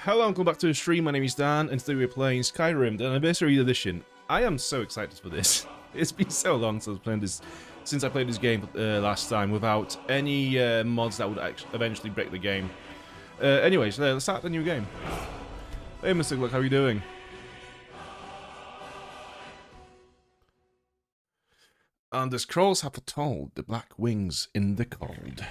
Hello and welcome back to the stream. My name is Dan and today we're playing Skyrim, the Anniversary Edition. I am so excited for this. It's been so long since I played this game last time without any mods that would eventually break the game. Anyways, let's start the new game. Hey Mr. Gluck, how are you doing? And the scrolls have foretold the black wings in the cold.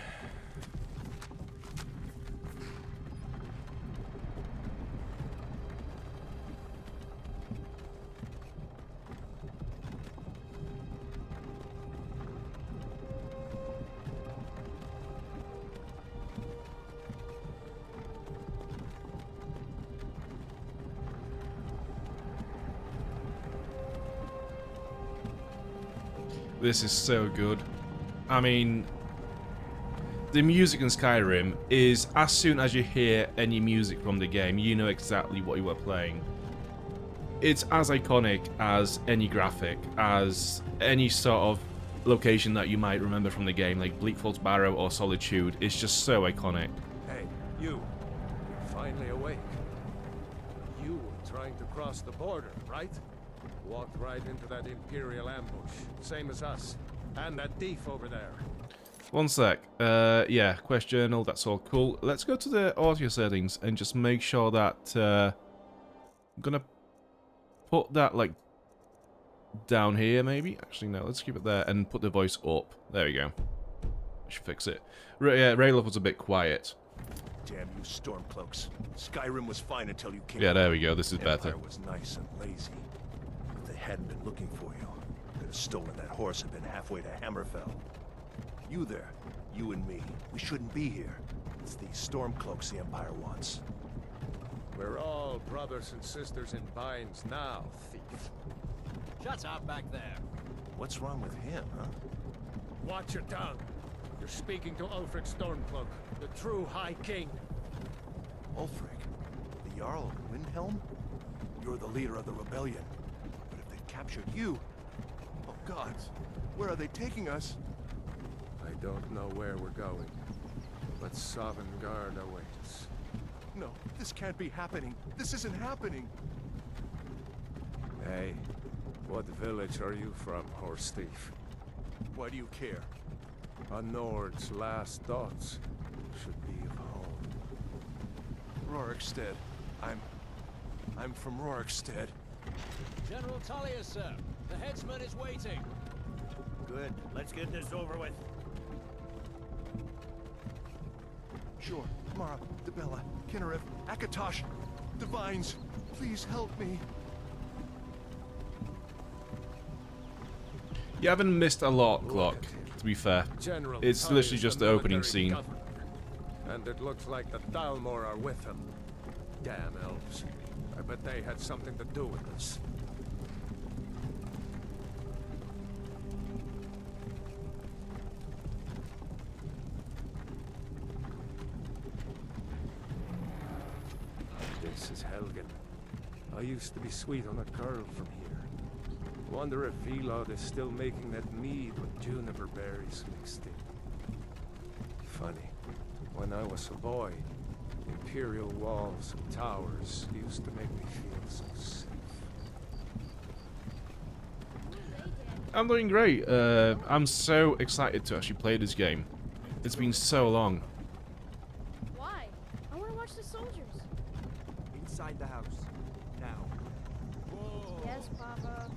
This is so good. I mean, the music in Skyrim is, as soon as you hear any music from the game, you know exactly what you are playing. It's as iconic as any graphic, as any sort of location that you might remember from the game, like Bleak Falls Barrow or Solitude. It's just so iconic. Hey, you're finally awake. You were trying to cross the border, right? Walked right into that Imperial ambush, same as us, and that thief over there. One sec. Yeah, quest journal, that's all cool. Let's go to the audio settings and just make sure that I'm gonna put that like down here maybe. Actually no, let's keep it there and put the voice up. There we go. Should fix it. Yeah, Rayloff was a bit quiet. Damn you Stormcloaks. Skyrim was fine until you came. Yeah, there we go. This is better. Empire was nice and lazy. If they hadn't been looking for you, could have stolen that horse and been halfway to Hammerfell. You there, you and me, we shouldn't be here. It's these Stormcloaks the Empire wants. We're all brothers and sisters in binds now, thief. Shut up back there. What's wrong with him, huh? Watch your tongue. You're speaking to Ulfric Stormcloak, the true High King. Ulfric, the Jarl of Windhelm? You're the leader of the rebellion. But if they captured you... Oh gods, where are they taking us? I don't know where we're going, but Sovngarde awaits. No, this can't be happening. This isn't happening. Hey, what village are you from, horse thief? Why do you care? A Nord's last thoughts should be of home. Rorikstead. I'm from Rorikstead. General Tullius, sir. The headsman is waiting. Good. Let's get this over with. Sure. Mara, Debella, Kinnereth, Akatosh, Divines, please help me. You haven't missed a lot, Glock, to be fair. General It's Tullius literally just the opening military scene. governor. And it looks like the Thalmor are with him. Damn elves. I bet they had something to do with this. This is Helgen. I used to be sweet on a girl from here. Wonder if Vilod is still making that mead with juniper berries mixed in. Funny, when I was a boy, Imperial walls and towers used to make me feel so safe. I'm doing great. I'm so excited to actually play this game. It's been so long. Why? I want to watch the soldiers. Inside the house. Now. Yes, Papa.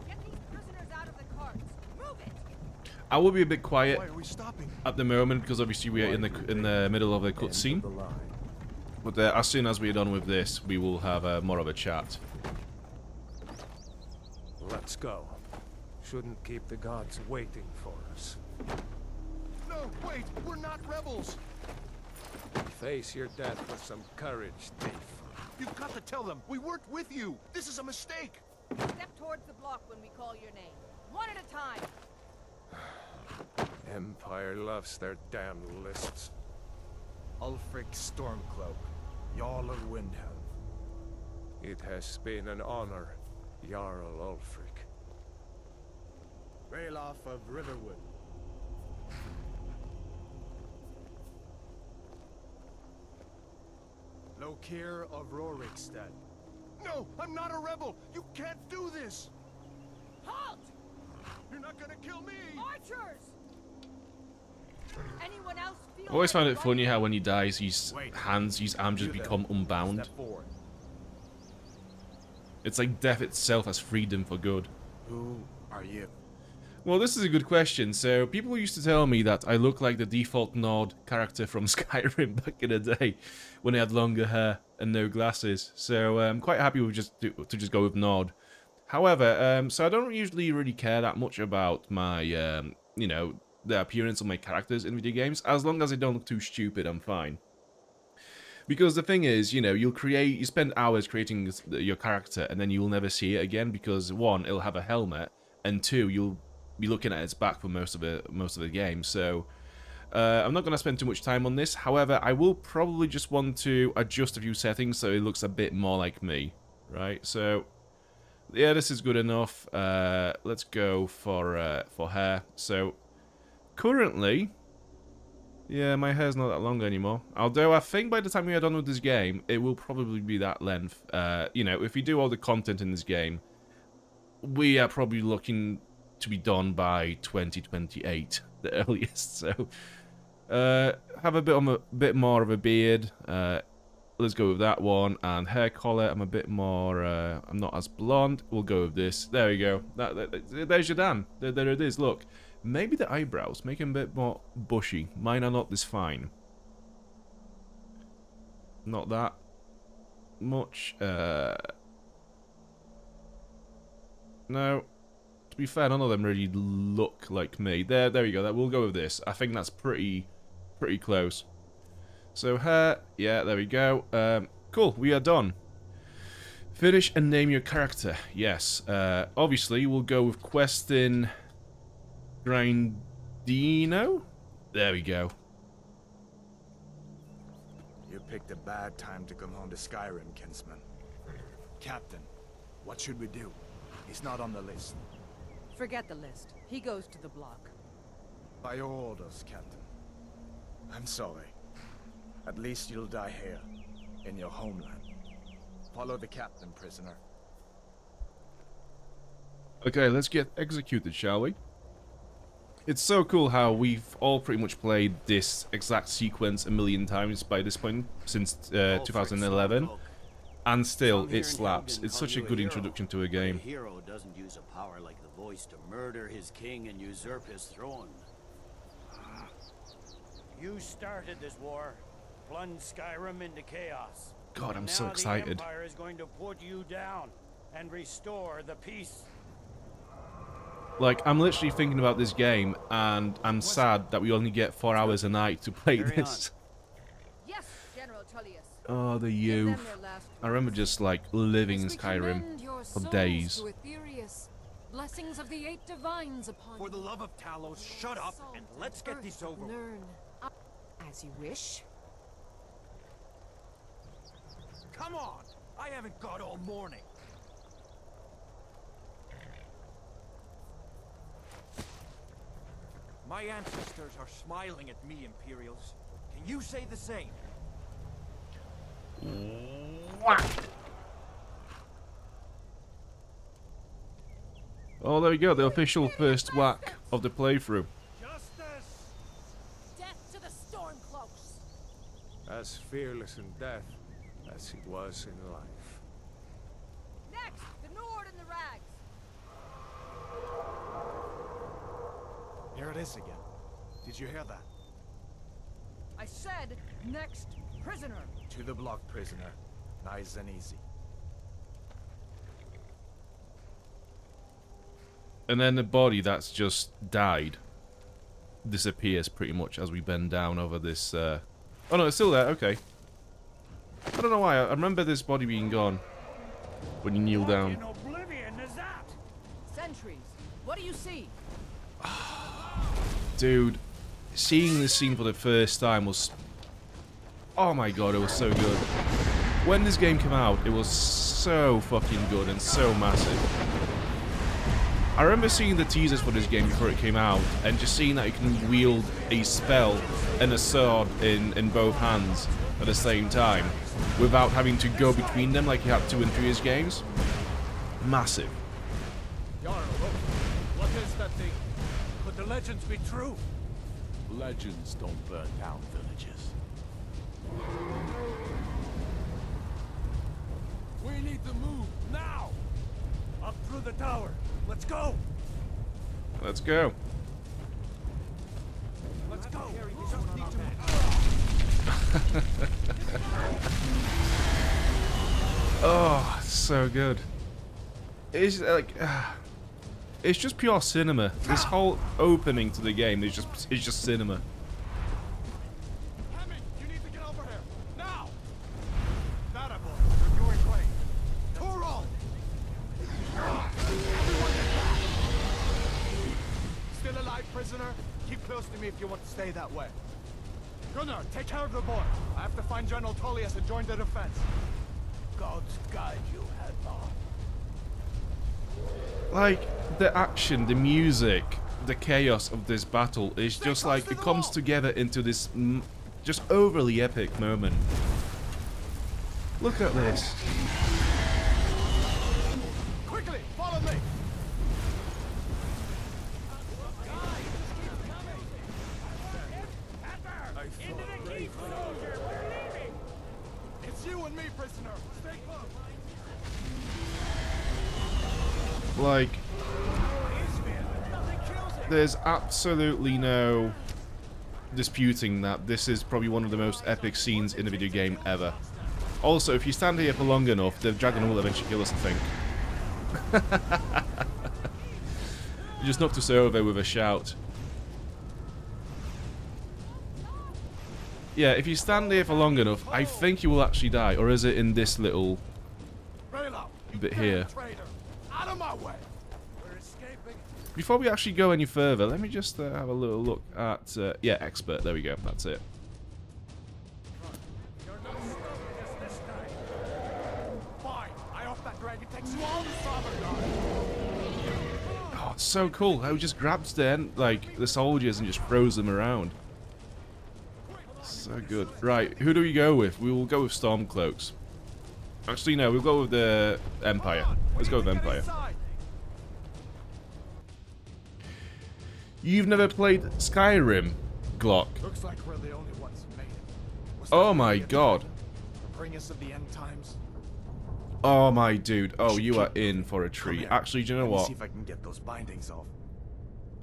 Get these prisoners out of the carts. Move it! I will be a bit quiet Why are we stopping? at the moment because obviously we are in the middle of a cutscene. But as soon as we're done with this, we will have more of a chat. Let's go. Shouldn't keep the gods waiting for us. No, wait, we're not rebels. Face your death with some courage, thief. You've got to tell them, we weren't with you. This is a mistake. Step towards the block when we call your name. One at a time. Empire loves their damn lists. Ulfric Stormcloak, Jarl of Windhelm. It has been an honor, Jarl Ulfric. Rayloff of Riverwood. Draugr of Rorikstead. No, I'm not a rebel. You can't do this. Halt! You're not gonna kill me. Archers! Anyone else feel I always like found it fighting? funny how when he dies, his hands, his arms just You become then, unbound. Step forward. It's like death itself has freedom for good. Who are you? Well, this is a good question. So, people used to tell me that I look like the default Nord character from Skyrim back in the day, when he had longer hair and no glasses. So, I'm quite happy with to just go with Nord. However, so I don't usually really care that much about my, you know, the appearance of my characters in video games. As long as they don't look too stupid, I'm fine. Because the thing is, you know, you spend hours creating your character, and then you'll never see it again because one, it'll have a helmet, and two, you'll be looking at its back for most of the game. So I'm not going to spend too much time on this. However, I will probably just want to adjust a few settings so it looks a bit more like me, right? So yeah, this is good enough. Let's go for hair. So currently, yeah, my hair's not that long anymore. Although I think by the time we are done with this game, it will probably be that length. You know, if we do all the content in this game, we are probably looking to be done by 2028, the earliest. So, have a bit more of a beard. Let's go with that one. And hair color, I'm a bit more. I'm not as blonde. We'll go with this. There we go. There's your Dan. There it is. Look. Maybe the eyebrows, make them a bit more bushy. Mine are not this fine. Not that much. No. To be fair, none of them really look like me. There we go. We'll go with this. I think that's pretty close. So hair, yeah, there we go. Cool, we are done. Finish and name your character. Yes. Obviously, we'll go with Questin Grindino? There we go. You picked a bad time to come home to Skyrim, kinsman. Captain, what should we do? He's not on the list. Forget the list. He goes to the block. By your orders, Captain. I'm sorry. At least you'll die here, in your homeland. Follow the captain, prisoner. Okay, let's get executed, shall we? It's so cool how we've all pretty much played this exact sequence a million times by this point, since 2011, and still it slaps. It's such a good introduction to a game. A hero doesn't use a power like the voice to murder his king and usurp his throne. You started this war, plunged Skyrim into chaos. God, I'm Now so excited. The Empire is going to put you down and restore the peace. Like, I'm literally thinking about this game, and I'm sad that we only get 4 hours a night to play this. Yes, General Tullius. Oh, the Give them youth. their last I remember just, like, living in As we Skyrim commend your for souls days. to Aetherius, blessings of the 8 divines upon For the you. love of Talos, shut up Salt and let's get earth this over with. learn. As you wish. Come on! I haven't got all morning. My ancestors are smiling at me, Imperials. Can you say the same? Oh, there we go, the official first whack of the playthrough. Justice! Death to the Stormcloaks! As fearless in death as he was in life. Next, the Nord and the Rags. Here it is again. Did you hear that? I said, next prisoner. To the block, prisoner. Nice and easy. And then the body that's just died disappears pretty much as we bend down over this. Oh no, it's still there. Okay. I don't know why. I remember this body being gone when you kneel down. What in oblivion is that? Sentries, what do you see? Dude, seeing this scene for the first time was... Oh my god, it was so good. When this game came out, it was so fucking good and so massive. I remember seeing the teasers for this game before it came out, and just seeing that you can wield a spell and a sword in both hands. at the same time without having to go between them like you had to in previous games. Massive. Jarl, look. What is that thing? Could the legends be true? Legends don't burn down villages. We need to move now. Up through the tower. Let's go. Let's go. Let's go. Oh, so good. It's like it's just pure cinema. This whole opening to the game is just cinema. Hammond, you need to get over here now. That boy, you're doing great. Torol. Everyone get back. Still alive, prisoner? Keep close to me if you want to stay that way. Gunnar, take care of the boy. I have to find General Tullius and join the defense. Gods guide you, Hadvar. Like, the action, the music, the chaos of this battle is just like, it comes together into this just overly epic moment. Look at this. Quickly, follow me. It's you and me, prisoner. Stay close. Like, there's absolutely no disputing that this is probably one of the most epic scenes in a video game ever. Also, if you stand here for long enough, the dragon will eventually kill us, I think. You just knocked us over with a shout. Yeah, if you stand here for long enough, I think you will actually die. Or is it in this little bit here? Out of my way. We're escaping. Before we actually go any further, let me just have a little look at... yeah, expert. There we go. That's it. Fine. I hope that dragon takes you all the Summer. Oh, it's so cool how he just grabs the soldiers and just throws them around. So good. Right, who do we go with? We will go with Stormcloaks. Actually, no, we'll go with the Empire. Let's go with Empire. You've never played Skyrim, Glock? Looks like we're the only ones who made it. Was Oh that my really god. The bringers of the end times? Oh my dude. Oh, you are in for a treat. Actually, do you know Let me what? see if I can get those bindings off.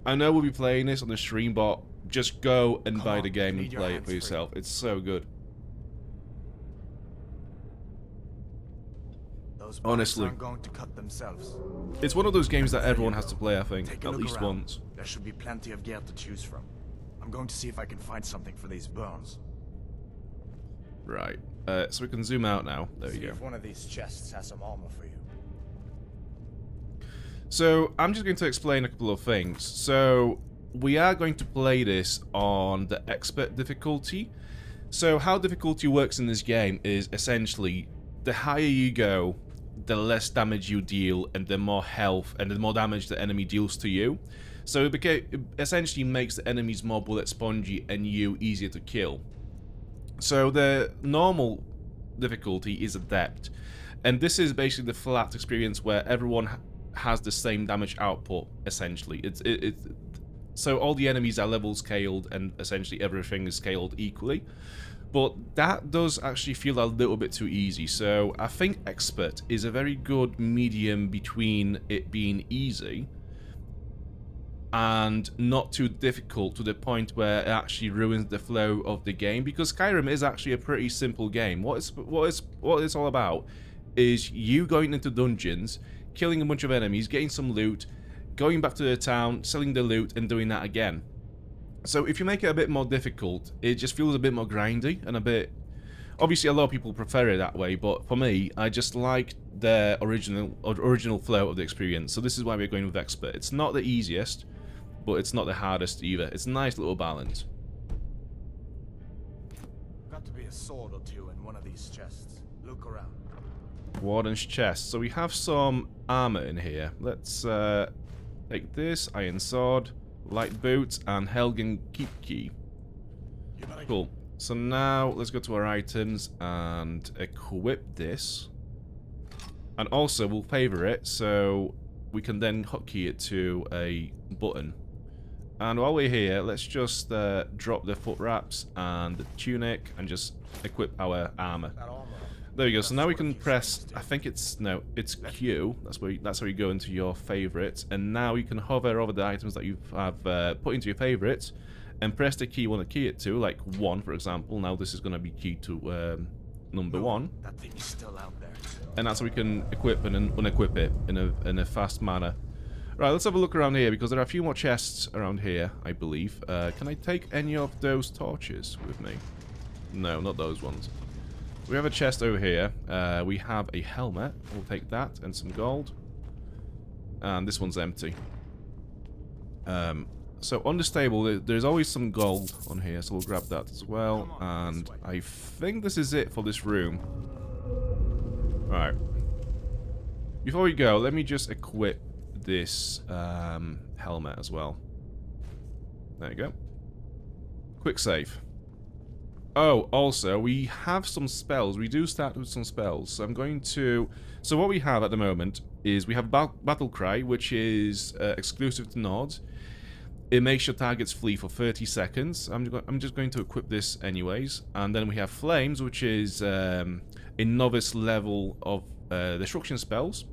I know we'll be playing this on the stream, but just go and buy the game and need your play it hands for free. yourself. It's so good. Those Honestly. aren't going to cut themselves. It's one of those games that everyone has to play, I think, Take a at look least around. once. There should be plenty of gear to choose from. I'm going to see if I can find something for these burns. Right. So we can zoom out now. There we See go. if one of these chests has some armor for you. So, I'm just going to explain a couple of things. So, we are going to play this on the expert difficulty. So, how difficulty works in this game is essentially the higher you go, the less damage you deal, and the more health and the more damage the enemy deals to you. So, it essentially makes the enemies more bullet spongy and you easier to kill. So, the normal difficulty is Adept. And this is basically the flat experience where everyone has the same damage output, essentially. So all the enemies are level scaled and essentially everything is scaled equally. But that does actually feel a little bit too easy. So I think Expert is a very good medium between it being easy and not too difficult to the point where it actually ruins the flow of the game. Because Skyrim is actually a pretty simple game. What it's all about is you going into dungeons, killing a bunch of enemies, getting some loot, going back to the town, selling the loot, and doing that again. So if you make it a bit more difficult, it just feels a bit more grindy and a bit... Obviously, a lot of people prefer it that way, but for me, I just like the original flow of the experience. So this is why we're going with Expert. It's not the easiest, but it's not the hardest either. It's a nice little balance. Got to be a sword or two in one of these chests. Look around. Warden's chest. So we have some armor in here. Let's take this, iron sword, light boots, and Helgen keep key. Cool. So now let's go to our items and equip this. And also we'll favor it so we can then hotkey it to a button. And while we're here, let's just drop the foot wraps and the tunic and just equip our armor. There we go. So now we can press, I think it's, no, it's Q. That's where you go into your favorites. And now you can hover over the items that you have put into your favorites and press the key you want to key it to, like 1, for example. Now this is going to be keyed to number 1. That thing is still out there. And that's how we can equip and unequip it in a fast manner. Right, let's have a look around here, because there are a few more chests around here, I believe. Can I take any of those torches with me? No, not those ones. We have a chest over here. We have a helmet. We'll take that and some gold. And this one's empty. So on this table, there's always some gold on here, so we'll grab that as well. And I think this is it for this room. Alright. Before we go, let me just equip this helmet as well. There you go. Quick save. Oh, also, we have some spells. We do start with some spells. So I'm going to... So what we have at the moment is we have Battle Cry, which is exclusive to Nords. It makes your targets flee for 30 seconds. I'm just going to equip this anyways. And then we have Flames, which is a novice level of destruction spells.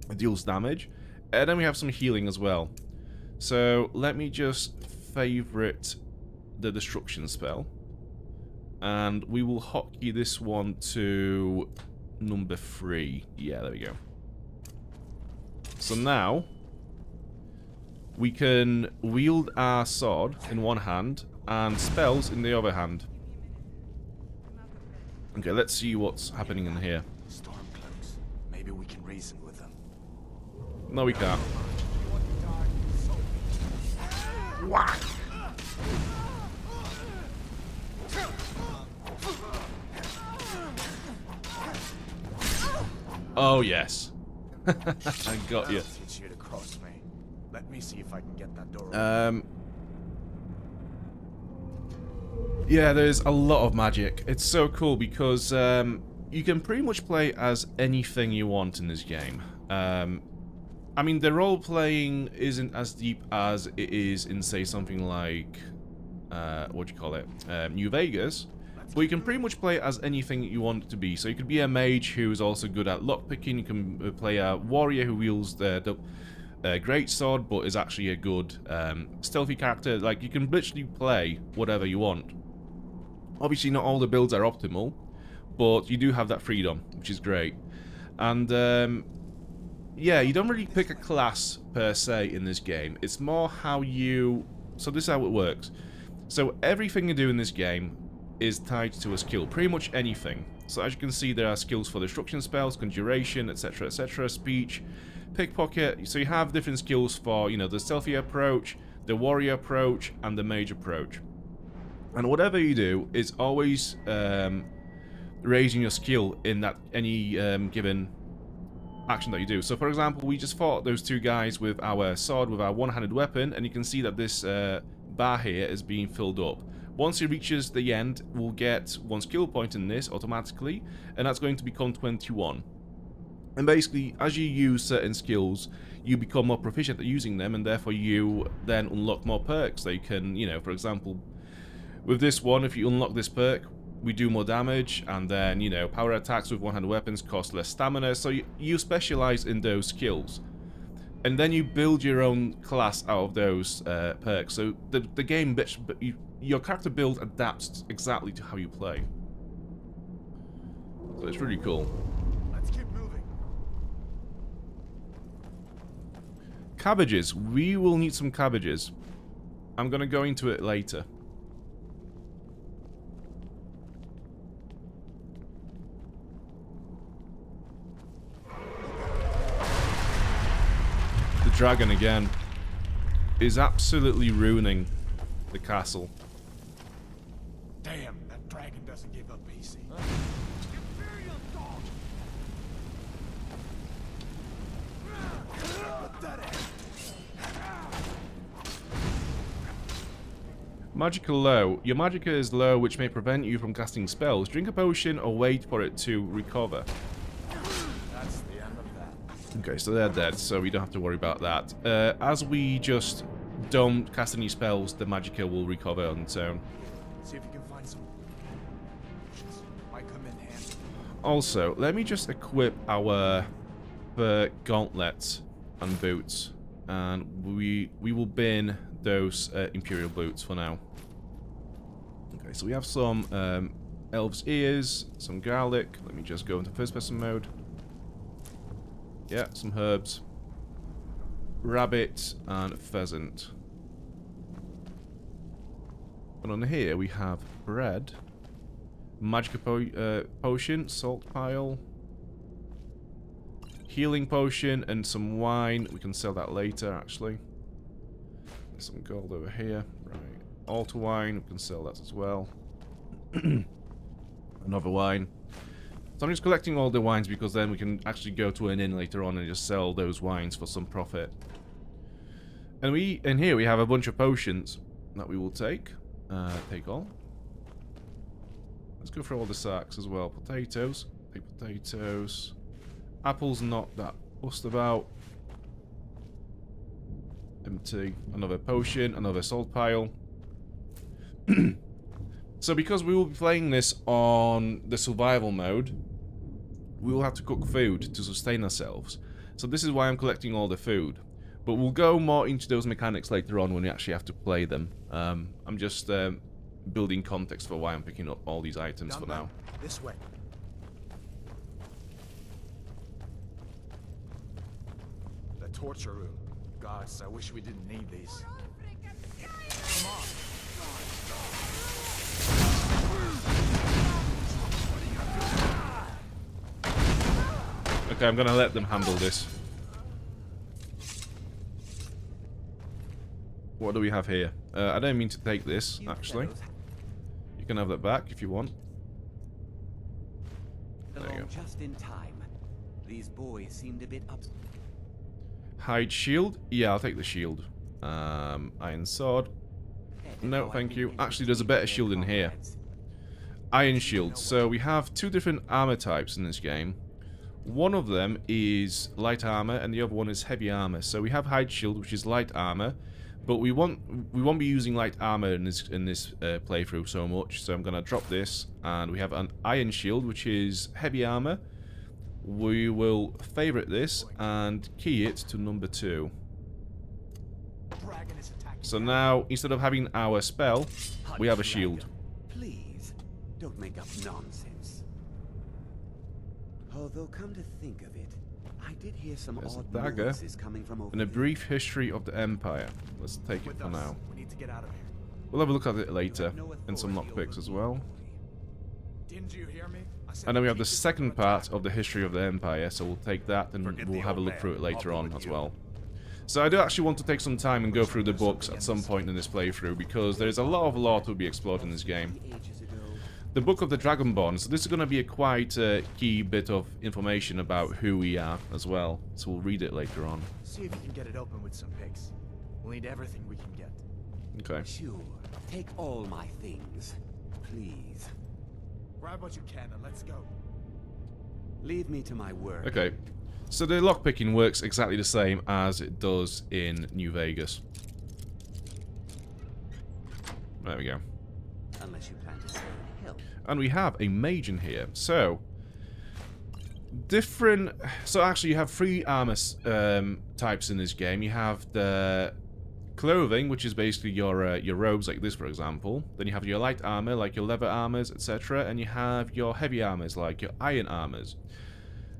It deals damage. And then we have some healing as well. So let me just favorite the destruction spell. And we will hotkey this one to number 3. Yeah, there we go. So now we can wield our sword in one hand and spells in the other hand. Okay, let's see what's happening in here. Stormcloaks. Maybe we can reason with them. No, we can't. Whack! Oh, yes. I got you. Teach you to cross me. Let me see if I can get that door open. Yeah, there's a lot of magic. It's so cool because you can pretty much play as anything you want in this game. I mean, the role-playing isn't as deep as it is in, say, something like... what do you call it? New Vegas. But you can pretty much play as anything you want it to be. So you could be a mage who is also good at lockpicking. You can play a warrior who wields the great sword, but is actually a good stealthy character. Like, you can literally play whatever you want. Obviously, not all the builds are optimal, but you do have that freedom, which is great. And yeah, you don't really pick a class per se in this game. It's more how you... So this is how it works. So everything you do in this game is tied to a skill, pretty much anything. So as you can see, there are skills for destruction spells, conjuration, etc., speech, pickpocket. So you have different skills for, you know, the stealthy approach, the warrior approach, and the mage approach. And whatever you do is always raising your skill in that any given action that you do. So for example, we just fought those two guys with our sword, with our one-handed weapon, and you can see that this bar here is being filled up. Once it reaches the end, we'll get 1 skill point in this automatically, and that's going to become 21. And basically, as you use certain skills, you become more proficient at using them, and therefore you then unlock more perks. They can, you know, for example, with this one, if you unlock this perk, we do more damage, and then, you know, power attacks with one-handed weapons cost less stamina, so you specialize in those skills. And then you build your own class out of those perks. So the game, your character build adapts exactly to how you play. So it's really cool. Let's keep moving. Cabbages. We will need some cabbages. I'm gonna go into it later. The dragon again is absolutely ruining the castle. Damn, that dragon doesn't give up easy. Magical low. Your magicka is low, which may prevent you from casting spells. Drink a potion or wait for it to recover. That's the end of that. Okay, so they're dead, so we don't have to worry about that. As we just don't cast any spells, the magicka will recover on its own. See if you can find some. Might come in handy. Also, let me just equip our gauntlets and boots, and we will bin those Imperial boots for now. Okay, so we have some elves' ears, some garlic. Let me just go into first-person mode. Yeah, some herbs, rabbit, and pheasant. And on here we have bread, magicka potion, salt pile, healing potion, and some wine. We can sell that later, actually. There's some gold over here. Right. Altar wine. We can sell that as well. Another wine. So I'm just collecting all the wines because then we can actually go to an inn later on and just sell those wines for some profit. And here we have a bunch of potions that we will take. Take all. Let's go for all the sacks as well. Potatoes. Take potatoes. Apples not that fussed about. Empty. Another potion. Another salt pile. So because we will be playing this on the survival mode, we will have to cook food to sustain ourselves. So this is why I'm collecting all the food. But we'll go more into those mechanics later on when we actually have to play them. I'm just building context for why I'm picking up all these items for now. This way. The torture room. Gods, I wish we didn't need these. Come on. Okay, I'm gonna let them handle this. What do we have here? I don't mean to take this, actually. You can have that back if you want. There you go. Just in time. These boys seemed a bit upset. Hide shield? Yeah, I'll take the shield. Iron sword. No, thank you. Actually, there's a better shield in here. Iron shield. So we have two different armor types in this game. One of them is light armor, and the other one is heavy armor. So we have hide shield, which is light armor, but we won't be using light armor in this playthrough so much. So I'm gonna drop this, and we have an iron shield, which is heavy armor. We will favorite this and key it to number 2. So now, instead of having our spell, we have a shield. Please, don't make up nonsense. Although, come to think of it, I did hear some odd dagger noises coming from over and a brief history of the Empire. Let's take it for now. We'll have a look at it later, and some lockpicks as well. Didn't you hear me? And then we have the second part of the history of the Empire, so we'll take that and we'll have a look through it later on as well. So I do actually want to take some time and go through the books at some point in this playthrough, because there's a lot of lore to be explored in this game. The Book of the Dragonborn, so this is going to be a quite key bit of information about who we are as well, so we'll read it later on. See if you can get it open with some picks. We'll need everything we can get. Okay. Sure. Take all my things, please. Grab what you can and let's go. Leave me to my work. Okay. So the lockpicking works exactly the same as it does in New Vegas. There we go. Unless you plan to stay and help. And we have a mage in here. So actually you have 3 armor types in this game. You have the clothing, which is basically your robes, like this, for example. Then you have your light armor, like your leather armors, etc. And you have your heavy armors, like your iron armors.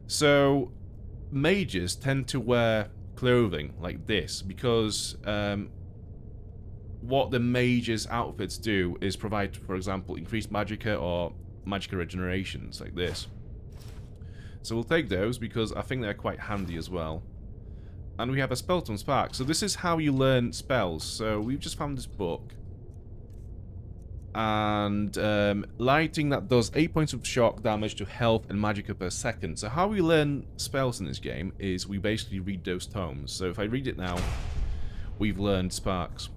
So mages tend to wear clothing like this because what the mages' outfits do is provide, for example, increased magicka or magicka regenerations, like this. So we'll take those because I think they're quite handy as well. And we have a Spelltome Spark. So this is how you learn spells. So we've just found this book. And lighting that does 8 points of shock damage to health and magicka per second. So how we learn spells in this game is we basically read those tomes. So if I read it now, we've learned sparks.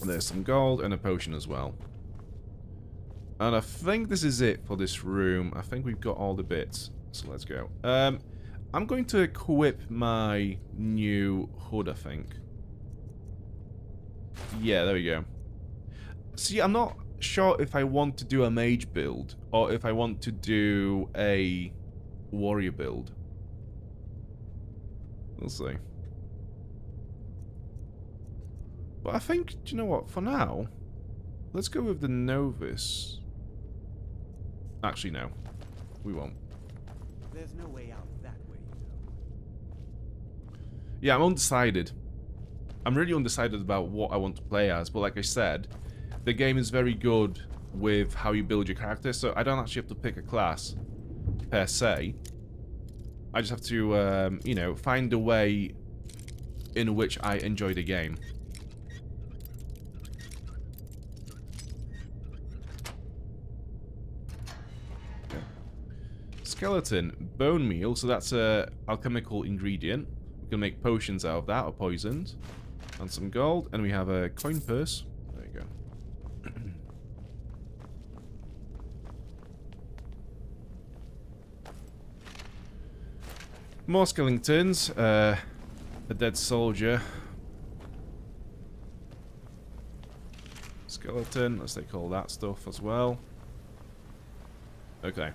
There's some gold and a potion as well. And I think this is it for this room. I think we've got all the bits. So let's go. I'm going to equip my new hood, I think. Yeah, there we go. See, I'm not sure if I want to do a mage build or if I want to do a warrior build. We'll see. But I think, do you know what? For now, let's go with the novice. Actually, no. We won't. There's no way out that way, you know. Yeah, I'm undecided. I'm really undecided about what I want to play as, but like I said, the game is very good with how you build your character, so I don't actually have to pick a class, per se. I just have to, you know, find a way in which I enjoy the game. Okay. Skeleton, bone meal, so that's a alchemical ingredient. We can make potions out of that, or poisons. And some gold, and we have a coin purse. There you go. More skeletons. A dead soldier. Skeleton. Let's take all that stuff as well. Okay.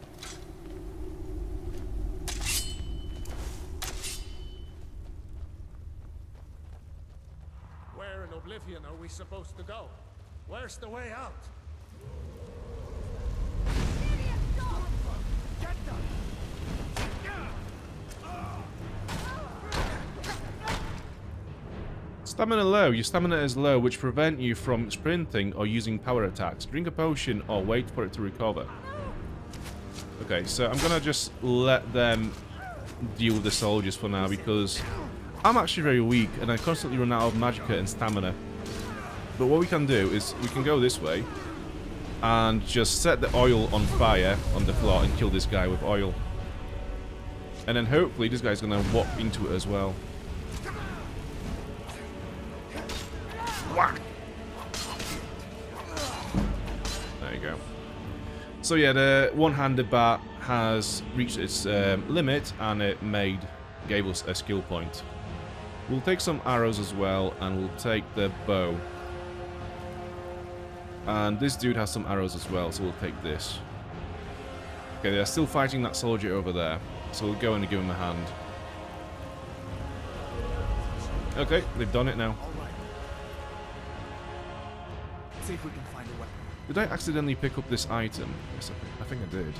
Where in Oblivion are we supposed to go? Where's the way out? Get them! Stamina low. Your stamina is low, which prevent you from sprinting or using power attacks. Drink a potion or wait for it to recover. Okay, so I'm gonna just let them deal with the soldiers for now because I'm actually very weak and I constantly run out of magicka and stamina. But what we can do is we can go this way and just set the oil on fire on the floor and kill this guy with oil. And then hopefully this guy's gonna walk into it as well. There you go. So yeah, the one-handed bat has reached its limit and it gave us a skill point. We'll take some arrows as well and we'll take the bow. And this dude has some arrows as well, so we'll take this. Okay, they're still fighting that soldier over there, so we'll go in and give him a hand. Okay, they've done it now. See if we can find a weapon. Did I accidentally pick up this item? Yes, I think I did.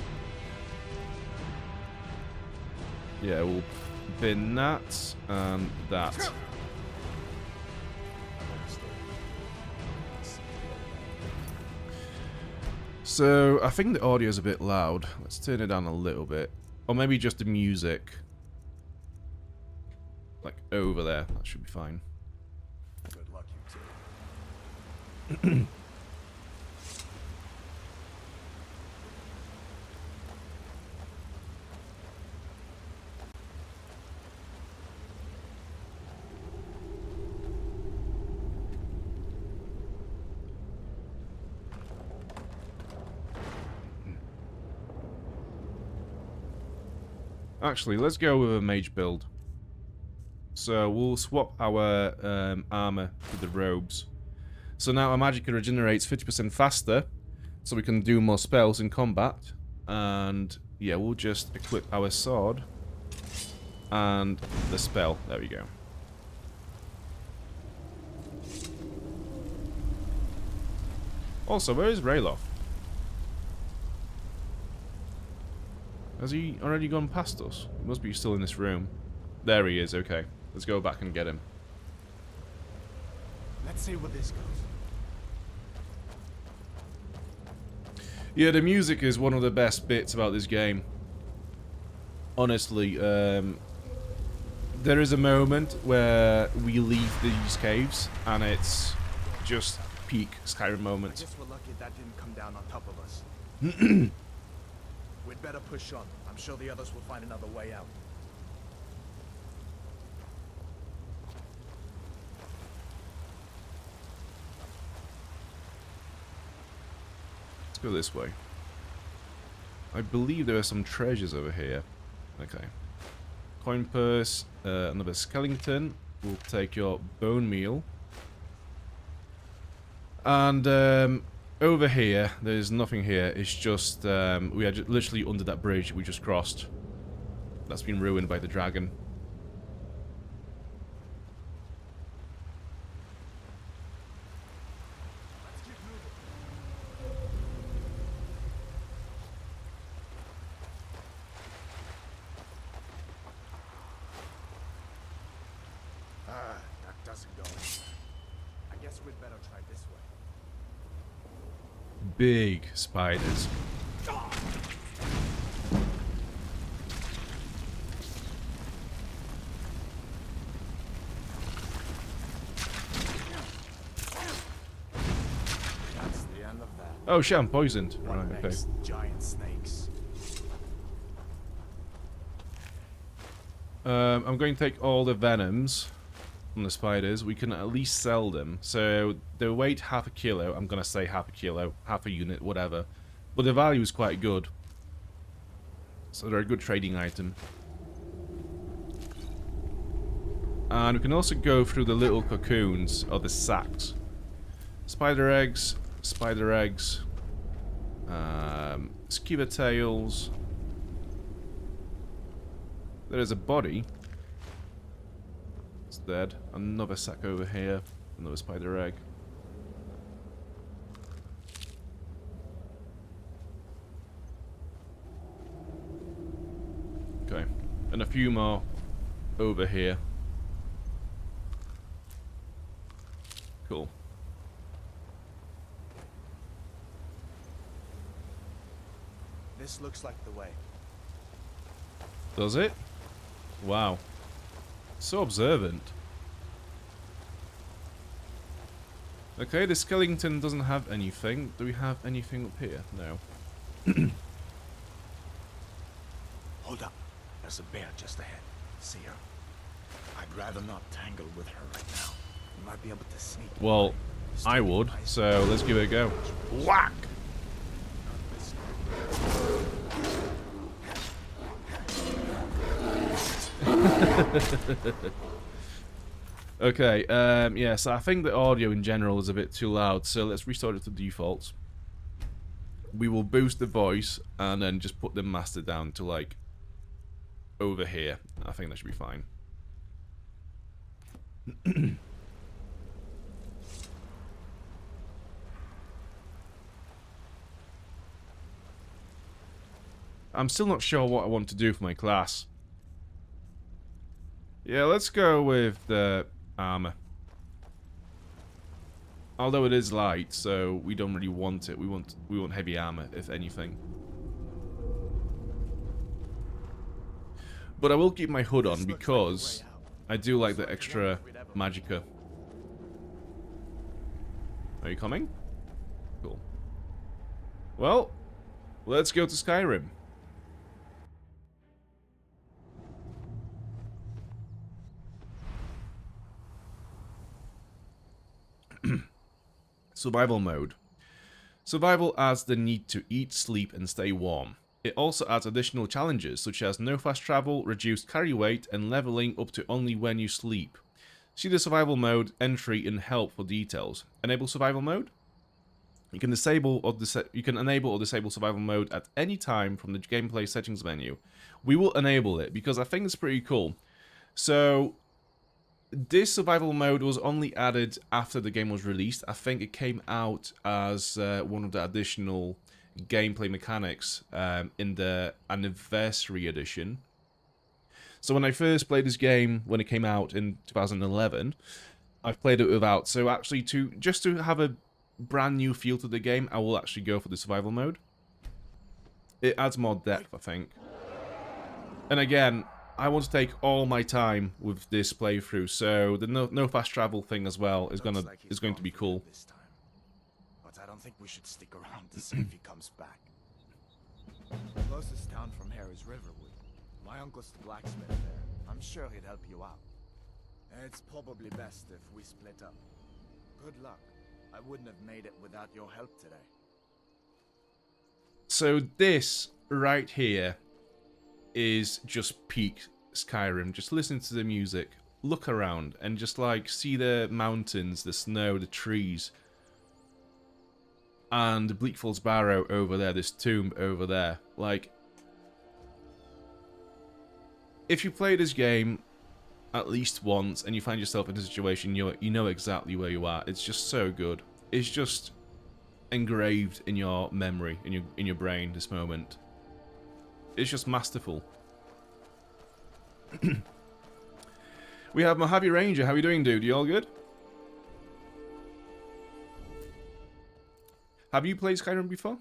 Yeah, we'll bin that and that. So, I think the audio is a bit loud. Let's turn it down a little bit. Or maybe just the music. Like, over there. That should be fine. Good luck, you two. Actually, let's go with a mage build. So we'll swap our armor with the robes. So now our magicka regenerates 50% faster, so we can do more spells in combat. And yeah, we'll just equip our sword and the spell. There we go. Also, where is Rayloff? Has he already gone past us? He must be still in this room. There he is, okay. Let's go back and get him. Let's see where this goes. Yeah, the music is one of the best bits about this game. Honestly, there is a moment where we leave these caves, and it's just peak Skyrim moment. I guess we're lucky that didn't come down on top of us. We'd better push on. I'm sure the others will find another way out. go this way. I believe there are some treasures over here. Okay. Coin purse, another skeleton. We'll take your bone meal. And over here, there's nothing here. It's just, we are literally under that bridge we just crossed. That's been ruined by the dragon. That doesn't go anywhere. I guess we'd better try this way. Big spiders. That's the end of that. Oh shit, I'm poisoned. What Right, okay. next? Giant snakes. I'm going to take all the venoms from the spiders. We can at least sell them. So the weight half a kilo. I'm gonna say half a kilo, half a unit, whatever. But the value is quite good. So they're a good trading item. And we can also go through the little cocoons or the sacks. Spider eggs, skewer tails. There is a body. It's dead. Another sack over here. Another spider egg. Okay. And a few more over here. Cool. This looks like the way. Does it? Wow. So observant. Okay, the skeleton doesn't have anything. Do we have anything up here? No. Hold up. There's a bear just ahead. See her? I'd rather not tangle with her right now. You might be able to sneak. Well, I would, so let's give it a go. Whack! Okay, yeah, so I think the audio in general is a bit too loud, so let's restart it to default. We will boost the voice and then just put the master down to like over here. I think that should be fine. I'm still not sure what I want to do for my class. Yeah, let's go with the armor. Although it is light, so we don't really want it. We want heavy armor, if anything. But I will keep my hood on because I do like the extra magicka. Are you coming? Cool. Well, let's go to Skyrim. Survival mode. Survival adds the need to eat, sleep, and stay warm. It also adds additional challenges such as no fast travel, reduced carry weight, and leveling up to only when you sleep. See the survival mode entry in help for details. Enable survival mode. You can enable or disable survival mode at any time from the gameplay settings menu. We will enable it because I think it's pretty cool. So this survival mode was only added after the game was released. I think it came out as one of the additional gameplay mechanics in the anniversary edition. So when I first played this game, when it came out in 2011, I've played it without. So actually, just to have a brand new feel to the game, I will actually go for the survival mode. It adds more depth, I think. And again, I want to take all my time with this playthrough, so the no fast travel thing as well is going to be cool. But I don't think we should stick around to see if he comes back. The closest town from here is Riverwood. My uncle's the blacksmith there. I'm sure he'd help you out. It's probably best if we split up. Good luck. I wouldn't have made it without your help today. So this right here is just peak Skyrim. Just listen to the music, look around, and just like see the mountains, the snow, the trees, and the Bleak Falls Barrow over there, this tomb over there. Like, if you play this game at least once and you find yourself in a situation, you know exactly where you are. It's just so good. It's just engraved in your memory, in your brain, this moment. It's just masterful. We have Mojave Ranger. How are you doing, dude? You all good? Have you played Skyrim before?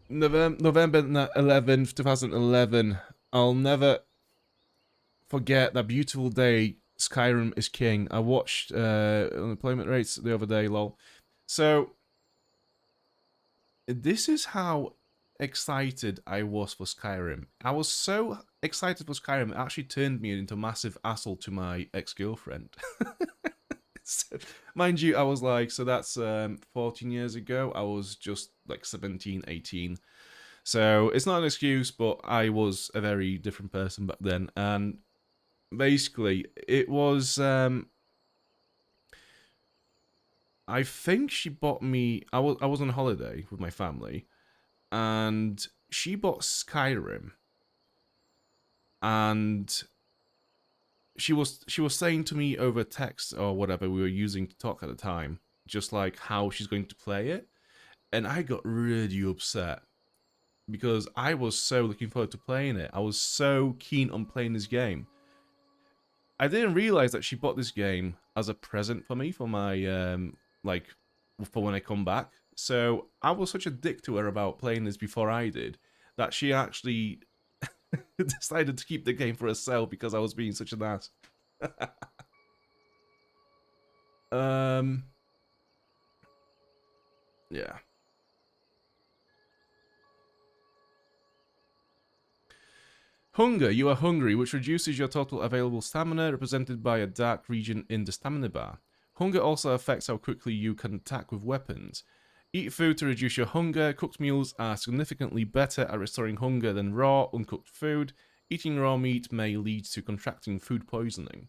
November 11th, 2011. I'll never forget that beautiful day. Skyrim is king. I watched unemployment rates the other day, lol. So, this is how excited I was for Skyrim. I was so excited for Skyrim, it actually turned me into a massive asshole to my ex-girlfriend. So, mind you, I was like, so that's 14 years ago. I was just like 17, 18. So, it's not an excuse, but I was a very different person back then. And basically, it was... I think she bought me... I was on holiday with my family, and she bought Skyrim, and she was saying to me over text or whatever we were using to talk at the time, just like how she's going to play it, and I got really upset because I was so looking forward to playing it. I was so keen on playing this game. I didn't realize that she bought this game as a present for me for my like for when I come back. So I was such a dick to her about playing this before I did that she actually decided to keep the game for herself because I was being such an ass. Yeah. Hunger. You are hungry, which reduces your total available stamina, represented by a dark region in the stamina bar. Hunger also affects how quickly you can attack with weapons. Eat food to reduce your hunger. Cooked meals are significantly better at restoring hunger than raw, uncooked food. Eating raw meat may lead to contracting food poisoning.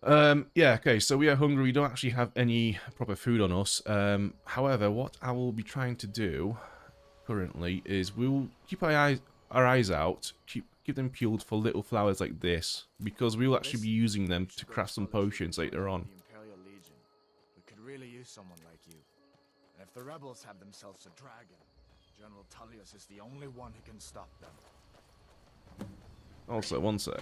Yeah, okay, so we are hungry. We don't actually have any proper food on us. However, what I will be trying to do currently is we'll keep our eyes out, keep them peeled for little flowers like this, because we will actually be using them to craft some potions later on. We could really use someone like you. And if the rebels have themselves a dragon, General Tullius is the only one who can stop them. Also, one sec.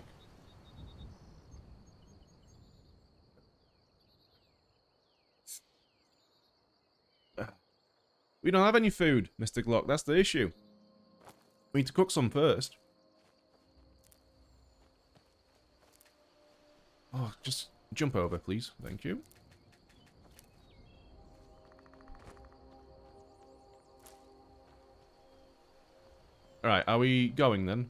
We don't have any food, Mr. Glock. That's the issue. We need to cook some first. Oh, just jump over, please. Thank you. Alright, are we going then?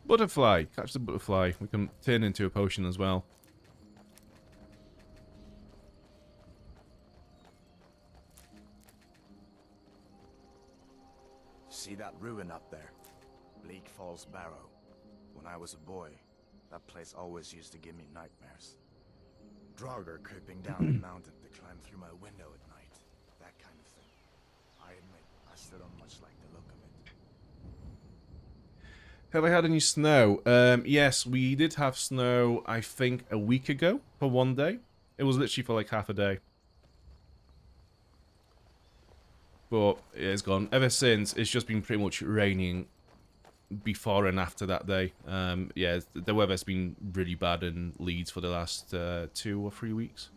Butterfly. Catch the butterfly. We can turn into a potion as well. See that ruin up there? Bleak Falls Barrow. When I was a boy, that place always used to give me nightmares. Draugr creeping down the mountain to climb through my window at night. That kind of thing. I admit, I still don't much like the look of it. Have I had any snow? Yes, we did have snow, I think, a week ago for one day. It was literally for like half a day. But it's gone. Ever since, it's just been pretty much raining before and after that day. Yeah, the weather's been really bad in Leeds for the last 2 or 3 weeks.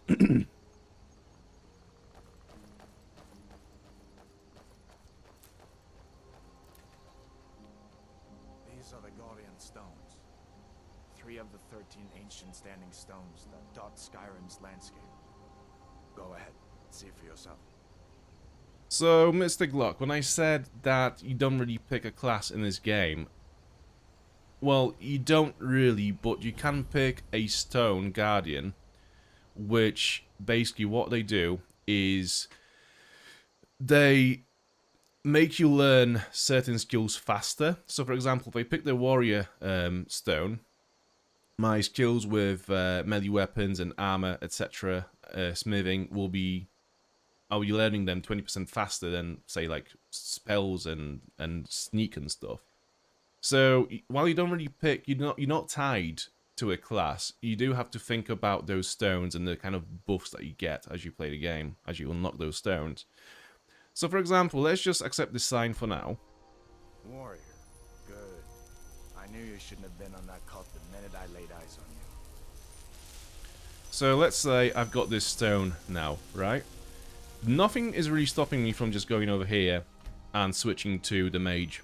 These are the 3 of the 13 ancient standing stones that dot Skyrim's landscape. Go ahead, see for yourself. So, Mr. Glock, when I said that you don't really pick a class in this game, well, you don't really, but you can pick a stone guardian, which basically what they do is they make you learn certain skills faster. So, for example, if I pick the warrior stone, my skills with melee weapons and armor, etc., smithing I'll be learning them 20% faster than, say, like spells and sneak and stuff. So while you don't really pick, you're not tied to a class. You do have to think about those stones and the kind of buffs that you get as you play the game, as you unlock those stones. So, for example, let's just accept this sign for now. Warrior. Good. I knew you shouldn't have been on that cult the minute I laid eyes on you. So let's say I've got this stone now, right? Nothing is really stopping me from just going over here and switching to the mage.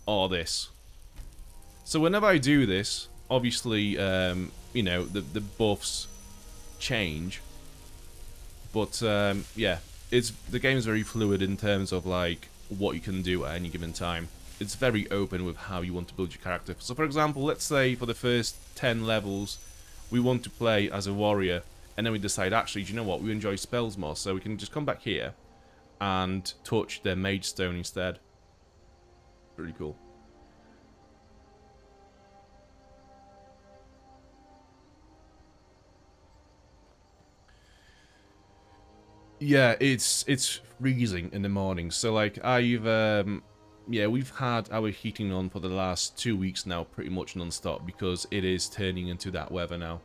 Or this. So whenever I do this, obviously, you know, the buffs change. But, yeah, the game is very fluid in terms of, like, what you can do at any given time. It's very open with how you want to build your character. So, for example, let's say for the first 10 levels, we want to play as a warrior, and then we decide, actually, do you know what, we enjoy spells more, so we can just come back here and touch their mage stone instead. Really cool. Yeah, it's freezing in the morning. So like yeah, we've had our heating on for the last 2 weeks now, pretty much non-stop, because it is turning into that weather now.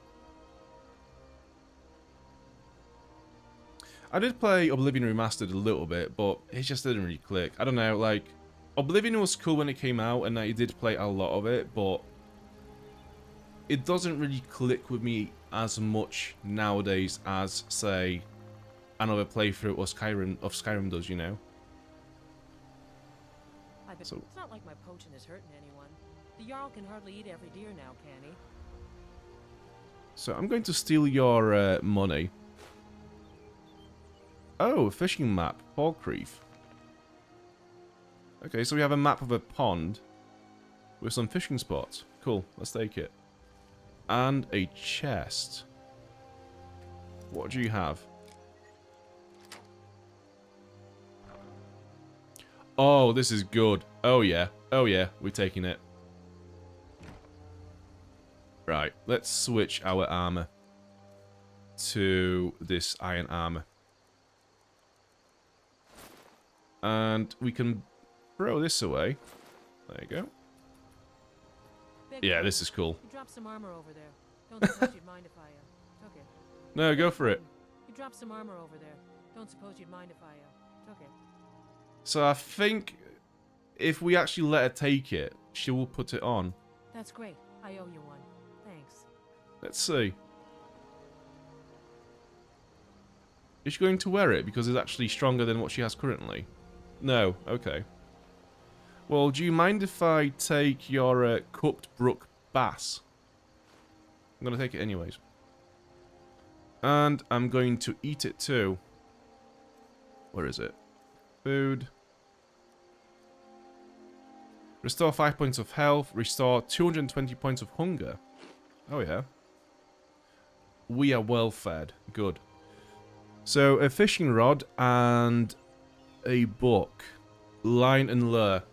I did play Oblivion Remastered a little bit, but it just didn't really click. I don't know, like, Oblivion was cool when it came out, and I did play a lot of it, but it doesn't really click with me as much nowadays as, say, another playthrough of Skyrim does, you know? So, it's not like my poaching is hurting anyone. The Jarl can hardly eat every deer now, can he? So I'm going to steal your money. Oh, a fishing map. Falkreath. Okay, so we have a map of a pond with some fishing spots. Cool, let's take it. And a chest. What do you have? Oh, this is good. Oh yeah, we're taking it. Right, let's switch our armor to this iron armor. And we can throw this away. There you go. Yeah, this is cool. You dropped some armor over there. Don't suppose you'd mind if I took it. No, go for it. You dropped some armor over there. Don't suppose you'd mind if I took it. So I think if we actually let her take it, she will put it on. That's great. I owe you one. Thanks. Let's see. Is she going to wear it because it's actually stronger than what she has currently? No. Okay. Well, do you mind if I take your cooked brook bass? I'm going to take it anyways. And I'm going to eat it too. Where is it? Food. Restore 5 points of health. Restore 220 points of hunger. Oh yeah. We are well fed. Good. So a fishing rod and a book. Line and lure.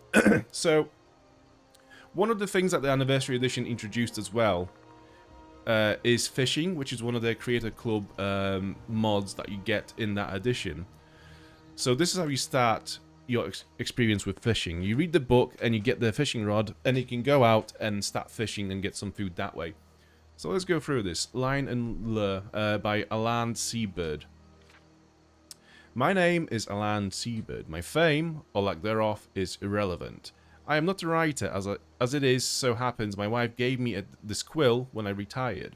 So one of the things that the Anniversary Edition introduced as well is fishing, which is one of their Creator Club mods that you get in that edition. So this is how you start your experience with fishing. You read the book and you get the fishing rod and you can go out and start fishing and get some food that way. So let's go through this. Line and Lure by Alan Seabird. My name is Alan Seabird. My fame, or lack thereof, is irrelevant. I am not a writer, as it is so happens my wife gave me this quill when I retired.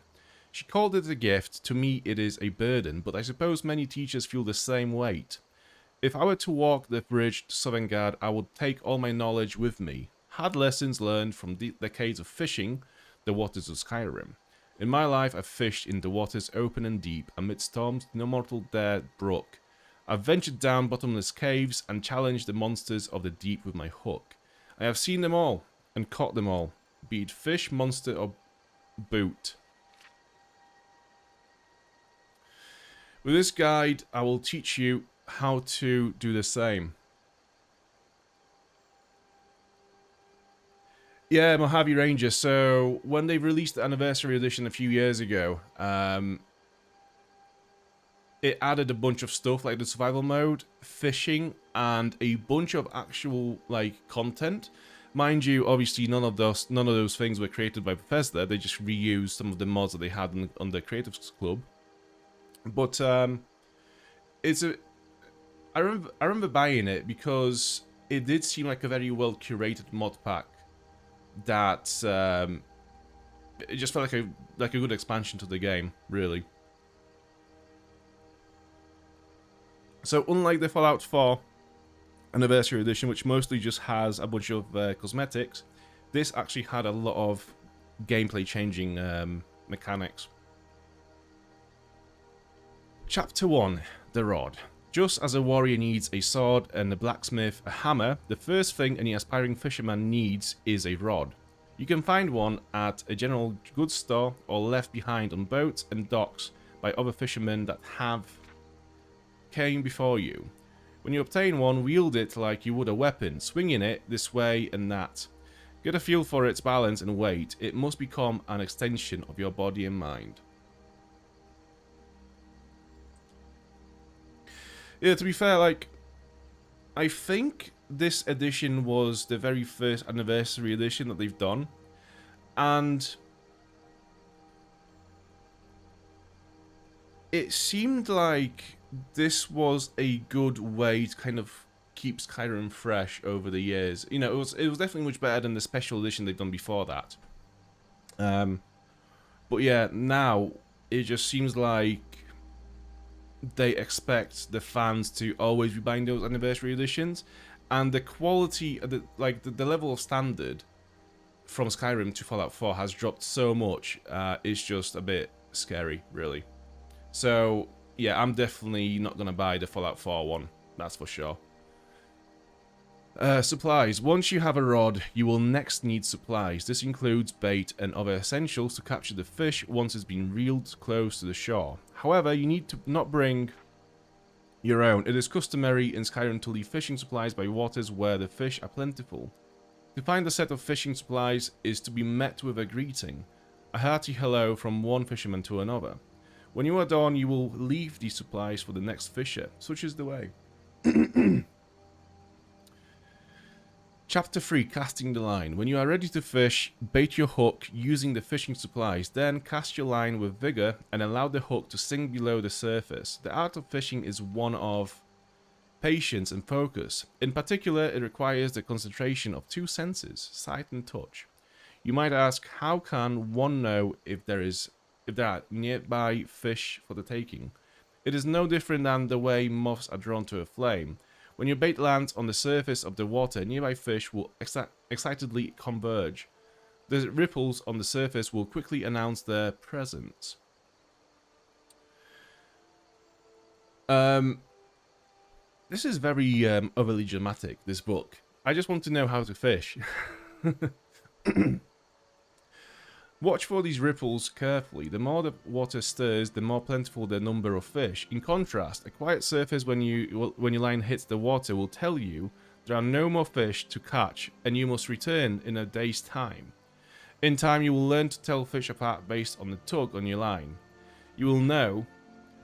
She called it a gift. To me it is a burden, but I suppose many teachers feel the same weight. If I were to walk the bridge to Sovngarde, I would take all my knowledge with me. Had lessons learned from decades of fishing, the waters of Skyrim. In my life, I've fished in the waters open and deep, amid storms no mortal dare brook. I've ventured down bottomless caves and challenged the monsters of the deep with my hook. I have seen them all, and caught them all, be it fish, monster, or boot. With this guide, I will teach you how to do the same. Yeah, Mojave Ranger. So when they released the anniversary edition a few years ago, it added a bunch of stuff like the survival mode, fishing, and a bunch of actual like content. Mind you, obviously none of those things were created by Bethesda. They just reused some of the mods that they had on the Creatives Club. But it's a. I remember buying it because it did seem like a very well curated mod pack. That it just felt like a good expansion to the game, really. So unlike the Fallout 4 Anniversary Edition, which mostly just has a bunch of cosmetics, this actually had a lot of gameplay changing mechanics. Chapter 1, The Rod. Just as a warrior needs a sword and a blacksmith a hammer, the first thing any aspiring fisherman needs is a rod. You can find one at a general goods store or left behind on boats and docks by other fishermen that have came before you. When you obtain one, wield it like you would a weapon, swinging it this way and that. Get a feel for its balance and weight. It must become an extension of your body and mind. Yeah, to be fair, like, I think this edition was the very first anniversary edition that they've done, and it seemed like this was a good way to kind of keep Skyrim fresh over the years. You know, it was definitely much better than the special edition they've done before that. But yeah, now it just seems like they expect the fans to always be buying those anniversary editions, and the quality, the level of standard from Skyrim to Fallout 4 has dropped so much. It's just a bit scary, really. So yeah, I'm definitely not gonna buy the Fallout 4 one. That's for sure. Supplies. Once you have a rod, you will next need supplies. This includes bait and other essentials to capture the fish once it's been reeled close to the shore. However, you need to not bring your own. It is customary in Skyrim to leave fishing supplies by waters where the fish are plentiful. To find a set of fishing supplies is to be met with a greeting, a hearty hello from one fisherman to another. When you are done, you will leave these supplies for the next fisher. Such is the way. Chapter 3, Casting the Line. When you are ready to fish, bait your hook using the fishing supplies, then cast your line with vigor and allow the hook to sink below the surface. The art of fishing is one of patience and focus. In particular, it requires the concentration of two senses, sight and touch. You might ask, how can one know if there are nearby fish for the taking? It is no different than the way moths are drawn to a flame. When your bait lands on the surface of the water, nearby fish will excitedly converge. The ripples on the surface will quickly announce their presence. This is very overly dramatic, this book. I just want to know how to fish. Watch for these ripples carefully. The more the water stirs, the more plentiful the number of fish. In contrast, a quiet surface when your line hits the water will tell you there are no more fish to catch and you must return in a day's time. In time, you will learn to tell fish apart based on the tug on your line. You will know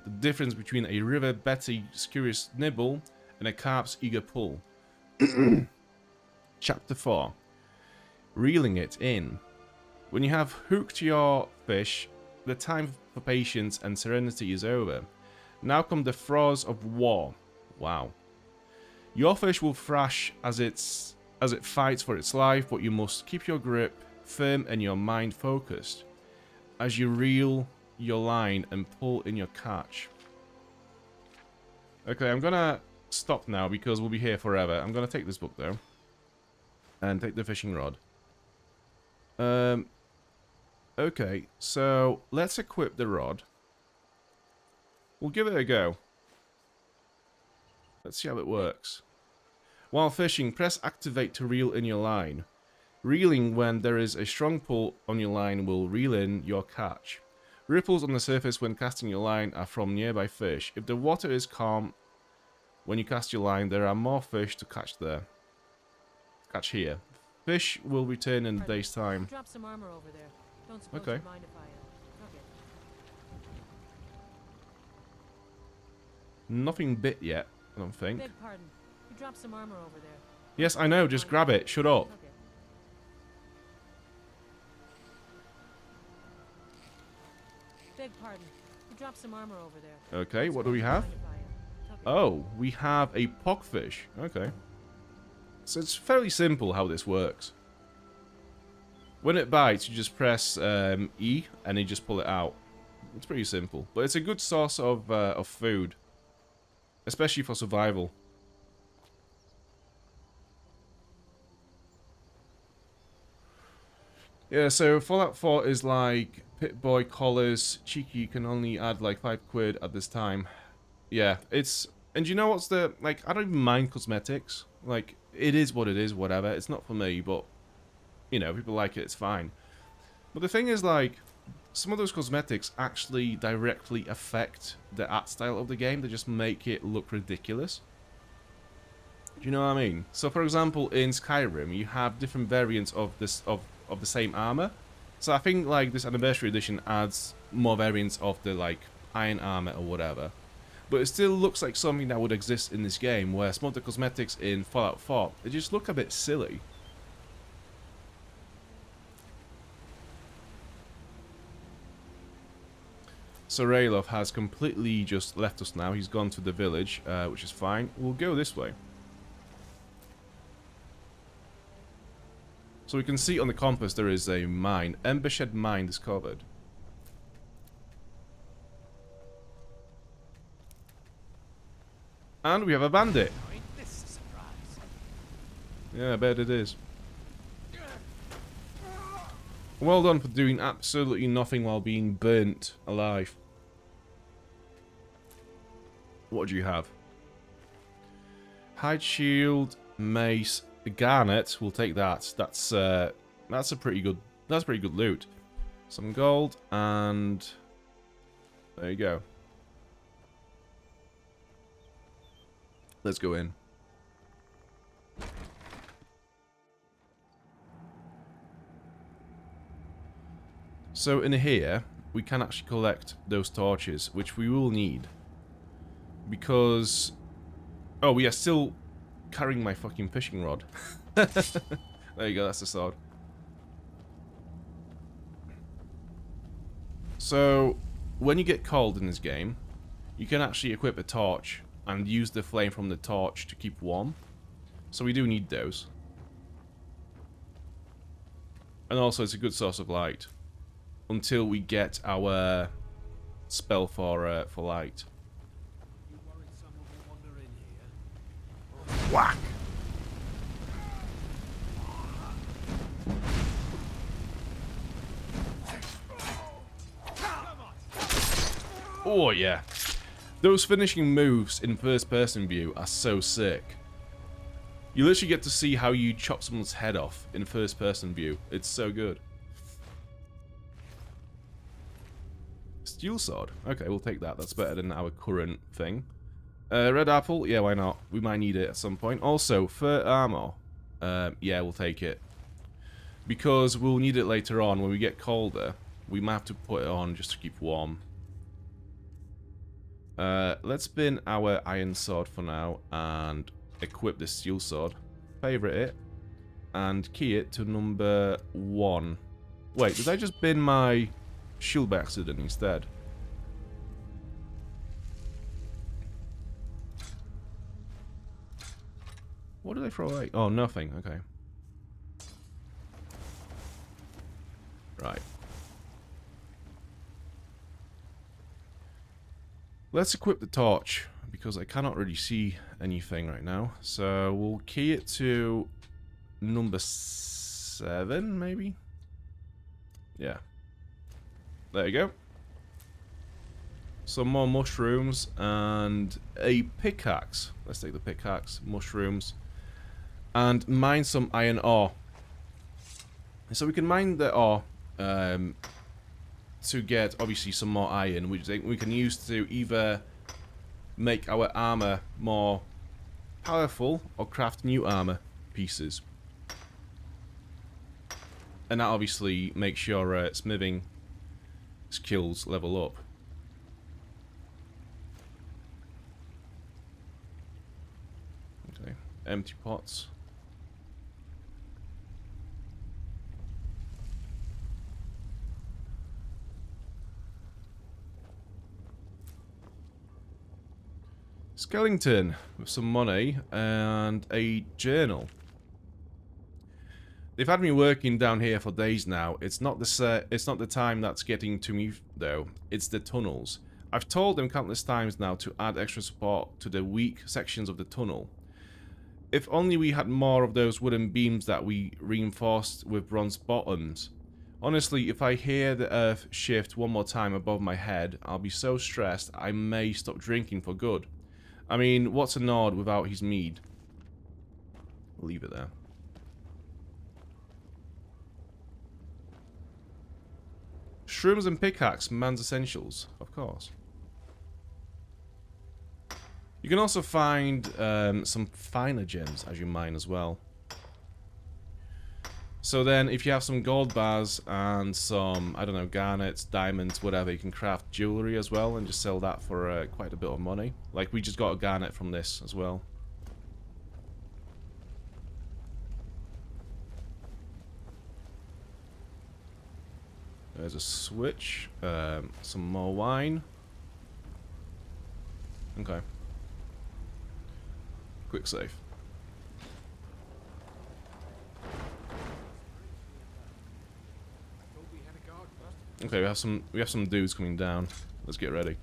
the difference between a river Betty's curious nibble and a carp's eager pull. Chapter 4. Reeling it in. When you have hooked your fish, the time for patience and serenity is over. Now come the throes of war. Wow. Your fish will thrash as it fights for its life, but you must keep your grip firm and your mind focused as you reel your line and pull in your catch. Okay, I'm gonna stop now because we'll be here forever. I'm gonna take this book though and take the fishing rod. Okay, so let's equip the rod. We'll give it a go. Let's see how it works. While fishing, press activate to reel in your line. Reeling when there is a strong pull on your line will reel in your catch. Ripples on the surface when casting your line are from nearby fish. If the water is calm when you cast your line, there are more fish to catch there. Catch here. Fish will return in a day's time. Drop some armor over there. Don't suppose Okay. you mind if I took it? Nothing bit yet, I don't think. Beg pardon. You dropped some armor over there. Yes, I know, just grab it. Shut up. Took it. Beg pardon. You dropped some armor over there. Okay, what do we have? Oh, we have a pogfish. Okay. So it's fairly simple how this works. When it bites, you just press E and you just pull it out. It's pretty simple, but it's a good source of food, especially for survival. Yeah, so Fallout 4 is like Pip-Boy collars. Cheeky, you can only add like 5 quid at this time. Yeah, it's... And you know what's the... Like, I don't even mind cosmetics. Like, it is what it is, whatever. It's not for me, but... You know, people like it, it's fine. But the thing is, like... Some of those cosmetics actually directly affect the art style of the game. They just make it look ridiculous. Do you know what I mean? So, for example, in Skyrim, you have different variants of this of the same armor. So I think like this anniversary edition adds more variants of the like iron armor or whatever. But it still looks like something that would exist in this game, where some of the cosmetics in Fallout 4, they just look a bit silly. So Raylov has completely just left us now. He's gone to the village, which is fine. We'll go this way. So we can see on the compass there is a mine. Embershed mine discovered. And we have a bandit. Yeah, I bet it is. Well done for doing absolutely nothing while being burnt alive. What do you have? Hide shield, mace, garnet. We'll take that. That's pretty good loot. Some gold and there you go. Let's go in. So in here, we can actually collect those torches, which we will need. Because... Oh, we are still carrying my fucking fishing rod. There you go, that's the sword. So, when you get cold in this game, you can actually equip a torch and use the flame from the torch to keep warm. So we do need those. And also it's a good source of light. Until we get our spell for light. Whack! Oh yeah. Those finishing moves in first person view are so sick. You literally get to see how you chop someone's head off in first person view. It's so good. Steel sword. Okay, we'll take that. That's better than our current thing. Red apple. Yeah, why not? We might need it at some point. Also, fur armor. Yeah, we'll take it. Because we'll need it later on when we get colder. We might have to put it on just to keep warm. Let's bin our iron sword for now and equip the steel sword. Favorite it. And key it to number 1. Wait, did I just bin my shield by accident instead? What did I throw away? Oh, nothing. Okay. Right. Let's equip the torch, because I cannot really see anything right now. So we'll key it to number 7, maybe? Yeah. There you go. Some more mushrooms and a pickaxe. Let's take the pickaxe, mushrooms, and mine some iron ore. So we can mine the ore to get, obviously, some more iron, which we can use to either make our armor more powerful or craft new armor pieces. And that obviously makes your smithing skills level up. Okay, empty pots. Skellington with some money and a journal. They've had me working down here for days now. It's not the time that's getting to me though. It's the tunnels. I've told them countless times now to add extra support to the weak sections of the tunnel. If only we had more of those wooden beams that we reinforced with bronze bottoms. Honestly, if I hear the earth shift one more time above my head, I'll be so stressed I may stop drinking for good. I mean, what's a Nord without his mead? We'll leave it there. Shrooms and pickaxe, man's essentials, of course. You can also find some finer gems as you mine as well. So then, if you have some gold bars and some, I don't know, garnets, diamonds, whatever, you can craft jewelry as well and just sell that for quite a bit of money. Like, we just got a garnet from this as well. There's a switch, some more wine. Okay. Quick save. Okay, we have some dudes coming down. Let's get ready.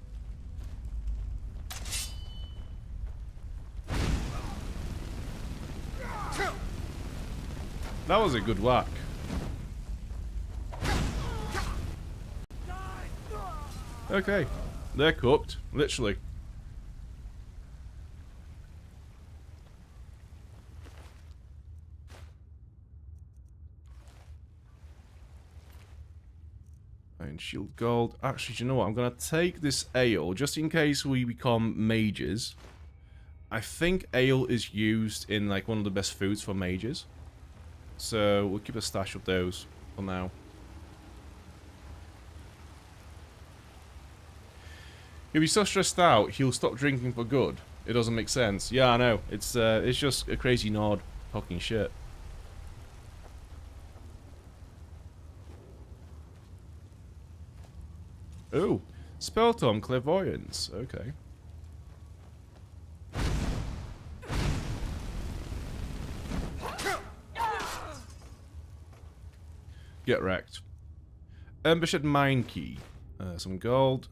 That was a good whack. Okay, they're cooked, literally. And shield gold. Actually, do you know what? I'm gonna take this ale just in case we become mages. I think ale is used in like one of the best foods for mages. So we'll keep a stash of those for now. If he's so stressed out, he'll stop drinking for good. It doesn't make sense. Yeah, I know. It's just a crazy Nord talking shit. Ooh, spell tome, clairvoyance. Okay. Get wrecked. Embershed mine key. Some gold.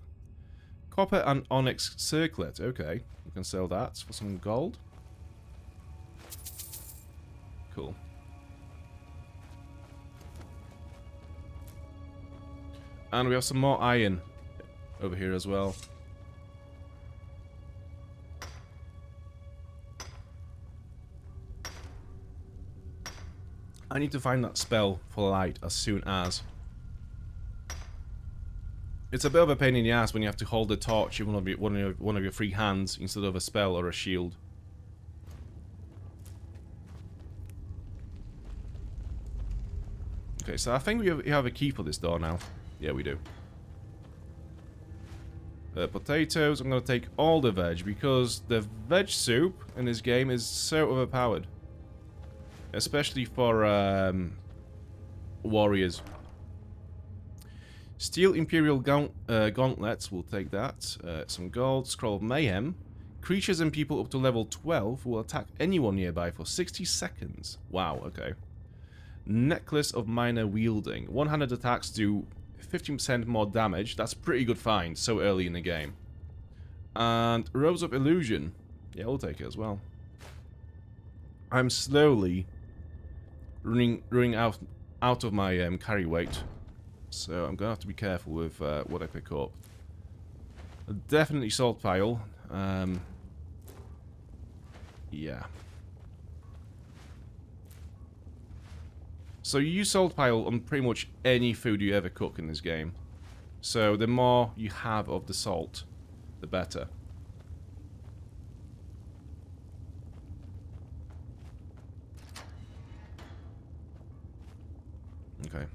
Copper and onyx circlet. Okay, we can sell that for some gold. Cool. And we have some more iron over here as well. I need to find that spell for light as soon as. It's a bit of a pain in the ass when you have to hold the torch in one of your free hands instead of a spell or a shield. Okay, so I think we have a key for this door now. Yeah, we do. Potatoes. I'm going to take all the veg because the veg soup in this game is so overpowered. Especially for warriors. Steel Imperial gauntlets, we'll take that. Some gold. Scroll of Mayhem. Creatures and people up to level 12 will attack anyone nearby for 60 seconds. Wow, okay. Necklace of Minor Wielding. One-handed attacks do 15% more damage. That's a pretty good find so early in the game. And Robes of Illusion. Yeah, we'll take it as well. I'm slowly running out of my carry weight. So I'm going to have to be careful with what I pick up. Definitely salt pile. Yeah. So you use salt pile on pretty much any food you ever cook in this game. So the more you have of the salt, the better. Okay.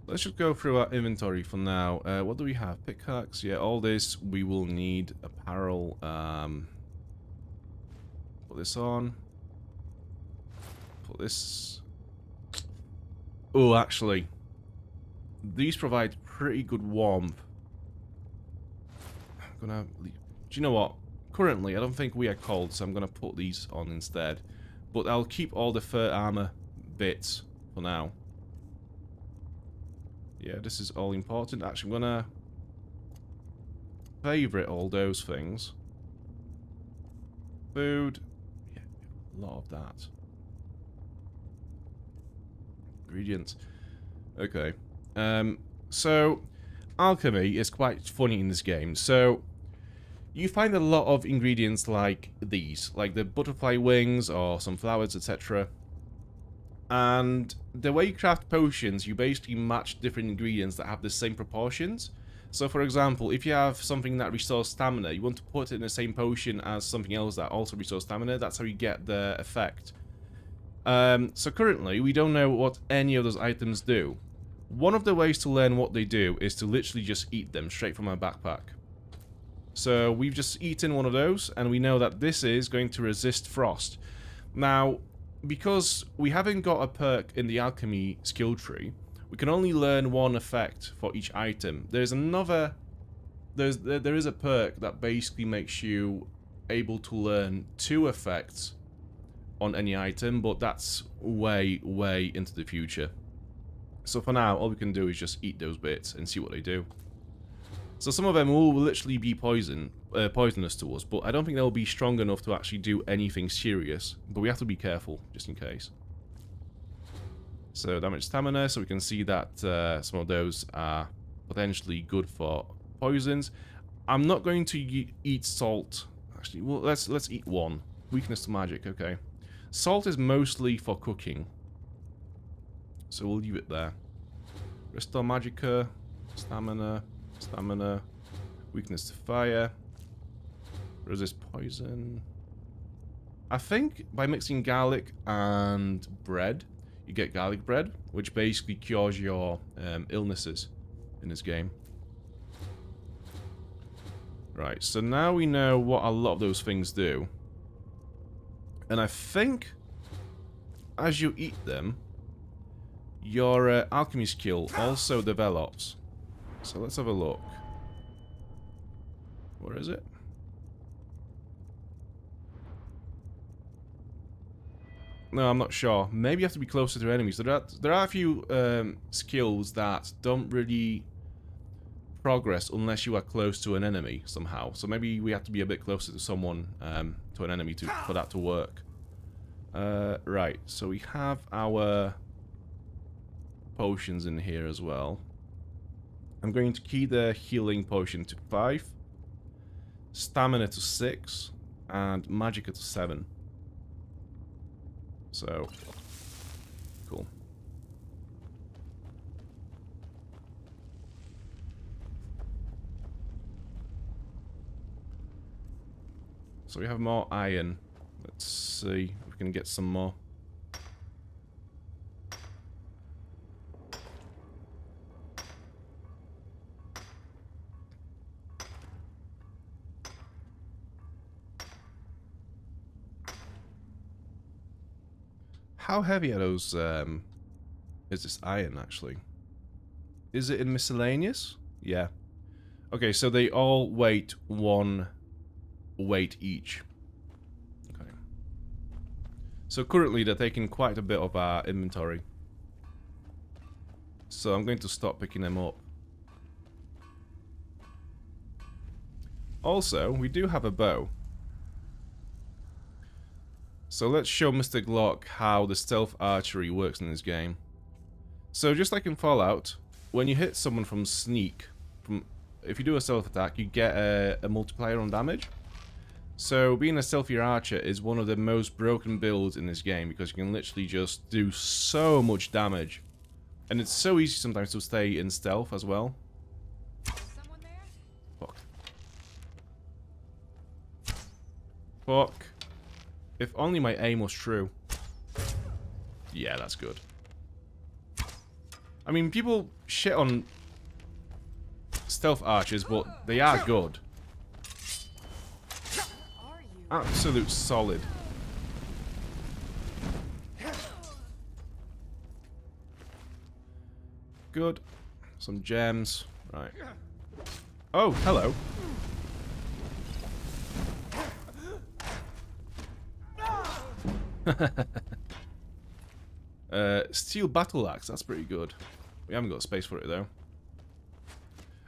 Let's just go through our inventory for now. What do we have? Pickaxe. Yeah, all this we will need. Apparel. Put this on. Put this. Oh, actually, these provide pretty good warmth. I'm gonna. Do you know what? Currently, I don't think we are cold, so I'm gonna put these on instead. But I'll keep all the fur armor bits for now. Yeah, this is all important. Actually, I'm gonna favorite all those things. Food. Yeah, a lot of that. Ingredients. Okay. So alchemy is quite funny in this game. So you find a lot of ingredients like these, like the butterfly wings or some flowers, etc. And the way you craft potions, you basically match different ingredients that have the same proportions. So for example, if you have something that restores stamina, you want to put it in the same potion as something else that also restores stamina. That's how you get the effect. So currently, we don't know what any of those items do. One of the ways to learn what they do is to literally just eat them straight from our backpack. So we've just eaten one of those, and we know that this is going to resist frost. Now, because we haven't got a perk in the alchemy skill tree, we can only learn one effect for each item. There's another... there is a perk that basically makes you able to learn 2 effects on any item, but that's way, way into the future. So for now, all we can do is just eat those bits and see what they do. So some of them will literally be poisonous to us, but I don't think they'll be strong enough to actually do anything serious. But we have to be careful, just in case. So damage stamina, so we can see that some of those are potentially good for poisons. I'm not going to eat salt. Actually, well, let's eat one. Weakness to magic, okay. Salt is mostly for cooking, so we'll leave it there. Restore magicka, stamina, stamina, weakness to fire, resist poison. I think by mixing garlic and bread, you get garlic bread, which basically cures your illnesses in this game. Right, so now we know what a lot of those things do. And I think, as you eat them, your alchemy skill also develops. So let's have a look. Where is it? No, I'm not sure. Maybe you have to be closer to enemies. There are a few skills that don't really progress unless you are close to an enemy somehow. So maybe we have to be a bit closer to someone, to an enemy for that to work. Right, so we have our potions in here as well. I'm going to key the healing potion to 5, stamina to 6, and magicka to 7. So, cool. So we have more iron. Let's see if we can get some more. How heavy are those, is this iron, actually? Is it in miscellaneous? Yeah. Okay, so they all weigh 1 weight each. Okay. So currently they're taking quite a bit of our inventory. So I'm going to stop picking them up. Also, we do have a bow. So let's show Mr. Glock how the stealth archery works in this game. So just like in Fallout, when you hit someone from sneak, if you do a stealth attack, you get a multiplier on damage. So being a stealthier archer is one of the most broken builds in this game because you can literally just do so much damage. And it's so easy sometimes to stay in stealth as well. Someone there? Fuck. Fuck. If only my aim was true. Yeah, that's good. I mean, people shit on stealth archers, but they are good. Absolute solid. Good. Some gems. Right. Oh, hello. Steel battle axe. That's pretty good. We haven't got space for it though.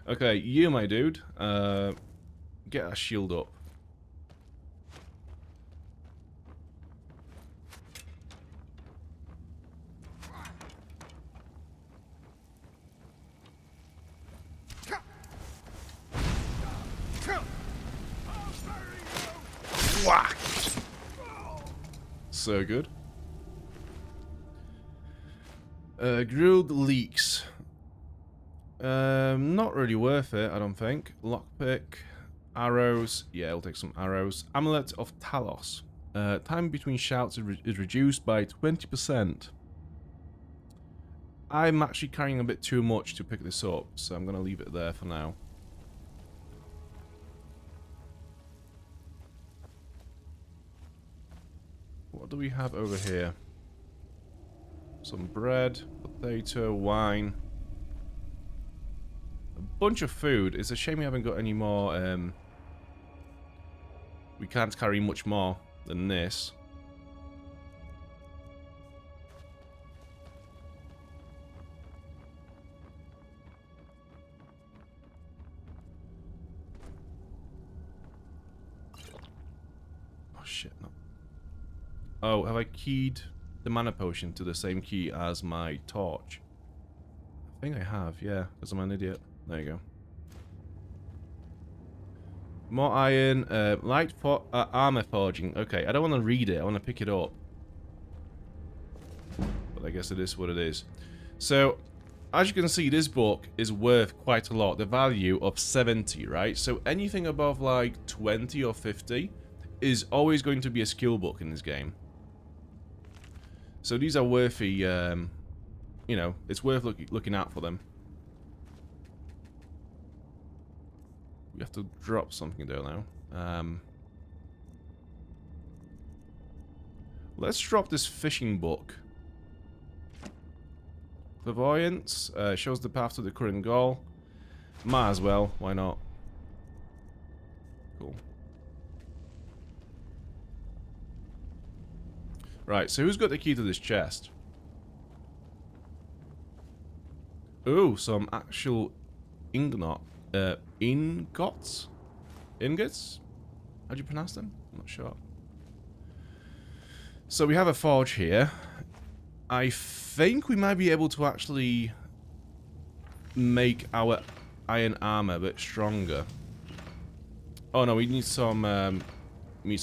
Okay, you, my dude. Get our shield up. Whack! So good. Grilled leeks. Not really worth it, I don't think. Lockpick. Arrows. Yeah, I'll take some arrows. Amulet of Talos. Time between shouts is reduced by 20%. I'm actually carrying a bit too much to pick this up, so I'm going to leave it there for now. What do we have over here? Some bread, potato, wine. A bunch of food. It's a shame we haven't got any more. We can't carry much more than this. Oh shit, no. Oh, have I keyed the mana potion to the same key as my torch? I think I have, yeah, because I'm an idiot. There you go. More iron, light armor forging. Okay, I don't want to read it, I want to pick it up. But I guess it is what it is. So, as you can see, this book is worth quite a lot. The value of 70, right? So anything above like 20 or 50 is always going to be a skill book in this game. So these are worthy, you know, it's worth looking out for them. We have to drop something though now. Let's drop this fishing book. Clairvoyance shows the path to the current goal. Might as well, why not? Cool. Right, so who's got the key to this chest? Ooh, some actual ingots? Ingots? How do you pronounce them? I'm not sure. So we have a forge here. I think we might be able to actually make our iron armor a bit stronger. Oh no, we need some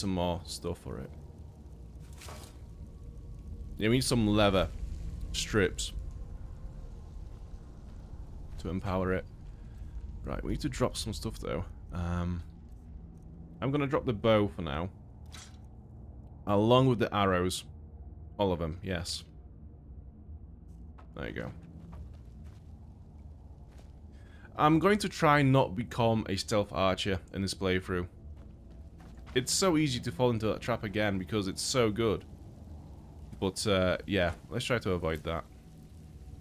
more stuff for it. Yeah, we need some leather strips to empower it. Right, we need to drop some stuff though. I'm gonna drop the bow for now, along with the arrows, all of them. Yes. There you go. I'm going to try not become a stealth archer in this playthrough. It's so easy to fall into that trap again because it's so good. But, yeah, let's try to avoid that.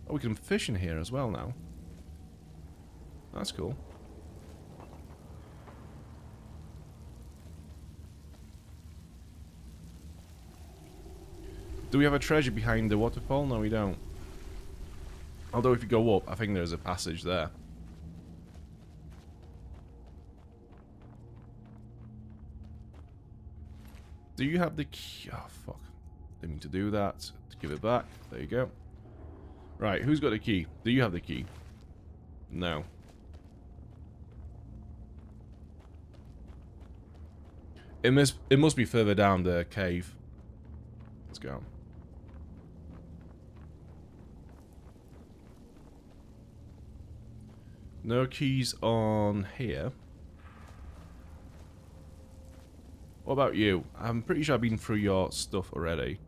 Oh, we can fish in here as well now. That's cool. Do we have a treasure behind the waterfall? No, we don't. Although if you go up, I think there's a passage there. Do you have the key? Oh, fuck. Didn't mean to do that. To give it back. There you go. Right, who's got the key? Do you have the key? No. It must be further down the cave. Let's go. No keys on here. What about you? I'm pretty sure I've been through your stuff already.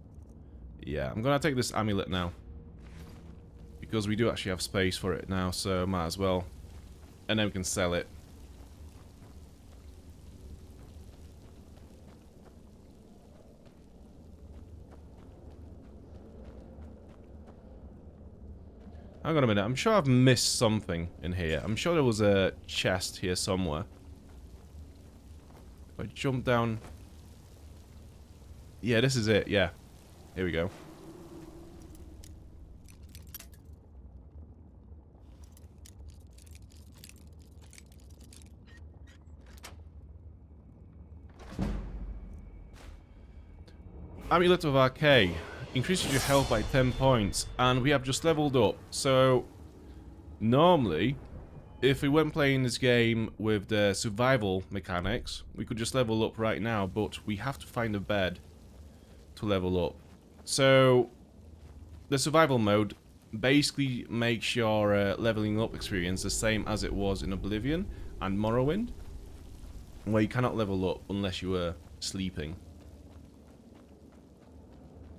Yeah, I'm gonna take this amulet now. Because we do actually have space for it now, so might as well. And then we can sell it. Hang on a minute, I'm sure I've missed something in here. I'm sure there was a chest here somewhere. If I jump down... Yeah, this is it, yeah. Here we go. Amulet of Arcade. Increases your health by 10 points, and we have just leveled up. So, normally, if we weren't playing this game with the survival mechanics, we could just level up right now, but we have to find a bed to level up. So, the survival mode basically makes your leveling up experience the same as it was in Oblivion and Morrowind, where you cannot level up unless you were sleeping.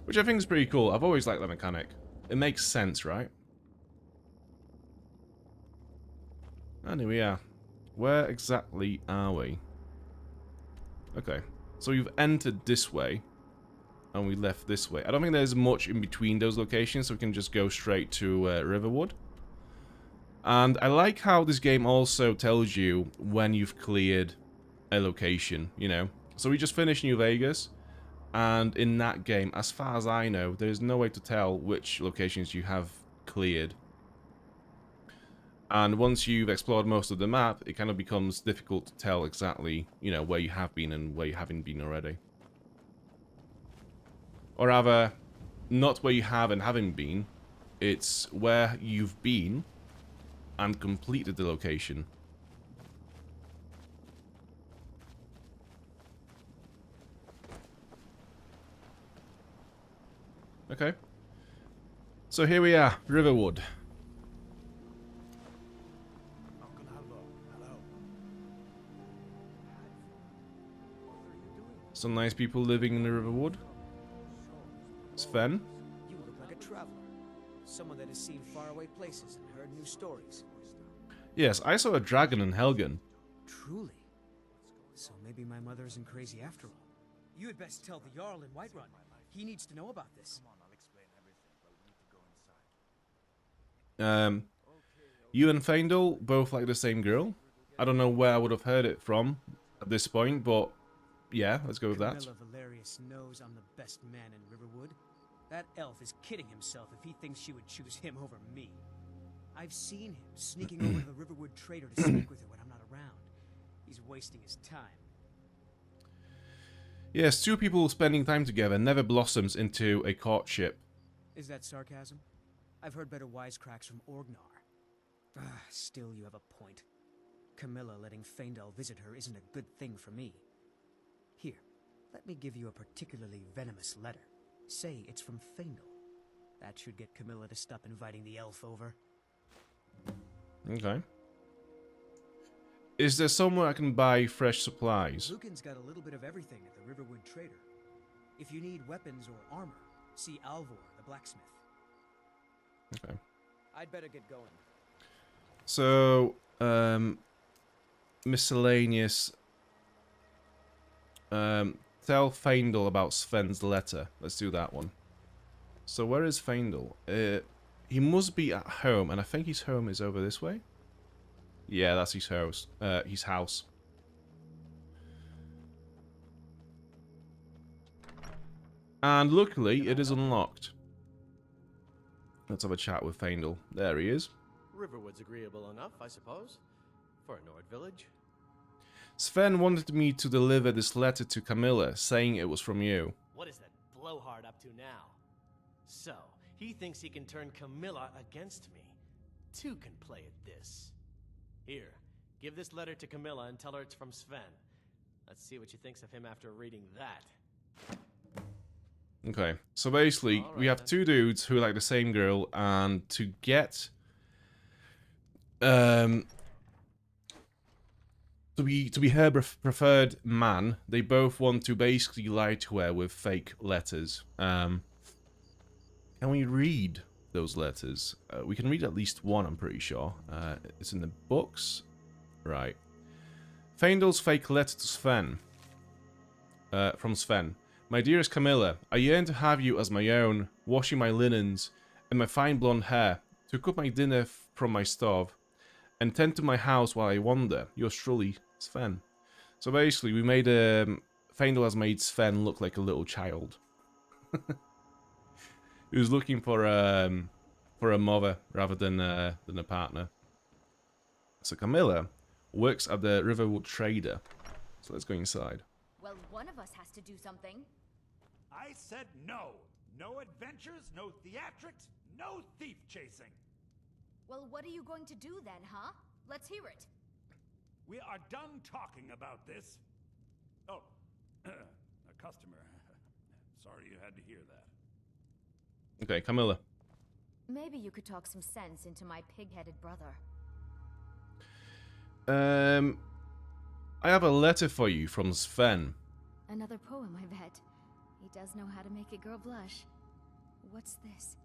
Which I think is pretty cool. I've always liked that mechanic. It makes sense, right? And here we are. Where exactly are we? Okay. So we've entered this way. And we left this way. I don't think there's much in between those locations, so we can just go straight to Riverwood. And I like how this game also tells you when you've cleared a location, you know. So we just finished New Vegas. And in that game, as far as I know, there's no way to tell which locations you have cleared. And once you've explored most of the map, it kind of becomes difficult to tell exactly, you know, where you have been and where you haven't been already. Or rather, not where you have and haven't been, it's where you've been and completed the location. Okay. So here we are, Riverwood. Some nice people living in the Riverwood. Sven? You look like a traveler. Someone that has seen faraway places and heard new stories. Yes, I saw a dragon in Helgen. Truly? So maybe my mother isn't crazy after all. You had best tell the Jarl in Whiterun. He needs to know about this. You and Faendal both like the same girl. I don't know where I would have heard it from at this point, but yeah, let's go with that. Camilla Valerius knows I'm the best man in Riverwood. That elf is kidding himself if he thinks she would choose him over me. I've seen him sneaking over to the Riverwood trader to speak with her when I'm not around. He's wasting his time. Yes, two people spending time together never blossoms into a courtship. Is that sarcasm? I've heard better wisecracks from Orgnar. Still, you have a point. Camilla letting Faendal visit her isn't a good thing for me. Here, let me give you a particularly venomous letter. Say it's from Faendal. That should get Camilla to stop inviting the elf over. Okay. Is there somewhere I can buy fresh supplies? Lucan's got a little bit of everything at the Riverwood Trader. If you need weapons or armor, see Alvor, the blacksmith. Okay. I'd better get going. So, miscellaneous. Tell Faendal about Sven's letter. Let's do that one. So where is Faendal? He must be at home, and I think his home is over this way. Yeah, that's his house. And luckily, it is unlocked. Let's have a chat with Faendal. There he is. Riverwood's agreeable enough, I suppose, for a Nord village. Sven wanted me to deliver this letter to Camilla, saying it was from you. What is that blowhard up to now? So, he thinks he can turn Camilla against me. two can play at this. Here, give this letter to Camilla and tell her it's from Sven. Let's see what she thinks of him after reading that. Okay, so basically, we have two dudes who like the same girl, and to get to be her preferred man, they both want to basically lie to her with fake letters. Can we read those letters? We can read at least one, I'm pretty sure. It's in the books. Right. Faendal's fake letter to Sven. From Sven. My dearest Camilla, I yearn to have you as my own, washing my linens and my fine blonde hair, to cook my dinner from my stove, and tend to my house while I wander. Yours truly, Sven. So basically, we made Faendal has made Sven look like a little child. He was looking for a mother rather than a partner. So Camilla works at the Riverwood Trader. So let's go inside. Well, one of us has to do something. I said no. No adventures, no theatrics, no thief chasing. Well, what are you going to do then, huh? Let's hear it. We are done talking about this. Oh, a customer. Sorry you had to hear that. Okay, Camilla. Maybe you could talk some sense into my pig-headed brother. I have a letter for you from Sven. Another poem, I bet. He does know how to make a girl blush. What's this?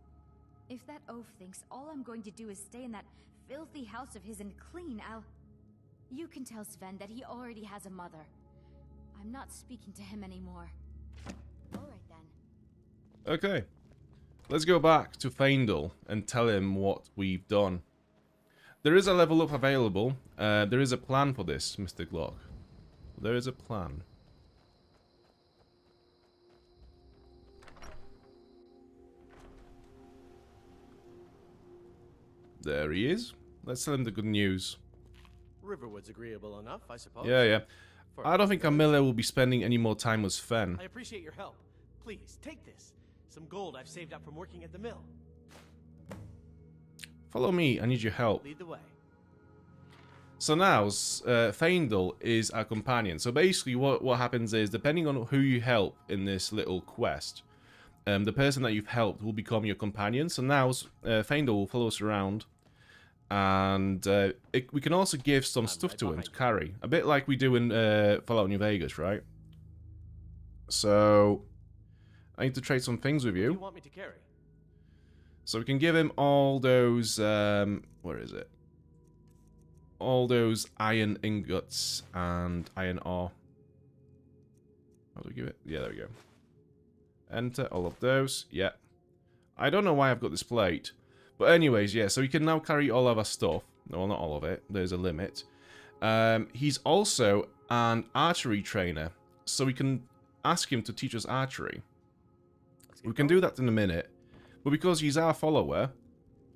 If that oaf thinks all I'm going to do is stay in that filthy house of his and clean, You can tell Sven that he already has a mother. I'm not speaking to him anymore. Alright then. Okay. Let's go back to Faendal and tell him what we've done. There is a level up available. There is a plan for this, Mr. Glock. There is a plan. There he is. Let's tell him the good news. Riverwood's agreeable enough, I suppose. Yeah. I don't think Camilla will be spending any more time with Sven. I appreciate your help. Please, take this. Some gold I've saved up from working at the mill. Follow me, I need your help. Lead the way. So now, Faendal is our companion. So basically what happens is, depending on who you help in this little quest, the person that you've helped will become your companion. So now, Faendal will follow us around. And we can also give some stuff to him to carry. A bit like we do in Fallout New Vegas, right? So, I need to trade some things with you. What do you want me to carry? So we can give him all those, where is it? All those iron ingots and iron ore. How do we give it? Yeah, there we go. Enter all of those. Yeah. I don't know why I've got this plate. But anyways, yeah, so we can now carry all of our stuff. No, not all of it. There's a limit. He's also an archery trainer. So we can ask him to teach us archery. We can do that in a minute. But because he's our follower,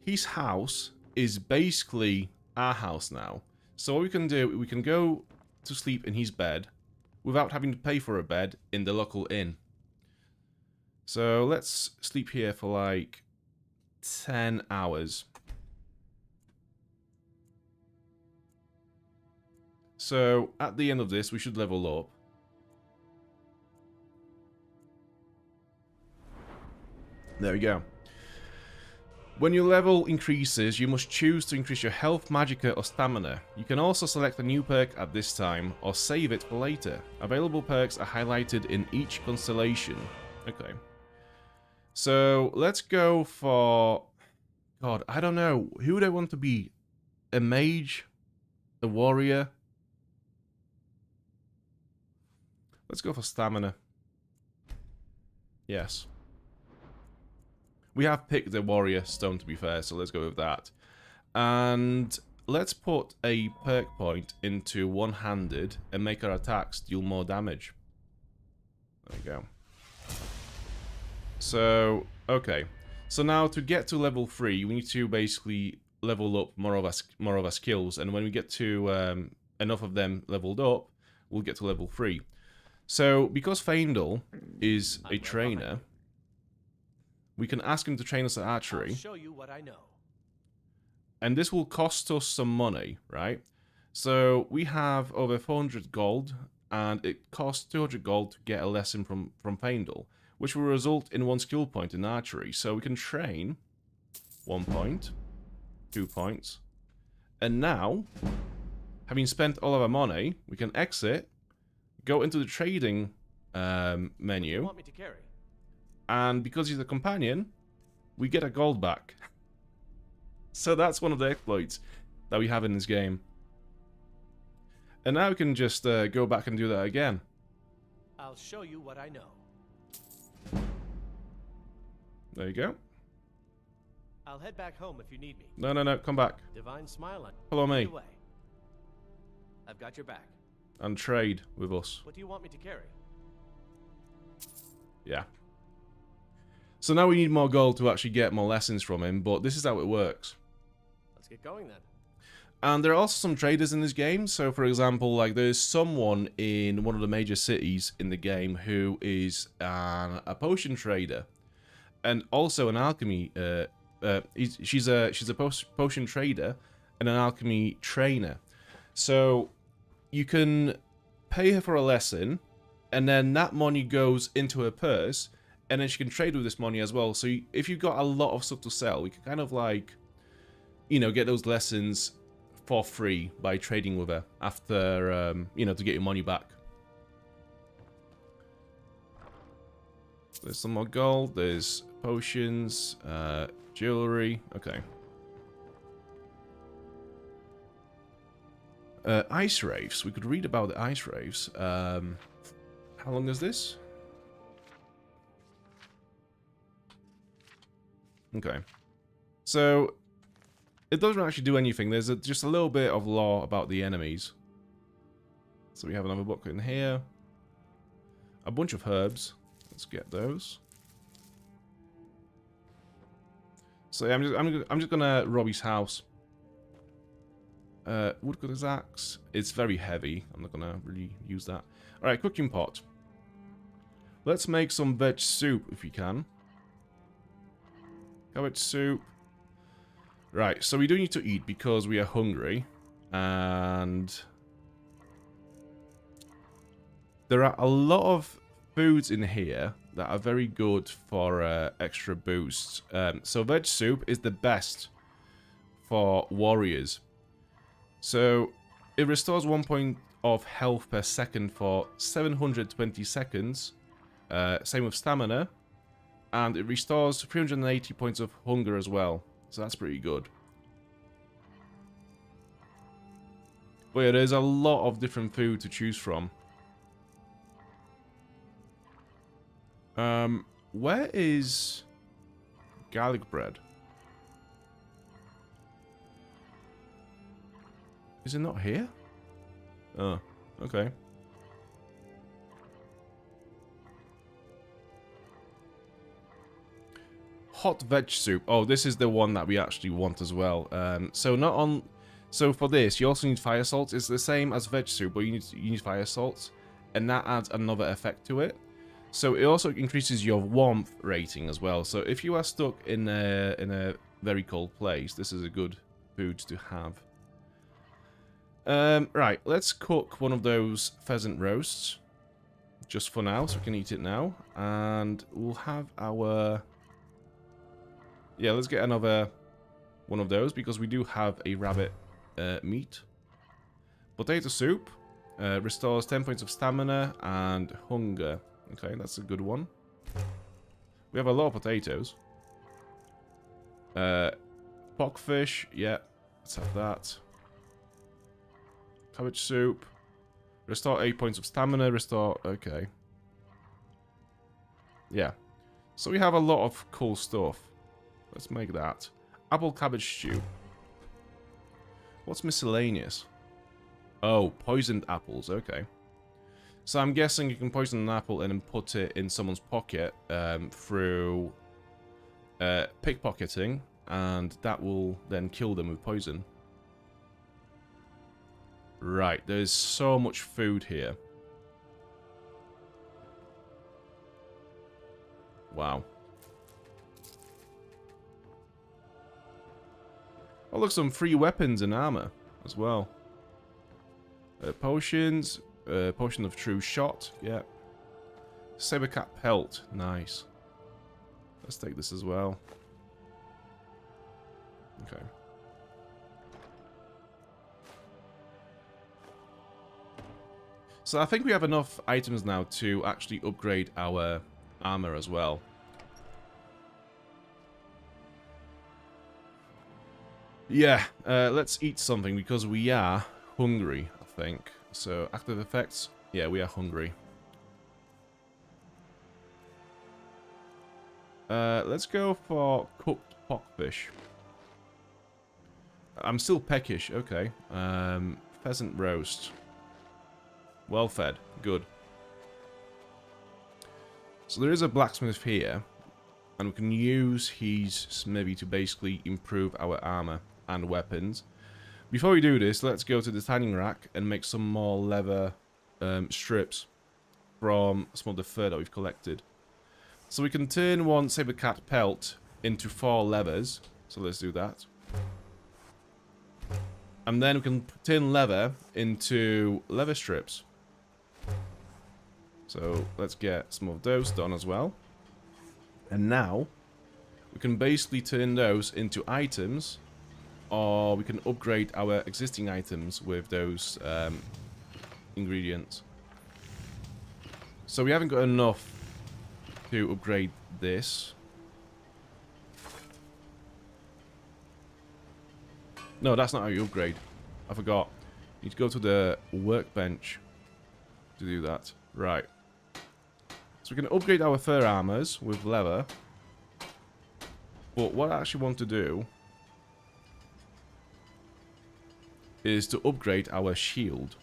his house is basically our house now. So what we can do, we can go to sleep in his bed without having to pay for a bed in the local inn. So let's sleep here for like 10 hours. So at the end of this, we should level up. There we go. When your level increases, you must choose to increase your health, magicka, or stamina. You can also select a new perk at this time, or save it for later. Available perks are highlighted in each constellation. Okay. So, let's go for... God, I don't know. Who would I want to be? A mage? A warrior? Let's go for stamina. Yes. We have picked the warrior stone, to be fair, so let's go with that. And let's put a perk point into one-handed and make our attacks deal more damage. There we go. So, okay. So now to get to level 3, we need to basically level up more of our skills. And when we get to enough of them leveled up, we'll get to level 3. So, because Faendal is a trainer... We can ask him to train us at archery. I'll show you what I know. And this will cost us some money, right? So we have over 400 gold, and it costs 200 gold to get a lesson from Faendal, which will result in 1 skill point in archery. So we can train 1 point, 2 points, and now, having spent all of our money, we can exit, go into the trading menu, You want me to carry? and because he's a companion, we get a gold back. So that's one of the exploits that we have in this game. And now we can just go back and do that again. I'll show you what I know. There you go. I'll head back home if you need me. No, no, no, come back. Divine smile on. Follow me. Lead the way. I've got your back. And trade with us. What do you want me to carry? Yeah. So now we need more gold to actually get more lessons from him, but this is how it works. Let's get going then. And there are also some traders in this game. So, for example, like there's someone in one of the major cities in the game who is a potion trader, and also an alchemy. She's a potion trader and an alchemy trainer. So you can pay her for a lesson, and then that money goes into her purse, and then she can trade with this money as well. So if you've got a lot of stuff to sell, we can kind of like, you know, get those lessons for free by trading with her after, you know, to get your money back. There's some more gold, there's potions, jewelry, okay. Ice raves, we could read about the ice raves. How long is this? Okay. So, it doesn't actually do anything. There's just a little bit of lore about the enemies. So we have another book in here. A bunch of herbs. Let's get those. So yeah, I'm just gonna rob his house. Woodcutter's axe. It's very heavy. I'm not gonna really use that. All right, cooking pot. Let's make some veg soup if we can. Cabbage soup. Right, so we do need to eat because we are hungry, and there are a lot of foods in here that are very good for extra boosts. So veg soup is the best for warriors. So it restores 1 point of health per second for 720 seconds. Same with stamina, and it restores 380 points of hunger as well. So that's pretty good. But yeah, there's a lot of different food to choose from. Where is garlic bread? Is it not here? Oh, okay. Hot veg soup. Oh, this is the one that we actually want as well. So for this, you also need fire salts. It's the same as veg soup, but you need fire salts, and that adds another effect to it. So it also increases your warmth rating as well. So if you are stuck in a very cold place, this is a good food to have. Right, let's cook one of those pheasant roasts, just for now, so we can eat it now, and we'll have our. Yeah, let's get another one of those, because we do have a rabbit meat. Potato soup restores 10 points of stamina and hunger. Okay, that's a good one. We have a lot of potatoes. Pockfish, yeah, let's have that. Cabbage soup. Restore 8 points of stamina, restore, okay. Yeah. So we have a lot of cool stuff. Let's make that. Apple cabbage stew. What's miscellaneous? Oh, poisoned apples. Okay. So I'm guessing you can poison an apple and then put it in someone's pocket through pickpocketing, and that will then kill them with poison. Right, there's so much food here. Wow. Oh look, some free weapons and armor as well. Potions. Potion of True Shot. Yeah. Sabercat Pelt. Nice. Let's take this as well. Okay. So I think we have enough items now to actually upgrade our armor as well. Yeah, let's eat something because we are hungry, I think. So, active effects. Yeah, we are hungry. Let's go for cooked pockfish. I'm still peckish, okay. Pheasant roast. Well fed, good. So there is a blacksmith here, and we can use his smithy to basically improve our armor and weapons. Before we do this, let's go to the tanning rack and make some more leather strips from some of the fur that we've collected. So we can turn one sabercat pelt into 4 leathers. So let's do that. And then we can turn leather into leather strips. So let's get some of those done as well. And now we can basically turn those into items, or we can upgrade our existing items with those ingredients. So we haven't got enough to upgrade this. No, that's not how you upgrade. I forgot. You need to go to the workbench to do that. Right. So we can upgrade our fur armors with leather. But what I actually want to do is to upgrade our shield.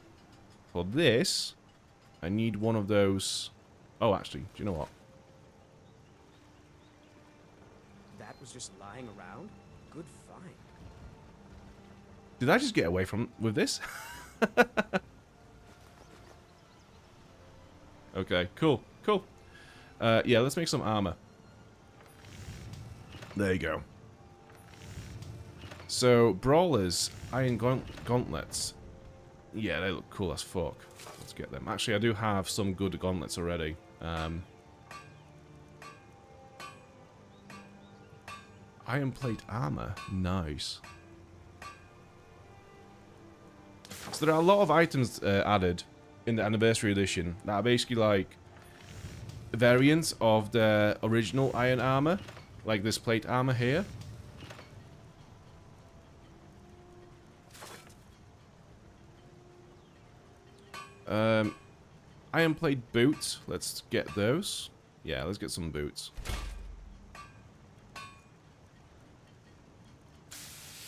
For this, I need one of those... Oh, actually, do you know what? That was just lying around? Good find. Did I just get away with this? Okay, cool, cool. Yeah, let's make some armor. There you go. So, brawlers, iron gauntlets. Yeah, they look cool as fuck. Let's get them. Actually, I do have some good gauntlets already. Iron plate armor. Nice. So there are a lot of items added in the anniversary edition that are basically like variants of the original iron armor, like this plate armor here. Iron plate boots. Let's get those. Yeah, let's get some boots.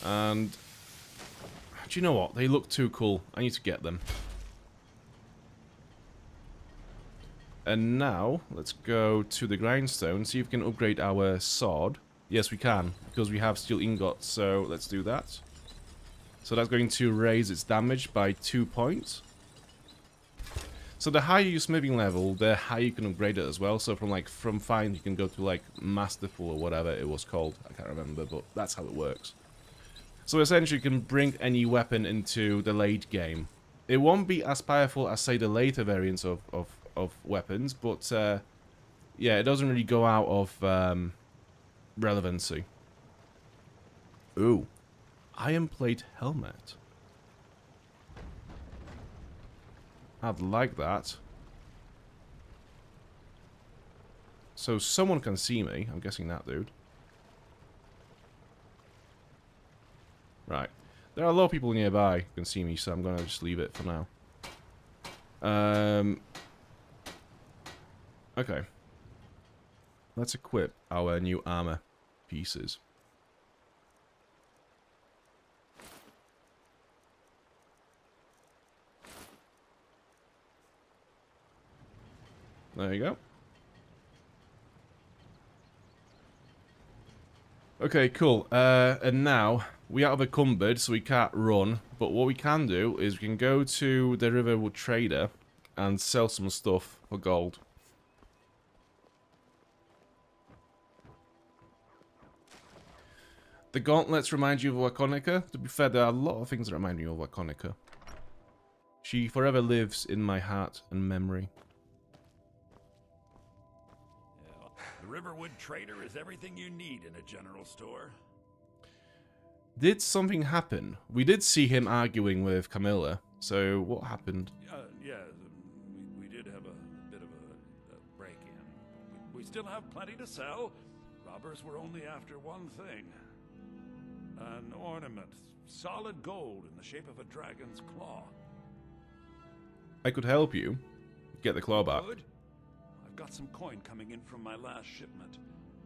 And do you know what? They look too cool. I need to get them. And now, let's go to the grindstone, see if we can upgrade our sword. Yes, we can, because we have steel ingots, so let's do that. So that's going to raise its damage by 2 points. So the higher your smithing level, the higher you can upgrade it as well. So from fine, you can go to like masterful or whatever it was called. I can't remember, but that's how it works. So essentially, you can bring any weapon into the late game. It won't be as powerful as, say, the later variants of weapons, but yeah, it doesn't really go out of relevancy. Ooh, iron plate helmet. I'd like that. So someone can see me. I'm guessing that dude. Right. There are a lot of people nearby who can see me, so I'm going to just leave it for now. Okay. Let's equip our new armor pieces. There you go. Okay, cool. And now, we are encumbered, so we can't run. But what we can do is we can go to the Riverwood Trader and sell some stuff for gold. The gauntlets remind you of Waconica. To be fair, there are a lot of things that remind me of Waconica. She forever lives in my heart and memory. The Riverwood Trader is everything you need in a general store. Did something happen? We did see him arguing with Camilla. So what happened? Yeah, we did have a bit of a break-in. We still have plenty to sell. Robbers were only after one thing. An ornament. Solid gold in the shape of a dragon's claw. I could help you get the claw back. Good. I've got some coin coming in from my last shipment.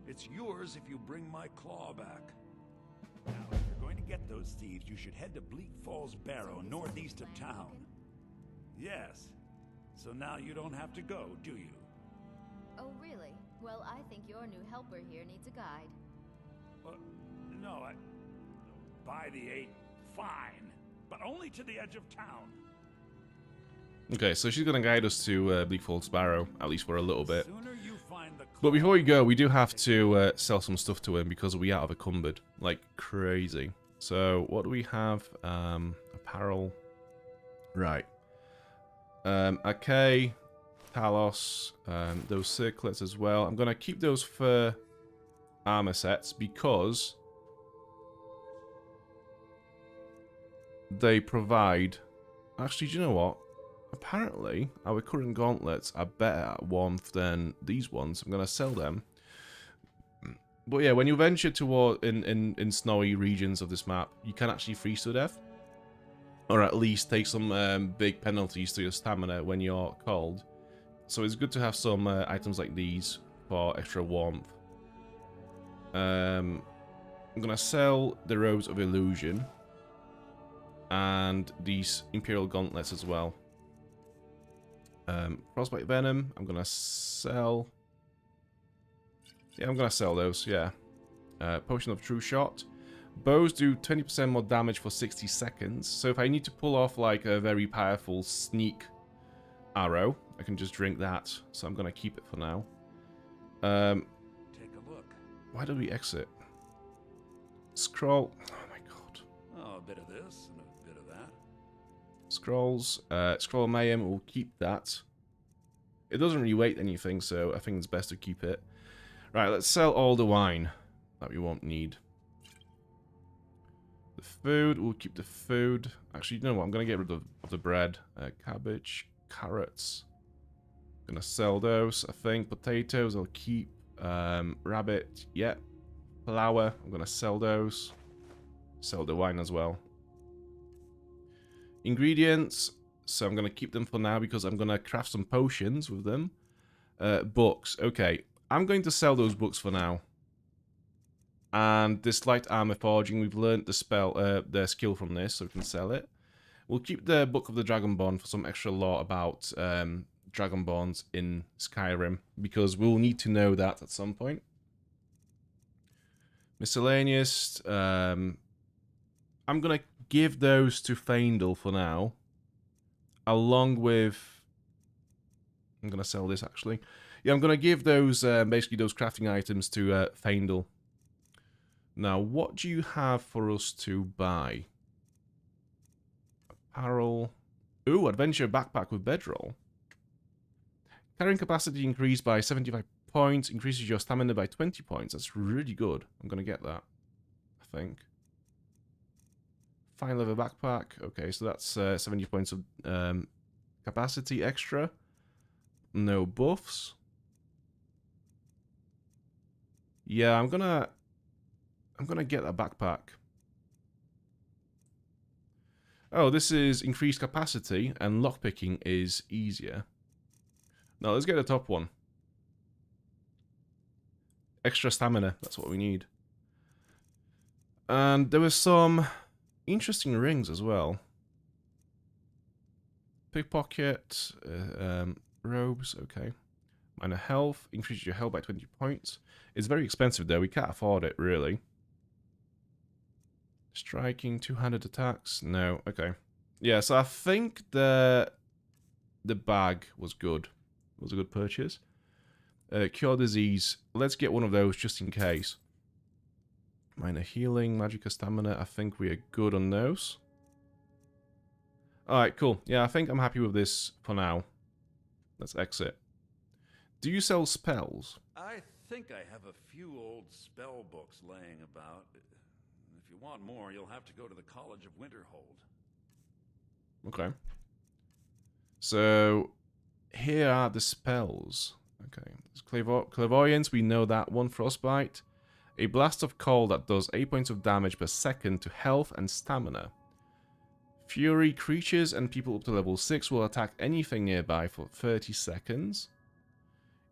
It's yours if you bring my claw back. Now, if you're going to get those thieves, you should head to Bleak Falls Barrow, northeast of town. Yes. So now you don't have to go, do you? Oh, really? Well, I think your new helper here needs a guide. No, By the 8, fine. But only to the edge of town. Okay, so she's going to guide us to Bleak Falls Barrow, at least for a little bit. But before we go, we do have to sell some stuff to him because we are encumbered like crazy. So what do we have? Apparel. Right. Okay. Talos. Those circlets as well. I'm going to keep those for armor sets because they provide... Actually, do you know what? Apparently, our current gauntlets are better at warmth than these ones. I'm going to sell them. But yeah, when you venture toward in snowy regions of this map, you can actually freeze to death. Or at least take some big penalties to your stamina when you're cold. So it's good to have some items like these for extra warmth. I'm going to sell the Robes of Illusion. And these Imperial Gauntlets as well. Frostbite Venom, I'm going to sell... Yeah, I'm going to sell those, yeah. Potion of True Shot. Bows do 20% more damage for 60 seconds. So if I need to pull off like a very powerful sneak arrow, I can just drink that. So I'm going to keep it for now. Take a look. Why did we exit? Scroll. Oh my god. Oh, a bit of this and a bit of that. Scrolls. Scroll Mayhem, we'll keep that. It doesn't really weight anything, so I think it's best to keep it. Right, let's sell all the wine that we won't need. The food, we'll keep the food. Actually, you know what? I'm going to get rid of the bread. Cabbage, carrots. Going to sell those, I think. Potatoes, I'll keep. Rabbit, yeah. Flour, I'm going to sell those. Sell the wine as well. Ingredients, so I'm going to keep them for now because I'm going to craft some potions with them. Books, okay. I'm going to sell those books for now. And this light armor forging, we've learned the spell, the skill from this, so we can sell it. We'll keep the Book of the Dragonborn for some extra lore about Dragonborns in Skyrim, because we'll need to know that at some point. Miscellaneous, I'm gonna give those to Faendal for now, along with... I'm gonna sell this actually. Yeah, I'm gonna give those basically those crafting items to Faendal. Now, what do you have for us to buy? Apparel. Ooh, adventure backpack with bedroll. Carrying capacity increased by 75 points, increases your stamina by 20 points. That's really good. I'm gonna get that, I think. Fine leather backpack. Okay, so that's 70 points of capacity extra. No buffs. Yeah, I'm gonna get a backpack. Oh, this is increased capacity and lockpicking is easier. Now let's get the top one. Extra stamina, that's what we need. And there were some interesting rings as well. Pickpocket, robes, okay. Minor health, increases your health by 20 points. It's very expensive though, we can't afford it really. Striking, two-handed attacks, no, okay. Yeah, so I think the bag was good. It was a good purchase. Cure disease, let's get one of those just in case. Minor healing, magicka, stamina. I think we are good on those. Alright, cool. Yeah, I think I'm happy with this for now. Let's exit. Do you sell spells? I think I have a few old spell books laying about. If you want more, you'll have to go to the College of Winterhold. Okay. So, here are the spells. Okay. Clairvoyance, we know that. One frostbite. A blast of cold that does 8 points of damage per second to health and stamina. Fury, creatures and people up to level 6 will attack anything nearby for 30 seconds.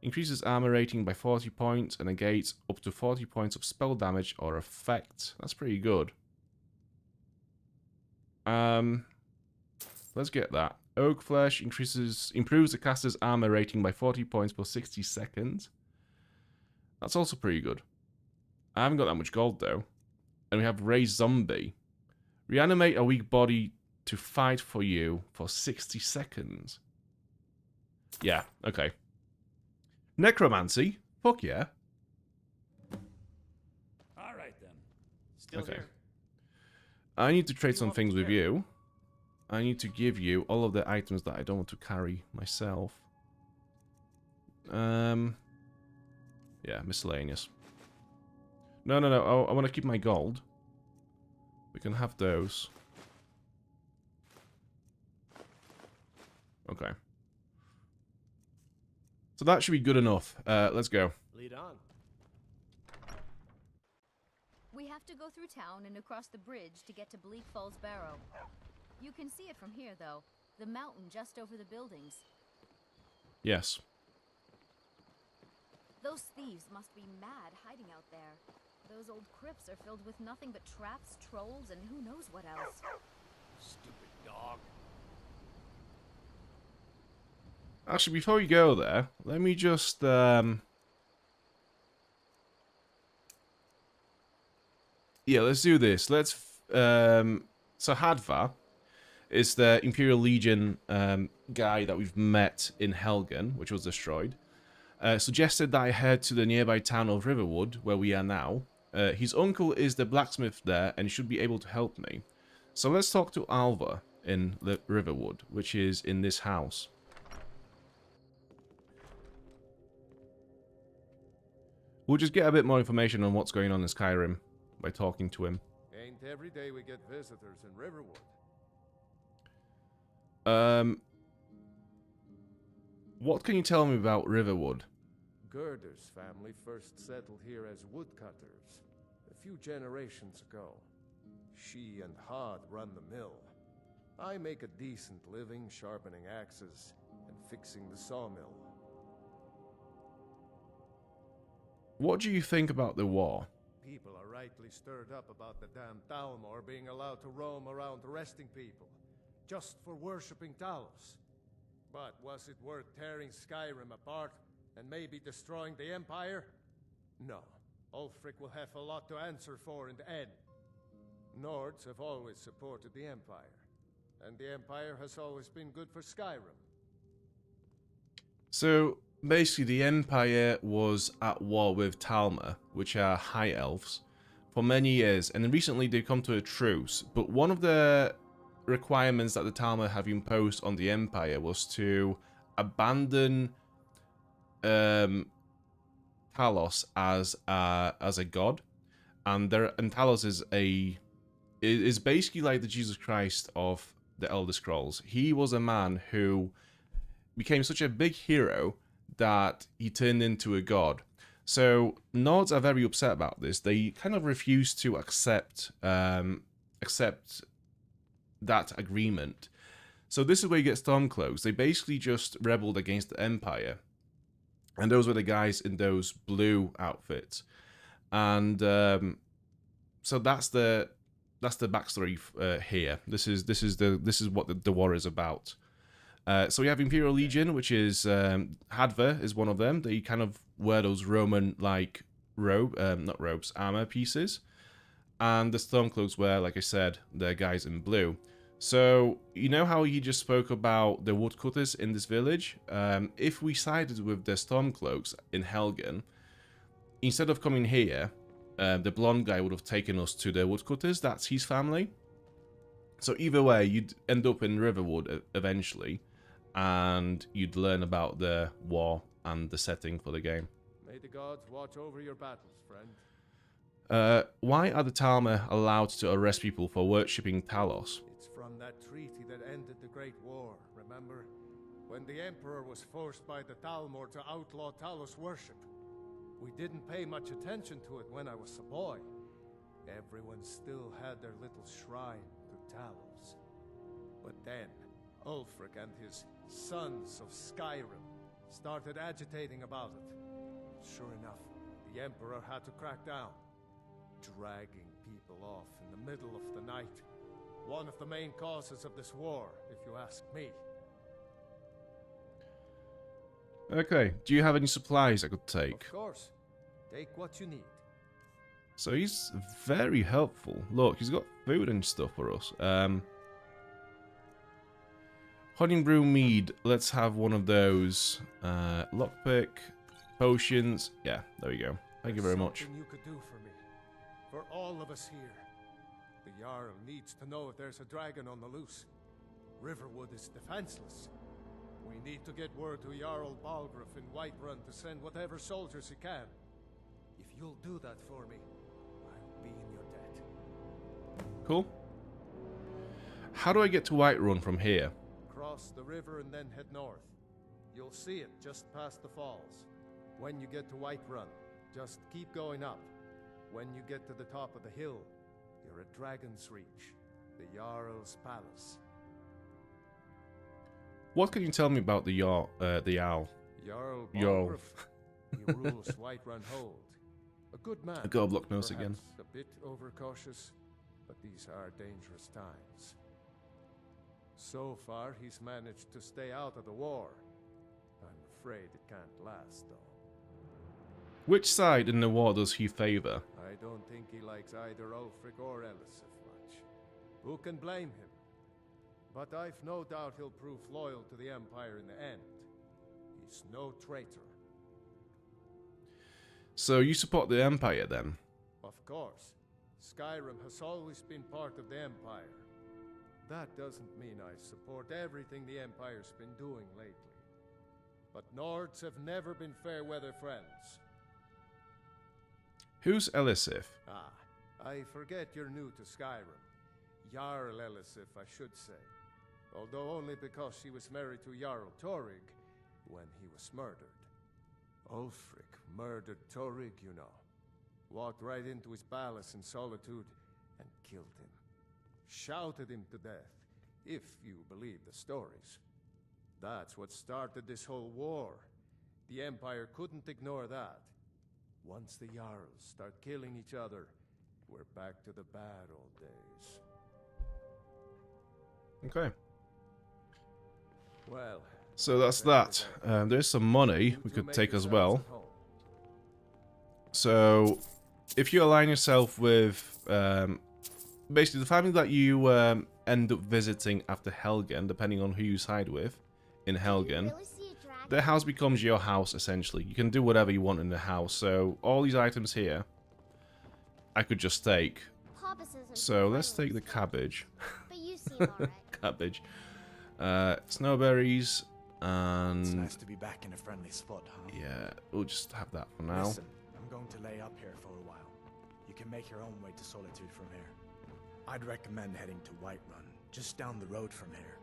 Increases armor rating by 40 points and negates up to 40 points of spell damage or effect. That's pretty good. Let's get that. Oak Flesh improves the caster's armor rating by 40 points per 60 seconds. That's also pretty good. I haven't got that much gold though. And we have Raised Zombie. Reanimate a weak body to fight for you for 60 seconds. Yeah, okay. Necromancy? Fuck yeah. Alright then. Still Okay. here. I need to trade some things with you. I need to give you all of the items that I don't want to carry myself. Yeah, miscellaneous. No. I want to keep my gold. We can have those. Okay. So that should be good enough. Let's go. Lead on. We have to go through town and across the bridge to get to Bleak Falls Barrow. You can see it from here, though. The mountain just over the buildings. Yes. Those thieves must be mad hiding out there. Those old crypts are filled with nothing but traps, trolls, and who knows what else. Stupid dog. Actually, before we go there, let me just... Yeah, let's do this. Let's... So Hadvar is the Imperial Legion guy that we've met in Helgen, which was destroyed. Suggested that I head to the nearby town of Riverwood, where we are now. His uncle is the blacksmith there and should be able to help me. So let's talk to Alva in Riverwood, which is in this house. We'll just get a bit more information on what's going on in Skyrim by talking to him. Ain't every day we get visitors in Riverwood. What can you tell me about Riverwood? Gerder's family first settled here as woodcutters a few generations ago. She and Hod run the mill. I make a decent living sharpening axes and fixing the sawmill. What do you think about the war? People are rightly stirred up about the damn Thalmor being allowed to roam around arresting people, just for worshipping Talos. But was it worth tearing Skyrim apart and maybe destroying the Empire? No. Ulfric will have a lot to answer for in the end. Nords have always supported the Empire, and the Empire has always been good for Skyrim. So, basically the Empire was at war with Talma, which are High Elves, for many years, and recently they've come to a truce. But one of the requirements that the Talma have imposed on the Empire was to abandon Talos as a god, and Talos is basically like the Jesus Christ of the Elder Scrolls. He was a man who became such a big hero that he turned into a god. So Nords are very upset about this. They kind of refuse to accept that agreement. So this is where you get Stormcloaks. They basically just rebelled against the Empire, and those were the guys in those blue outfits. And so that's the backstory here. This is what the war is about. So we have Imperial Legion, which is Hadvar is one of them. They kind of wear those Roman-like armor pieces, and the Stormcloaks wear, like I said, the guys in blue. So you know how he just spoke about the woodcutters in this village? If we sided with the Stormcloaks in Helgen, instead of coming here, the blonde guy would have taken us to the woodcutters. That's his family. So either way, you'd end up in Riverwood eventually, and you'd learn about the war and the setting for the game. May the gods watch over your battles, friend. Why are the Talma allowed to arrest people for worshipping Talos? It's from that treaty that ended the Great War, remember? When the Emperor was forced by the Talmor to outlaw Talos worship. We didn't pay much attention to it when I was a boy. Everyone still had their little shrine to Talos. But then, Ulfric and his sons of Skyrim started agitating about it. Sure enough, the Emperor had to crack down, dragging people off in the middle of the night. One of the main causes of this war, if you ask me. Okay, do you have any supplies I could take? Of course. Take what you need. So he's very helpful. Look, he's got food and stuff for us. Honey brew mead. Let's have one of those. Lockpick, potions. Yeah, there we go. Thank you very much. Something you could do for me. For all of us here. The Jarl needs to know if there's a dragon on the loose. Riverwood is defenseless. We need to get word to Jarl Balgruuf in Whiterun to send whatever soldiers he can. If you'll do that for me, I'll be in your debt. Cool. How do I get to Whiterun from here? Cross the river and then head north. You'll see it just past the falls. When you get to Whiterun, just keep going up. When you get to the top of the hill, you're at Dragon's Reach, the Jarl's palace. What can you tell me about the owl? Jarl Balgruuf. He rules Whiterun Hold. A good man. I got a block nose again. A bit overcautious, but these are dangerous times. So far, he's managed to stay out of the war. I'm afraid it can't last, though. Which side in the war does he favor? I don't think he likes either Ulfric or Elisif much. Who can blame him? But I've no doubt he'll prove loyal to the Empire in the end. He's no traitor. So you support the Empire then? Of course. Skyrim has always been part of the Empire. That doesn't mean I support everything the Empire's been doing lately. But Nords have never been fair weather friends. Who's Elisif? Ah, I forget you're new to Skyrim. Jarl Elisif, I should say. Although only because she was married to Jarl Torrig when he was murdered. Ulfric murdered Torrig, you know. Walked right into his palace in Solitude and killed him. Shouted him to death, if you believe the stories. That's what started this whole war. The Empire couldn't ignore that. Once the Jarls start killing each other, we're back to the bad old days. Okay. Well, so that's that. There's some money we could take as well. So, if you align yourself with basically the family that you end up visiting after Helgen, depending on who you side with in Helgen, their house becomes your house essentially. You can do whatever you want in the house. So all these items here, I could just take. So let's take the cabbage. Cabbage. Snowberries and. It's nice to be back in a friendly spot, huh? Yeah, we'll just have that for now. Listen, I'm going to lay up here for a while. You can make your own way to Solitude from here. I'd recommend heading to Whiterun, just down the road from here.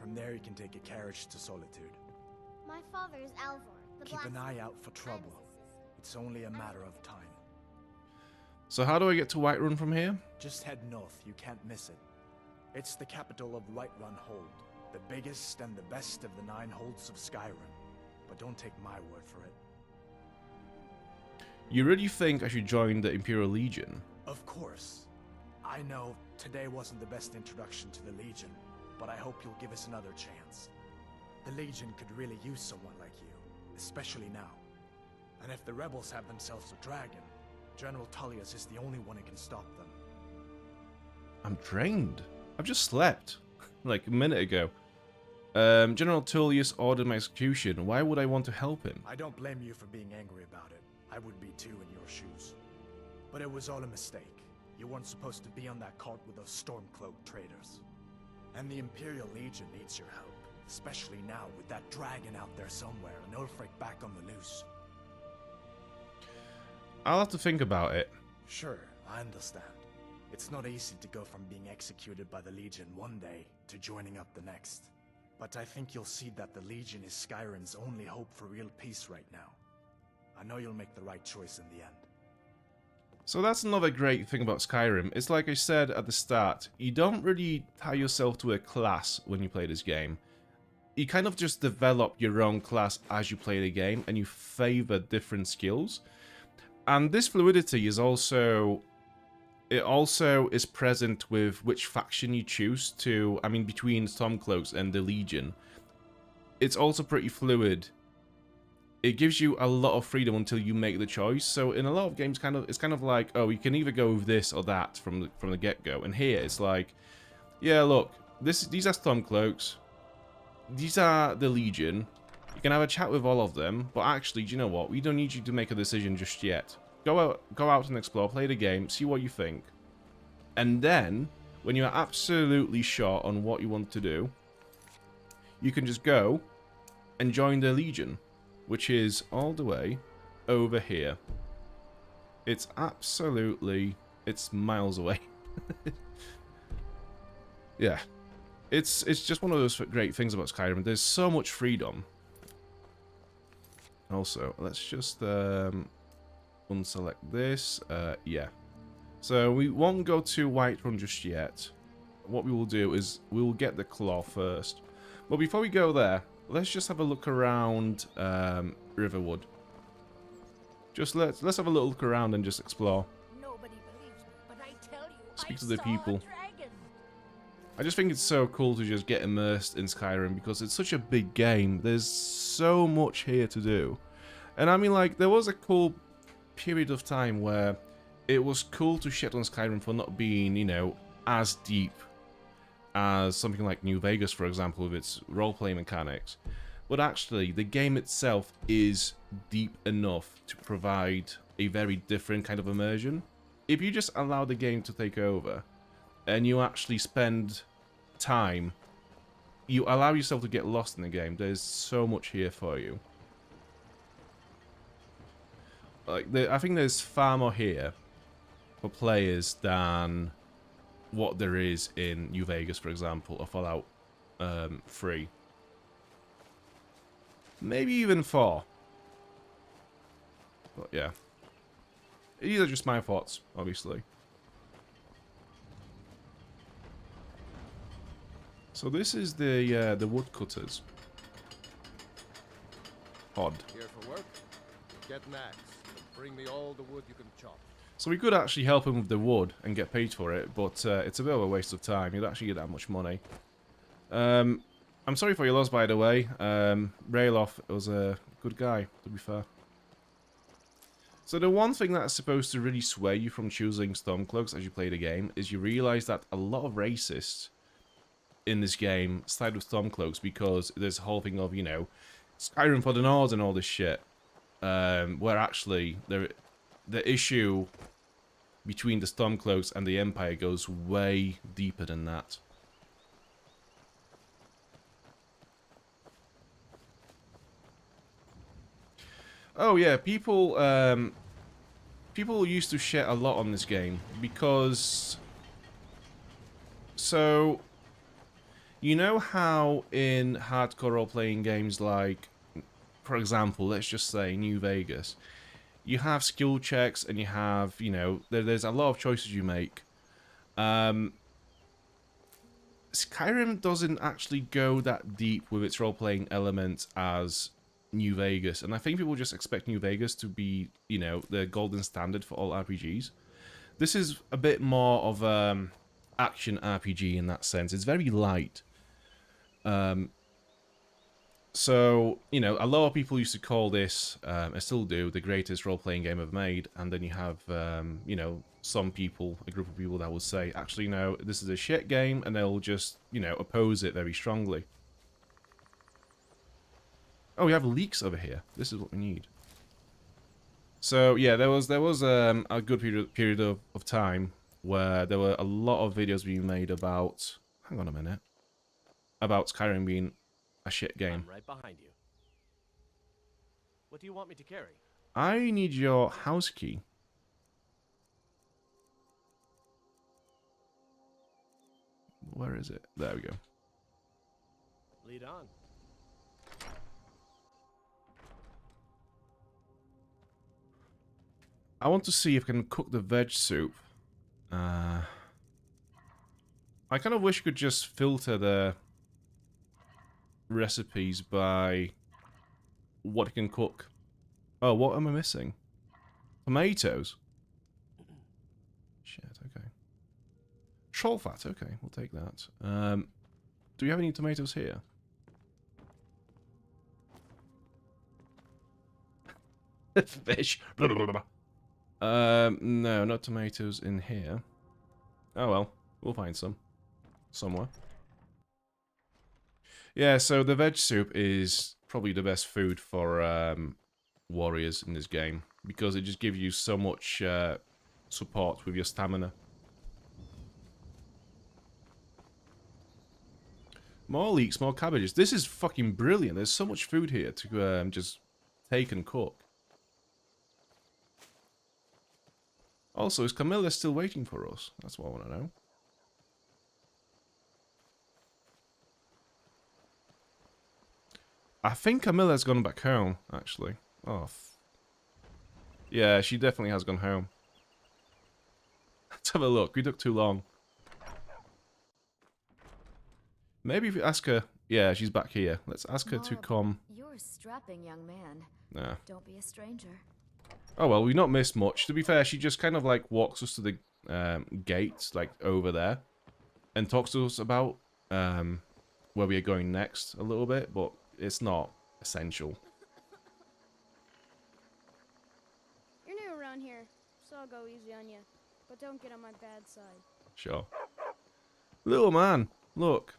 From there you can take a carriage to Solitude. My father is Alvor, the Keep an eye out for trouble. It's only a matter of time. So how do I get to Whiterun from here? Just head north, you can't miss it. It's the capital of Whiterun Hold, the biggest and the best of the 9 holds of Skyrim. But don't take my word for it. You really think I should join the Imperial Legion? Of course. I know today wasn't the best introduction to the Legion, but I hope you'll give us another chance. The Legion could really use someone like you, especially now. And if the rebels have themselves a dragon, General Tullius is the only one who can stop them. I'm drained. I've just slept, like a minute ago. General Tullius ordered my execution. Why would I want to help him? I don't blame you for being angry about it. I would be too in your shoes. But it was all a mistake. You weren't supposed to be on that cart with those Stormcloak traders. And the Imperial Legion needs your help. Especially now with that dragon out there somewhere and Ulfric back on the loose. I'll have to think about it. Sure, I understand. It's not easy to go from being executed by the Legion one day to joining up the next. But I think you'll see that the Legion is Skyrim's only hope for real peace right now. I know you'll make the right choice in the end. So that's another great thing about Skyrim. It's like I said at the start, you don't really tie yourself to a class when you play this game. You kind of just develop your own class as you play the game, and you favor different skills. And this fluidity is also... It also is present with which faction you choose to... I mean, between Stormcloaks and the Legion. It's also pretty fluid. It gives you a lot of freedom until you make the choice. So in a lot of games, it's kind of like, oh, you can either go with this or that from the get-go. And here, it's like, yeah, look, these are Stormcloaks. These are the Legion. You can have a chat with all of them, but actually, do you know what? We don't need you to make a decision just yet. Go out and explore, play the game, see what you think. And then, when you're absolutely sure on what you want to do, you can just go and join the Legion, which is all the way over here. It's miles away. Yeah. It's just one of those great things about Skyrim. There's so much freedom. Also, let's just unselect this. Yeah. So we won't go to Whiterun just yet. What we will do is we will get the claw first. But before we go there, let's just have a look around Riverwood. Just let's have a little look around and just explore. Nobody believes me, but I tell you, Speak to the people. I just think it's so cool to just get immersed in Skyrim because it's such a big game. There's so much here to do. And I mean, like, there was a cool period of time where it was cool to shit on Skyrim for not being, you know, as deep as something like New Vegas, for example, with its role-play mechanics. But actually, the game itself is deep enough to provide a very different kind of immersion. If you just allow the game to take over, and you actually spend time, you allow yourself to get lost in the game, there's so much here for you. Like, I think there's far more here for players than what there is in New Vegas, for example, or Fallout 3. Maybe even 4. But yeah. These are just my thoughts, obviously. So this is the woodcutters. Pod. Here for work? Get an axe. Bring me all the wood you can chop. So we could actually help him with the wood and get paid for it, but it's a bit of a waste of time. You'd actually get that much money. I'm sorry for your loss, by the way. Rayloff was a good guy, to be fair. So the one thing that's supposed to really sway you from choosing Stormcloaks as you play the game is you realise that a lot of racists in this game side with Stormcloaks because there's a whole thing of, you know, Skyrim for the Nords and all this shit. Where actually the issue between the Stormcloaks and the Empire goes way deeper than that. Oh yeah, people used to shit a lot on this game because, so, you know how in hardcore role-playing games like, for example, let's just say New Vegas, you have skill checks and you have, you know, there's a lot of choices you make. Skyrim doesn't actually go that deep with its role-playing elements as New Vegas, and I think people just expect New Vegas to be, you know, the golden standard for all RPGs. This is a bit more of action RPG in that sense. It's very light. So, you know, a lot of people used to call this, I still do, the greatest role-playing game ever made, and then you have, you know, some people, a group of people that will say, actually, no, this is a shit game, and they'll just, you know, oppose it very strongly. Oh, we have leeks over here. This is what we need. So yeah, there was a good period of time where there were a lot of videos being made about. Hang on a minute. About Skyrim being a shit game. I'm right behind you. What do you want me to carry? I need your house key. Where is it? There we go. Lead on. I want to see if I can cook the veg soup. I kind of wish you could just filter the recipes by what it can cook. Oh, what am I missing? Tomatoes. Shit, okay. Troll fat, okay, we'll take that. Do we have any tomatoes here? Fish. No, not tomatoes in here. Oh well, we'll find some. Somewhere. Yeah, so the veg soup is probably the best food for warriors in this game, because it just gives you so much support with your stamina. More leeks, more cabbages. This is fucking brilliant. There's so much food here to just take and cook. Also, is Camilla still waiting for us? That's what I want to know. I think Camilla's gone back home, actually. Oh. Yeah, she definitely has gone home. Let's have a look. We took too long. Maybe if we ask her... Yeah, she's back here. Let's ask her to come... You're a strapping young man. Nah. Don't be a stranger. Oh well, we've not missed much. To be fair, she just kind of like walks us to the gate, like over there, and talks to us about where we are going next a little bit, but it's not essential. You're new around here, so I'll go easy on you, but don't get on my bad side. Sure. Little man, look,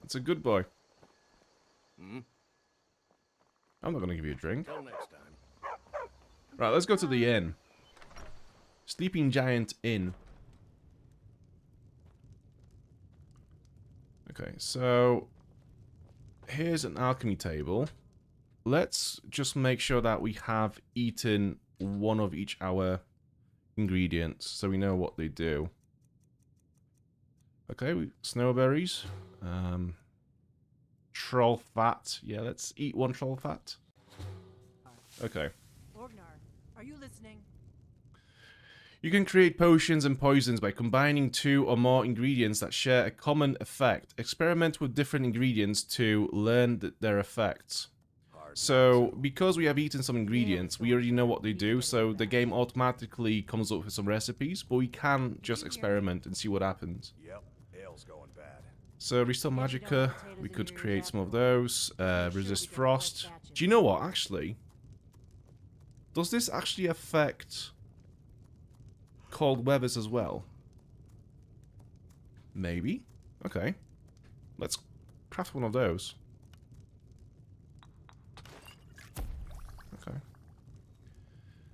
it's a good boy. Hmm? I'm not going to give you a drink. Till next time. Right, let's go to the inn. Sleeping Giant Inn. Okay, so here's an alchemy table. Let's just make sure that we have eaten one of each our ingredients, so we know what they do. Okay, snowberries. Troll fat. Yeah, let's eat one troll fat. Okay. Are you listening? You can create potions and poisons by combining two or more ingredients that share a common effect. Experiment with different ingredients to learn their effects. So, because we have eaten some ingredients, we already know what they do, so the game automatically comes up with some recipes, but we can just experiment and see what happens. Yep, ale's going bad. So, Restore Magicka, we could create some of those. Resist Frost. Do you know what, actually? Does this actually affect cold weathers as well? Maybe. Okay. Let's craft one of those. Okay.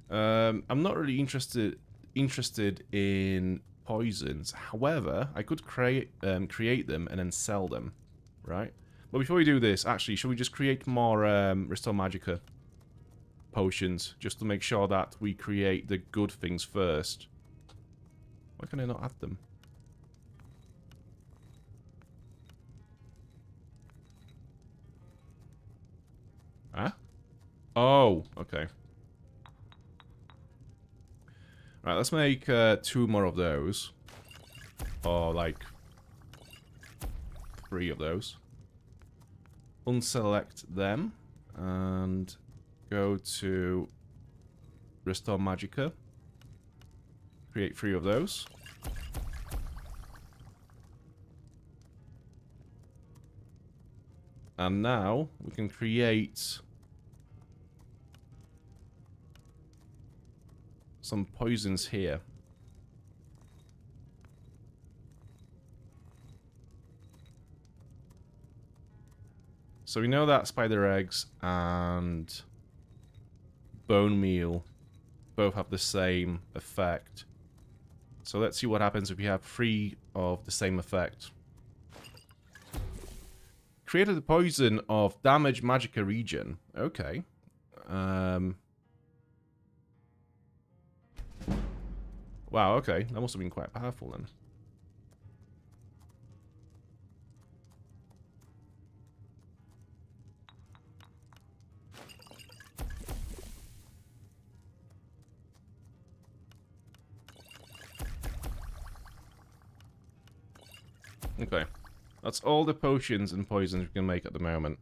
I'm not really interested in poisons. However, I could create them and then sell them, right? But before we do this, actually, should we just create more Restore Magicka potions, just to make sure that we create the good things first? Why can I not add them? Huh? Oh, okay. Right, let's make 2 more of those. Or like 3 of those. Unselect them and go to Restore Magicka. Create 3 of those. And now we can create some poisons here. So we know that spider eggs and bone meal both have the same effect. So let's see what happens if you have 3 of the same effect. Created the poison of damage magicka region. Okay. Wow, okay. That must have been quite powerful then. Okay. That's all the potions and poisons we can make at the moment.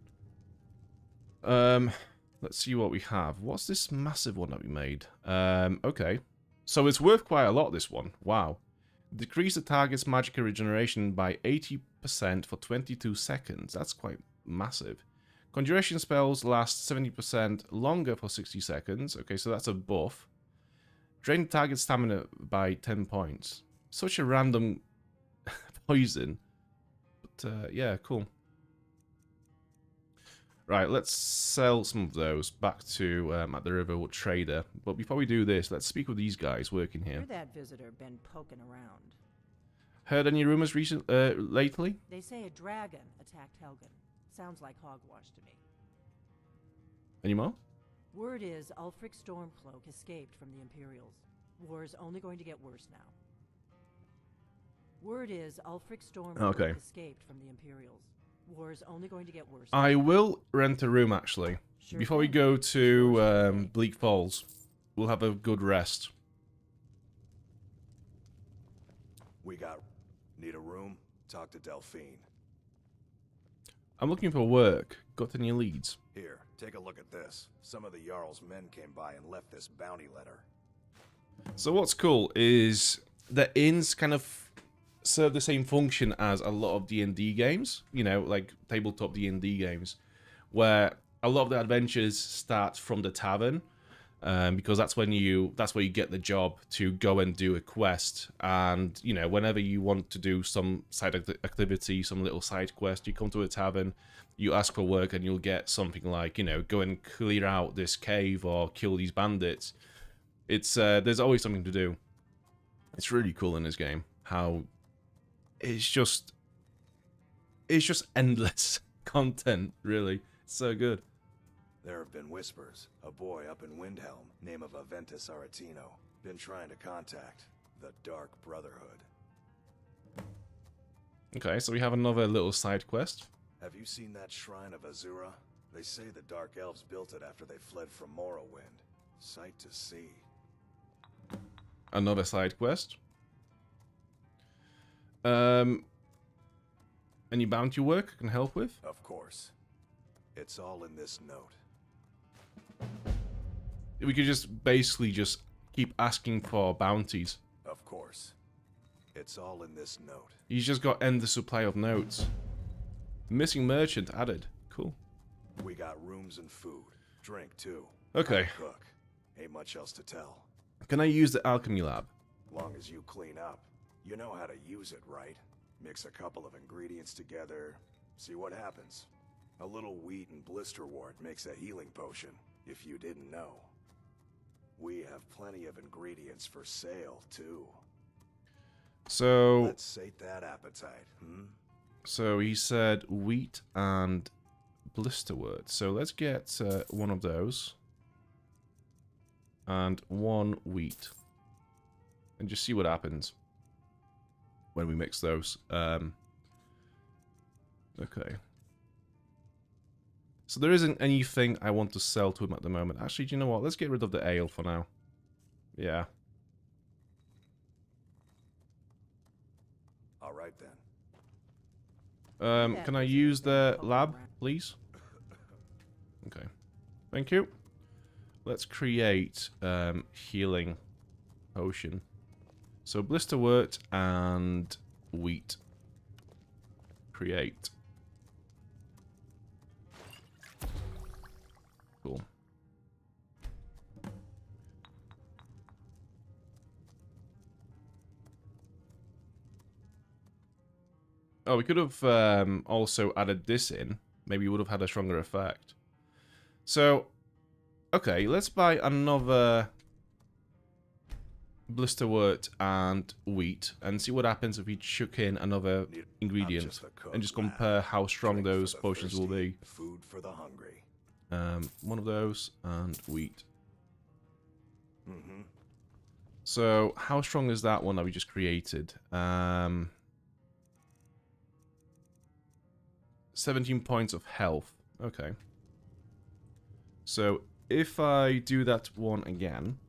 Let's see what we have. What's this massive one that we made? Okay. So it's worth quite a lot, this one. Wow. Decrease the target's magicka regeneration by 80% for 22 seconds. That's quite massive. Conjuration spells last 70% longer for 60 seconds. Okay, so that's a buff. Drain the target's stamina by 10 points. Such a random poison. But, yeah, cool. Right, let's sell some of those back to at the Riverwood Trader. But before we do this, let's speak with these guys working here. Where that visitor been poking around? Heard any rumors lately? They say a dragon attacked Helgen. Sounds like hogwash to me. Any more? Word is Ulfric Stormcloak escaped from the Imperials. War's only going to get worse now. Word is Ulfric Stormcloak escaped from the Imperials. War's only going to get worse. I will rent a room, actually. Sure before we go to Bleak Falls. We'll have a good rest. Need a room? Talk to Delphine. I'm looking for work. Got any leads? Here, take a look at this. Some of the Jarl's men came by and left this bounty letter. So what's cool is the inns kind of serve the same function as a lot of D&D games, you know, like tabletop D&D games, where a lot of the adventures start from the tavern, because that's where you get the job to go and do a quest. And you know, whenever you want to do some side activity, some little side quest, you come to a tavern, you ask for work, and you'll get something like, you know, go and clear out this cave or kill these bandits. It's there's always something to do. It's really cool in this game how it's just endless content, really. It's so good. There have been whispers. A boy up in Windhelm, name of Aventus Aretino, been trying to contact the Dark Brotherhood. Okay, so we have another little side quest. Have you seen that shrine of Azura? They say the Dark Elves built it after they fled from Morrowind. Sight to see. Another side quest. Any bounty work I can help with? Of course. It's all in this note. We could just basically just keep asking for bounties. Of course. It's all in this note. He's just got endless supply of notes. Missing merchant added. Cool. We got rooms and food. Drink, too. Okay. Cook. Ain't much else to tell. Can I use the alchemy lab? Long as you clean up. You know how to use it, right? Mix a couple of ingredients together. See what happens. A little wheat and blisterwort makes a healing potion, if you didn't know. We have plenty of ingredients for sale, too. So... let's sate that appetite, So he said wheat and blisterwort. So let's get one of those. And one wheat. And just see what happens when we mix those. Okay. So there isn't anything I want to sell to him at the moment. Actually, do you know what? Let's get rid of the ale for now. Yeah. All right, then. Can I use the lab, please? Okay. Thank you. Let's create healing potion. So blisterwort and wheat. Create. Cool. Oh, we could have also added this in. Maybe it would have had a stronger effect. So, okay, let's buy another blisterwort and wheat and see what happens if we chuck in another ingredient and just compare how strong those potions will be. Food for the hungry. One of those and wheat. Mm-hmm. So how strong is that one that we just created? 17 points of health. Okay. So if I do that one again,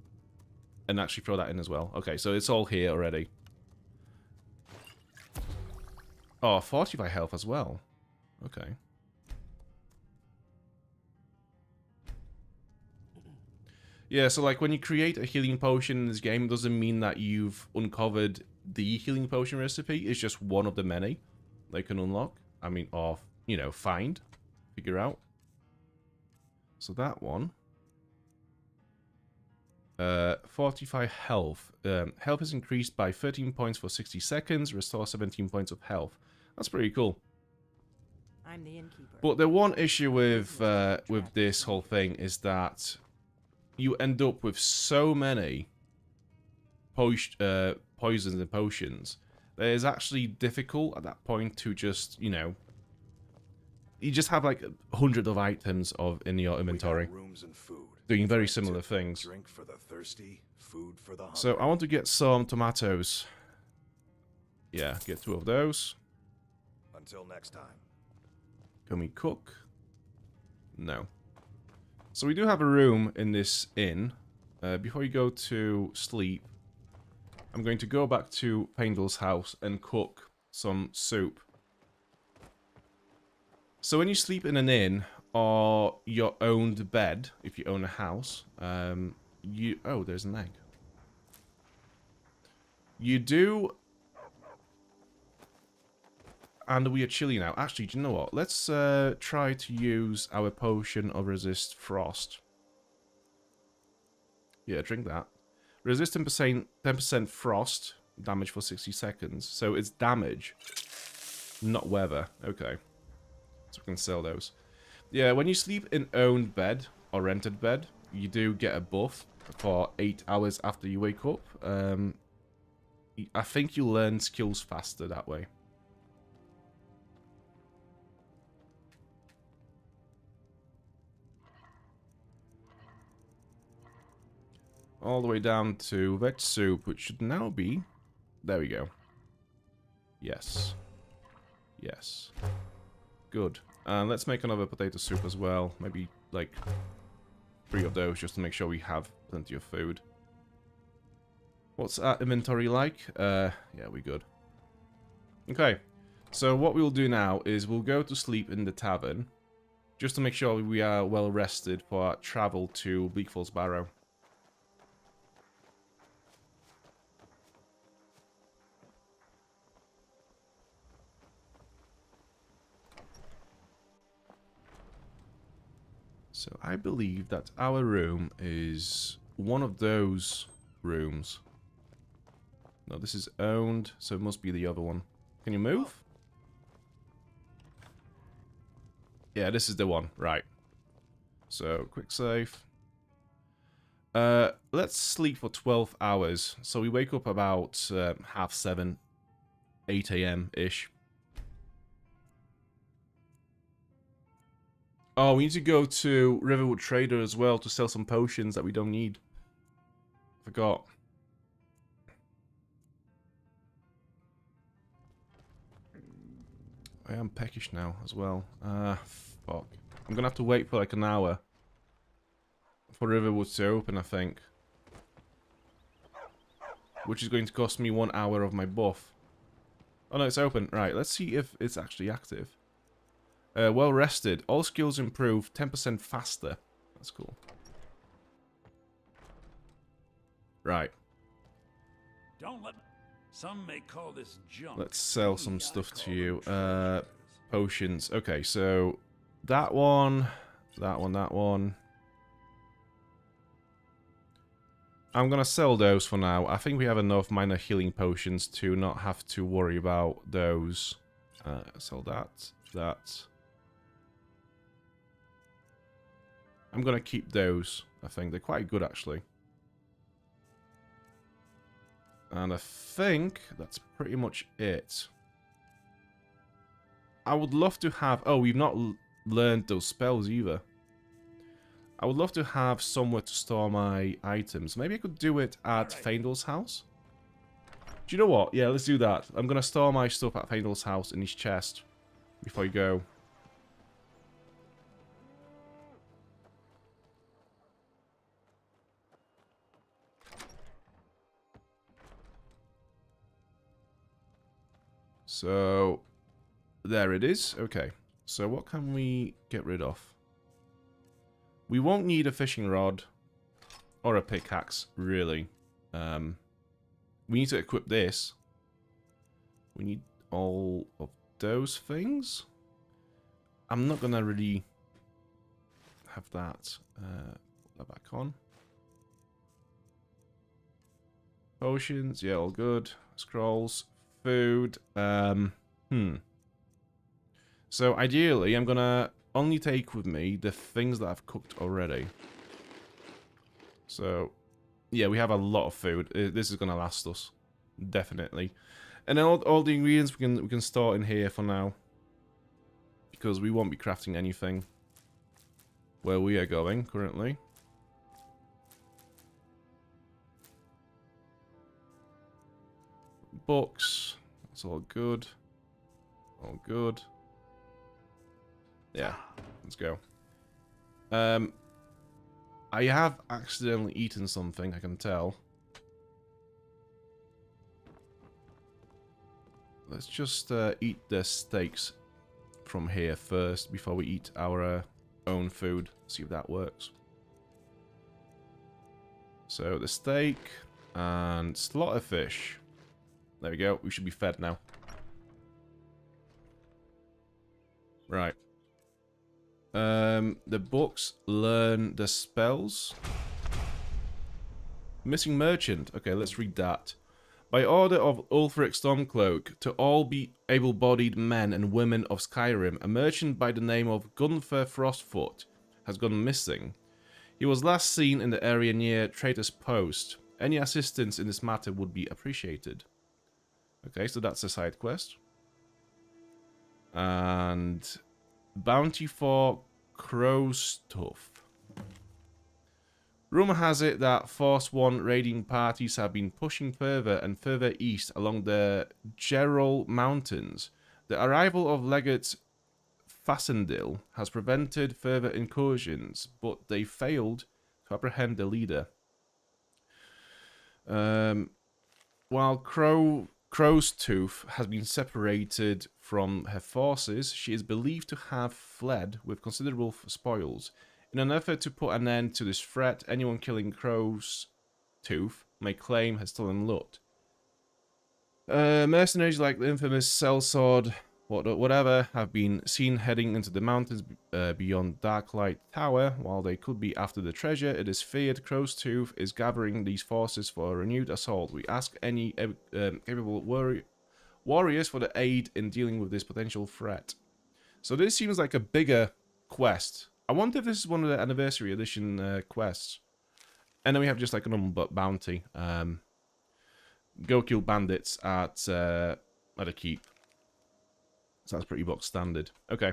and actually throw that in as well. Okay, so it's all here already. Oh, 45 health as well. Okay. Yeah, so like when you create a healing potion in this game, it doesn't mean that you've uncovered the healing potion recipe. It's just one of the many they can unlock. I mean, or, you know, find, figure out. So that one. 45 health. Health is increased by 13 points for 60 seconds. Restore 17 points of health. That's pretty cool. I'm the innkeeper. But the one issue with this whole thing is that you end up with so many poisons and potions that it's actually difficult at that point to just, you know, you just have like 100 of items in your inventory. Rooms and food. Doing very similar things. Drink for the thirsty, food for the hungry. So I want to get some tomatoes. Yeah, get 2 of those. Until next time. Can we cook? No. So we do have a room in this inn. Before you go to sleep, I'm going to go back to Paindel's house and cook some soup. So when you sleep in an inn or your owned bed, if you own a house, oh, there's an egg. You do, and we are chilly now. Actually, do you know what? Let's try to use our potion of resist frost. Yeah, drink that. Resist 10% frost damage for 60 seconds. So it's damage, not weather. Okay. So we can sell those. Yeah, when you sleep in owned bed or rented bed, you do get a buff for 8 hours after you wake up. I think you learn skills faster that way. All the way down to veg soup, which should now be... There we go. Yes. Yes. Good. And let's make another potato soup as well. Maybe, like, 3 of those, just to make sure we have plenty of food. What's our inventory like? Yeah, we're good. Okay. So what we'll do now is we'll go to sleep in the tavern, just to make sure we are well rested for our travel to Bleak Falls Barrow. So I believe that our room is one of those rooms. No, this is owned, so it must be the other one. Can you move? Yeah, this is the one. Right. So, quick save. Let's sleep for 12 hours. So we wake up about 7:30, 8 a.m.-ish. Oh, we need to go to Riverwood Trader as well to sell some potions that we don't need. Forgot. I am peckish now as well. Fuck. I'm gonna have to wait for like an hour for Riverwood to open, I think. Which is going to cost me 1 hour of my buff. Oh no, it's open. Right, let's see if it's actually active. Well rested. All skills improve 10% faster. That's cool. Right. Don't let some may call this junk. Let's sell some stuff to you. Potions. Okay, so that one, that one, that one. I'm gonna sell those for now. I think we have enough minor healing potions to not have to worry about those. Sell that, that. I'm gonna keep those. I think they're quite good actually. And I think that's pretty much it. I would love to have... Oh, we've not learned those spells either. I would love to have somewhere to store my items. Maybe I could do it at Faendal's house? Do you know what? Yeah, let's do that. I'm going to store my stuff at Faendal's house in his chest before you go. So, there it is. Okay, so what can we get rid of? We won't need a fishing rod or a pickaxe, really. We need to equip this. We need all of those things. I'm not gonna really have that. Put that back on. Potions, yeah, all good. Scrolls, food. So ideally, I'm gonna only take with me the things that I've cooked already. So, yeah, we have a lot of food. This is gonna last us, definitely. And then all the ingredients we can store in here for now, because we won't be crafting anything where we are going currently. Books, that's all good. All good. Yeah, let's go. I have accidentally eaten something, I can tell. Let's just eat the steaks from here first before we eat our own food. See if that works. So the steak and slaughter fish. There we go. We should be fed now. Right. The books learn the spells. Missing merchant. Okay, let's read that. By order of Ulfric Stormcloak, to all be able-bodied men and women of Skyrim, a merchant by the name of Gunther Frostfoot has gone missing. He was last seen in the area near Traitor's Post. Any assistance in this matter would be appreciated. Okay, so that's a side quest. And bounty for crow stuff. Rumour has it that Force 1 raiding parties have been pushing further and further east along the Gerol Mountains. The arrival of Legate Fassendil has prevented further incursions, but they failed to apprehend the leader. While Crow's Tooth has been separated from her forces, she is believed to have fled with considerable spoils. In an effort to put an end to this threat, anyone killing Crow's Tooth may claim has stolen loot. Mercenaries like the infamous sellsword, whatever, have been seen heading into the mountains beyond Darklight Tower. While they could be after the treasure, it is feared Crow's Tooth is gathering these forces for a renewed assault. We ask any capable warriors for the aid in dealing with this potential threat. So this seems like a bigger quest. I wonder if this is one of the Anniversary Edition quests. And then we have just like a normal bounty. Go kill bandits at a keep. So that's pretty box standard. Okay.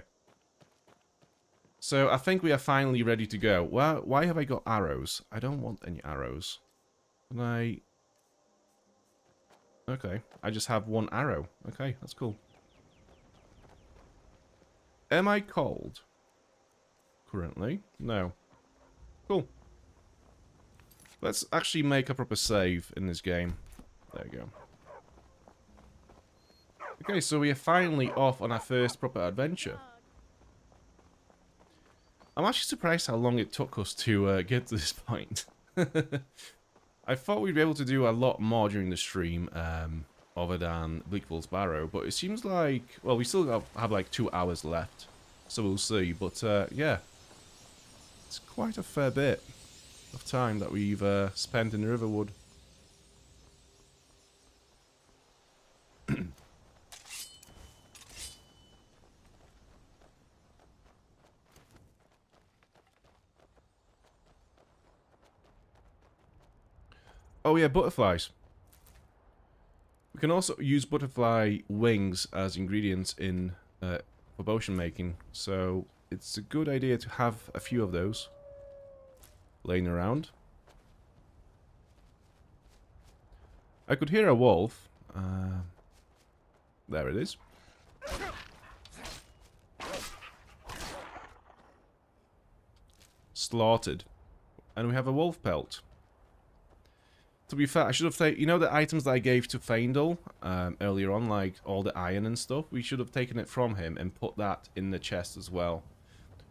So I think we are finally ready to go. Why have I got arrows? I don't want any arrows. Can I... Okay. I just have one arrow. Okay, that's cool. Am I cold? Currently? No. Cool. Let's actually make a proper save in this game. There we go. Okay, so we are finally off on our first proper adventure. I'm actually surprised how long it took us to get to this point. I thought we'd be able to do a lot more during the stream, other than Bleak Falls Barrow, but it seems like, well, we still have like 2 hours left, so we'll see. But yeah, it's quite a fair bit of time that we've spent in Riverwood. Oh yeah, butterflies. We can also use butterfly wings as ingredients in for potion making, so it's a good idea to have a few of those laying around. I could hear a wolf. There it is. Slaughtered. And we have a wolf pelt. To be fair, I should have taken... You know the items that I gave to Faendal earlier on, like all the iron and stuff? We should have taken it from him and put that in the chest as well.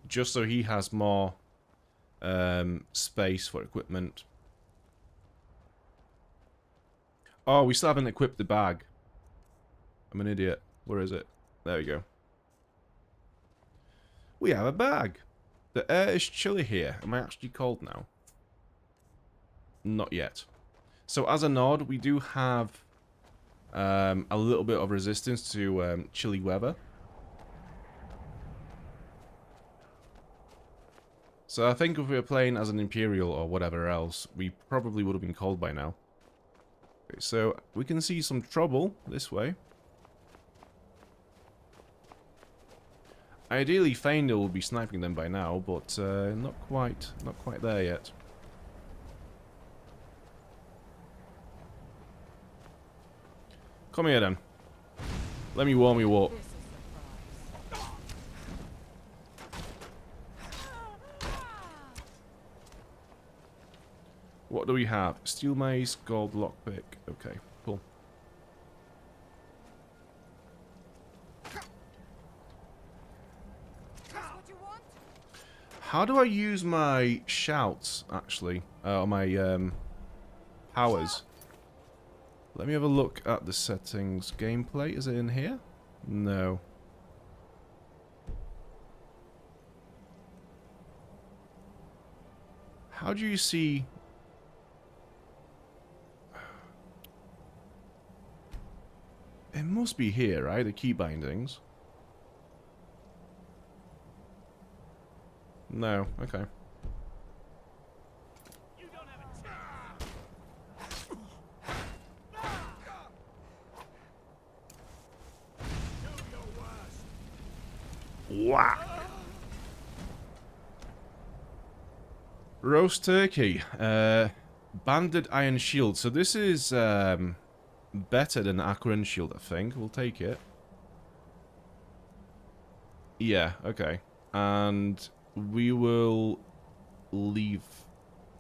Just so he has more space for equipment. Oh, we still haven't equipped the bag. I'm an idiot. Where is it? There we go. We have a bag. The air is chilly here. Am I actually cold now? Not yet. So as a Nord, we do have a little bit of resistance to chilly weather. So I think if we were playing as an Imperial or whatever else, we probably would have been cold by now. Okay, so we can see some trouble this way. Ideally, Faendal will be sniping them by now, but not quite there yet. Come here then. Let me warm you up. What do we have? Steel mace, gold lockpick. Okay, cool. How do I use my shouts, actually? Or my powers? Let me have a look at the settings. Gameplay, is it in here? No. How do you see... It must be here, right? The key bindings. No, okay. Wow. Roast turkey. Banded iron shield. So this is better than Akron shield, I think. We'll take it. Yeah, okay. And we will leave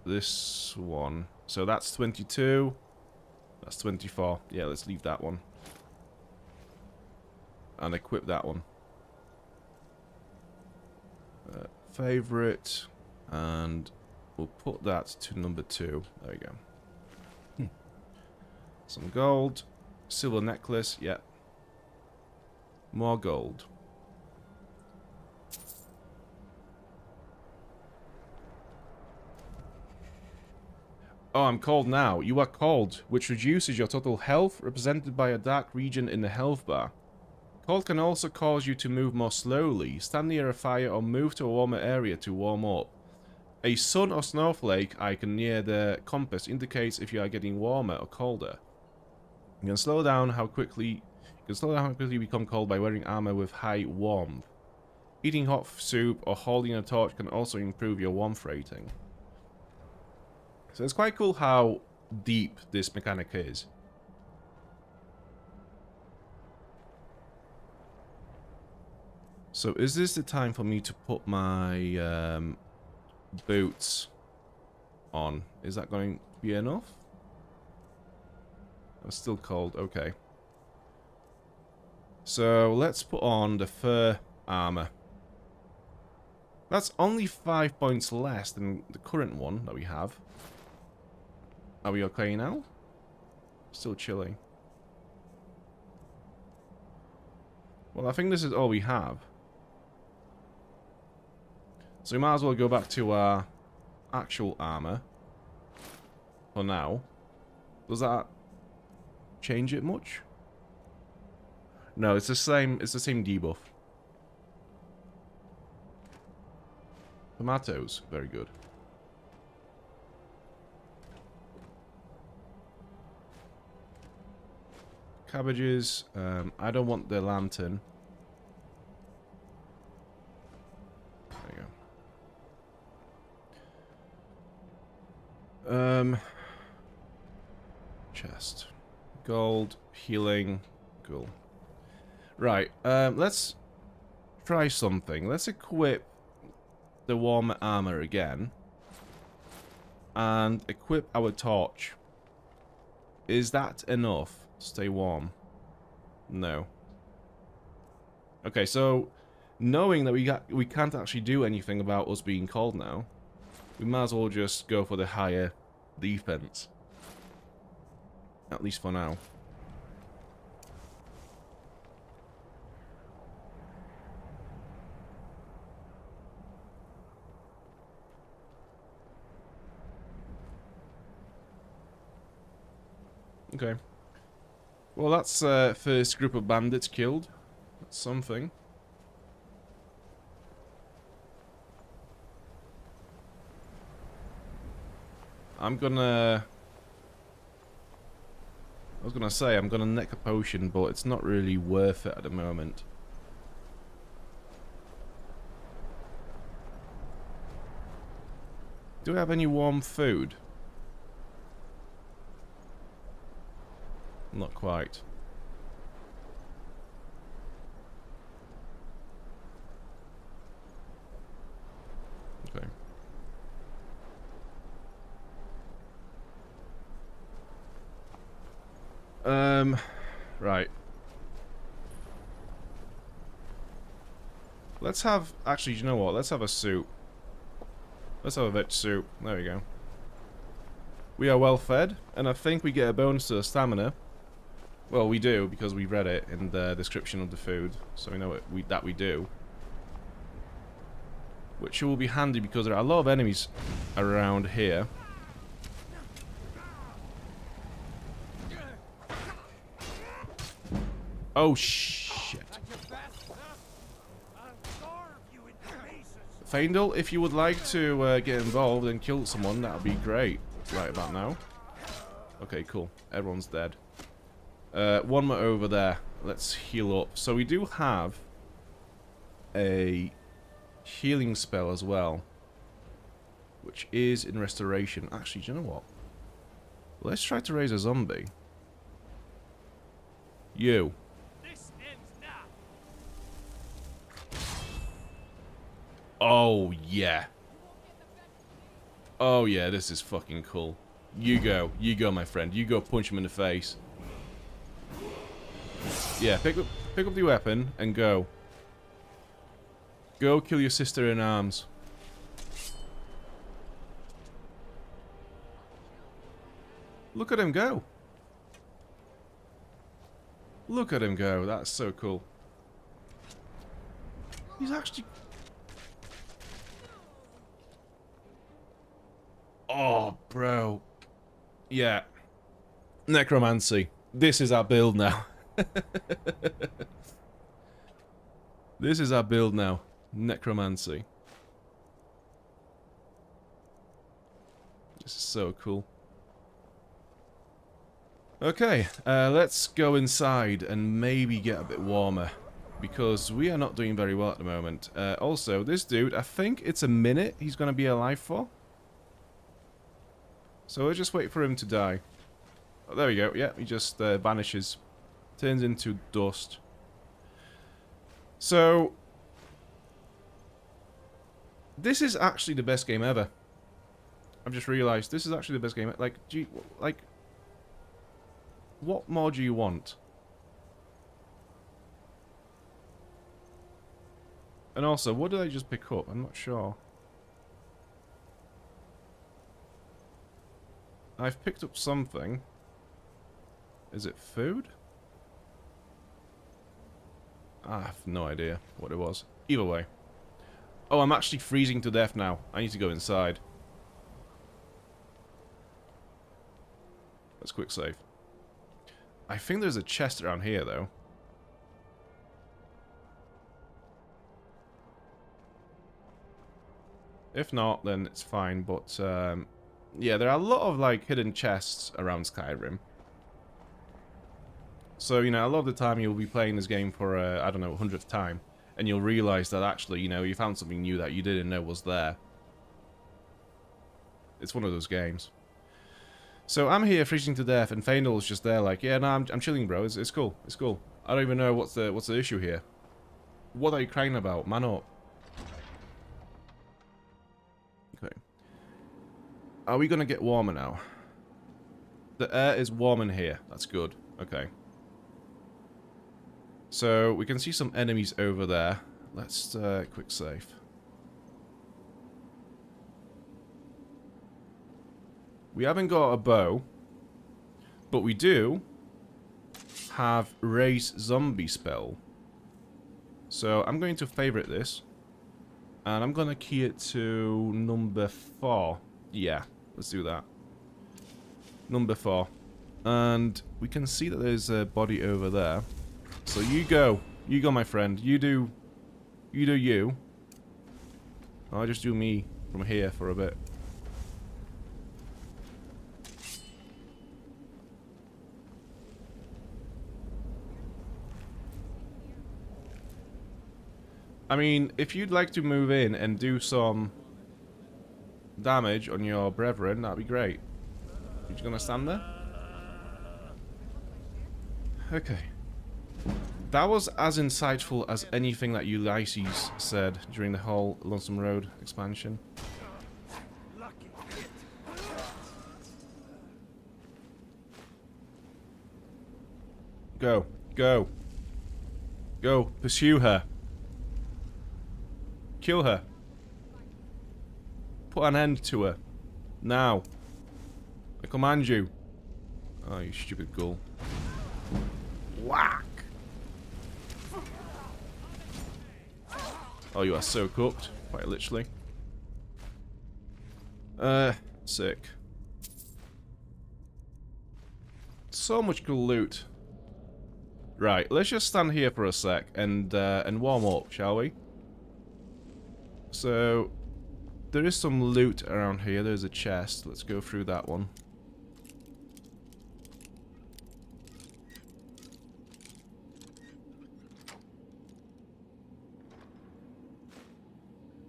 this one. So that's 22. That's 24. Yeah, let's leave that one. And equip that one. Favorite. And we'll put that to number 2. There we go. Some gold. Silver necklace. Yep. More gold. Oh, I'm cold now. You are cold, which reduces your total health, represented by a dark region in the health bar. Cold can also cause you to move more slowly, stand near a fire, or move to a warmer area to warm up. A sun or snowflake icon near the compass indicates if you are getting warmer or colder. You can slow down how quickly you become cold by wearing armor with high warmth. Eating hot soup or holding a torch can also improve your warmth rating. So it's quite cool how deep this mechanic is. So is this the time for me to put my boots on? Is that going to be enough? I'm still cold, okay. So let's put on the fur armor. That's only 5 points less than the current one that we have. Are we okay now? Still chilly. Well, I think this is all we have. So we might as well go back to our actual armor. For now. Does that change it much? No, it's the same debuff. Tomatoes, very good. cabbages. I don't want the lantern. There you go. Chest. Gold. Healing. Cool. Right, let's try something. Let's equip the warm armor again. And equip our torch. Is that enough to stay warm? No. Okay, so knowing that we can't actually do anything about us being cold now, we might as well just go for the higher defense. At least for now. Okay. Well, that's first group of bandits killed. That's something. I was gonna say I'm gonna neck a potion, but it's not really worth it at the moment. Do we have any warm food? Not quite. Okay. Right. Let's have... Actually, you know what? Let's have a soup. Let's have a veg soup. There we go. We are well fed, and I think we get a bonus to the stamina. Well, we do, because we read it in the description of the food, so we know that we do. Which will be handy because there are a lot of enemies around here. Oh, shit. Faendal, if you would like to get involved and kill someone, that would be great. Right about now. Okay, cool. Everyone's dead. One more over there. Let's heal up. So we do have a healing spell as well, which is in restoration. Actually, do you know what? Let's try to raise a zombie. You. Oh, yeah. Oh, yeah, this is fucking cool. You go, my friend. You go punch him in the face. Yeah, pick up the weapon and go. Go kill your sister in arms. Look at him go. Look at him go. That's so cool. He's actually... Oh, bro. Yeah. Necromancy. This is our build now. This is our build now. Necromancy. This is so cool. Okay, let's go inside and maybe get a bit warmer, because we are not doing very well at the moment. Also, this dude, I think it's a minute he's going to be alive for. So we'll just wait for him to die. Oh, there we go. Yeah, he just vanishes. Turns into dust. So... this is actually the best game ever. I've just realised this is actually the best game. Like, what more do you want? And also, what did I just pick up? I'm not sure. I've picked up something. Is it food? I have no idea what it was. Either way. Oh, I'm actually freezing to death now. I need to go inside. Let's quick save. I think there's a chest around here, though. If not, then it's fine, but, yeah, there are a lot of, like, hidden chests around Skyrim. So, you know, a lot of the time you'll be playing this game for, I don't know, 100th time, and you'll realize that actually, you know, you found something new that you didn't know was there. It's one of those games. So I'm here freezing to death, and Faendal's just there like, yeah, no, I'm chilling, bro. It's cool. It's cool. I don't even know what's the issue here. What are you crying about? Man up. Okay. Are we gonna get warmer now? The air is warm in here. That's good. Okay. So we can see some enemies over there. Let's quick save. We haven't got a bow, but we do have raise zombie spell. So I'm going to favorite this, and I'm gonna key it to number 4. Yeah, let's do that. Number 4, and we can see that there's a body over there. So you go, my friend. You do you. I'll just do me from here for a bit. I mean, if you'd like to move in and do some damage on your brethren, that'd be great. You're just gonna stand there? Okay. That was as insightful as anything that Ulysses said during the whole Lonesome Road expansion. Go. Go. Go. Pursue her. Kill her. Put an end to her. Now. I command you. Oh, you stupid ghoul. Whack! Oh, you are so cooked. Quite literally. Sick. So much cool loot. Right, let's just stand here for a sec and warm up, shall we? So, there is some loot around here. There's a chest. Let's go through that one.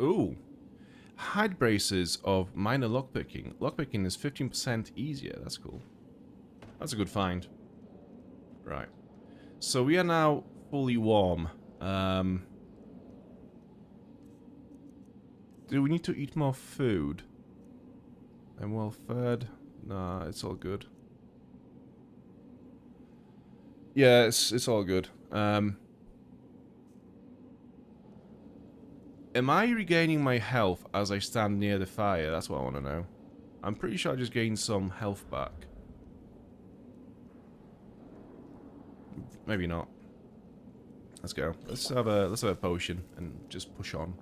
Ooh. Hide braces of minor lockpicking. Lockpicking is 15% easier. That's cool. That's a good find. Right. So we are now fully warm. Do we need to eat more food? I'm well fed. Nah, it's all good. Yeah, it's all good. Am I regaining my health as I stand near the fire? That's what I want to know. I'm pretty sure I just gained some health back. Maybe not. Let's go. Let's have a potion and just push on.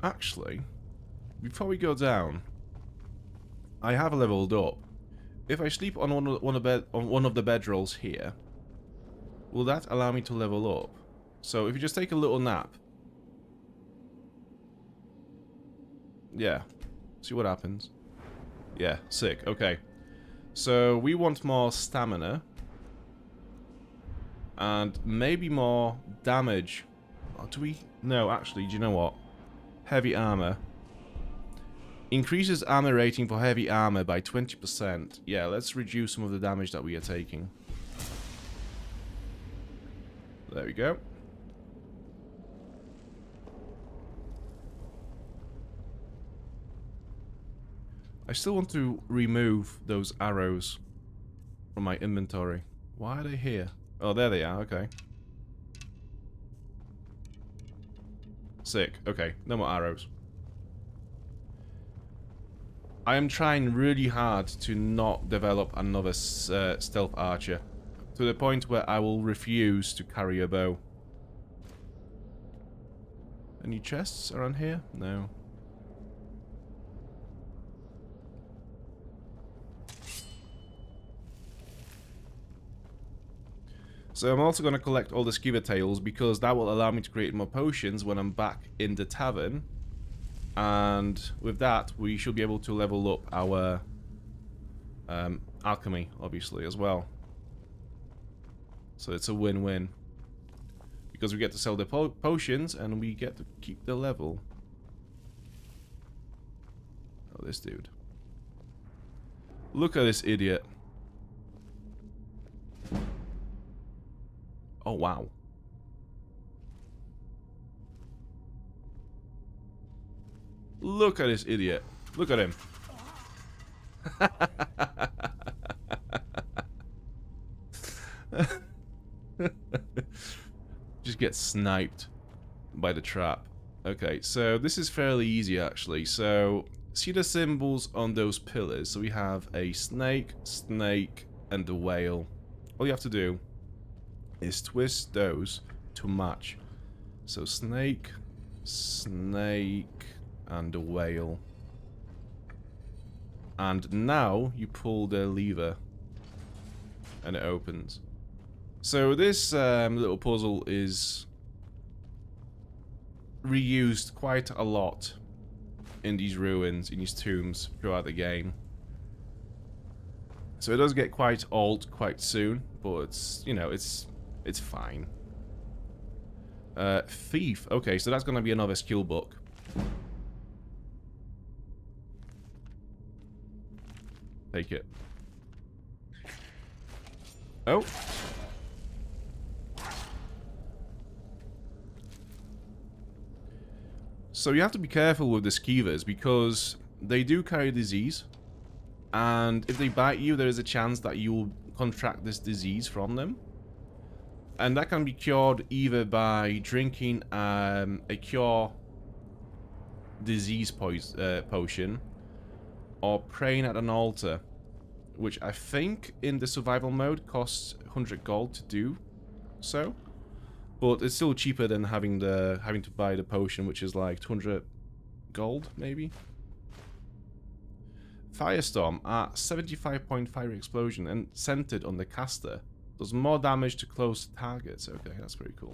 Actually, before we go down, I have leveled up. If I sleep on one of the bedrolls here, will that allow me to level up? So if you just take a little nap, yeah, see what happens. Yeah, sick. Okay, so we want more stamina and maybe more damage. Oh, do we? No, actually, do you know what? Heavy armor. Increases armor rating for heavy armor by 20%. Yeah, let's reduce some of the damage that we are taking. There we go. I still want to remove those arrows from my inventory. Why are they here? Oh, there they are. Okay. Sick. Okay, no more arrows. I am trying really hard to not develop another stealth archer, to the point where I will refuse to carry a bow. Any chests around here? No. So I'm also going to collect all the skeever tails because that will allow me to create more potions when I'm back in the tavern. And with that, we should be able to level up our alchemy, obviously, as well. So it's a win-win. Because we get to sell the potions and we get to keep the level. Oh, this dude. Look at this idiot. Oh, wow. Look at this idiot. Look at him. Just get sniped by the trap. Okay, so this is fairly easy actually. So, see the symbols on those pillars? So we have a snake, and a whale. All you have to do is twist those to match. So snake, and a whale. And now you pull the lever and it opens. So this little puzzle is reused quite a lot in these ruins, in these tombs throughout the game. So it does get quite old quite soon, but it's, you know, it's fine. Thief. Okay, so that's going to be another skill book. Take it. Oh. So you have to be careful with the skeevers because they do carry disease. And if they bite you, there is a chance that you will contract this disease from them. And that can be cured either by drinking a cure disease potion or praying at an altar, which I think in the survival mode costs 100 gold to do so. But it's still cheaper than having to buy the potion, which is like 200 gold, maybe. Firestorm at 75.5 explosion and centered on the caster. Does more damage to close targets. Okay, that's pretty cool.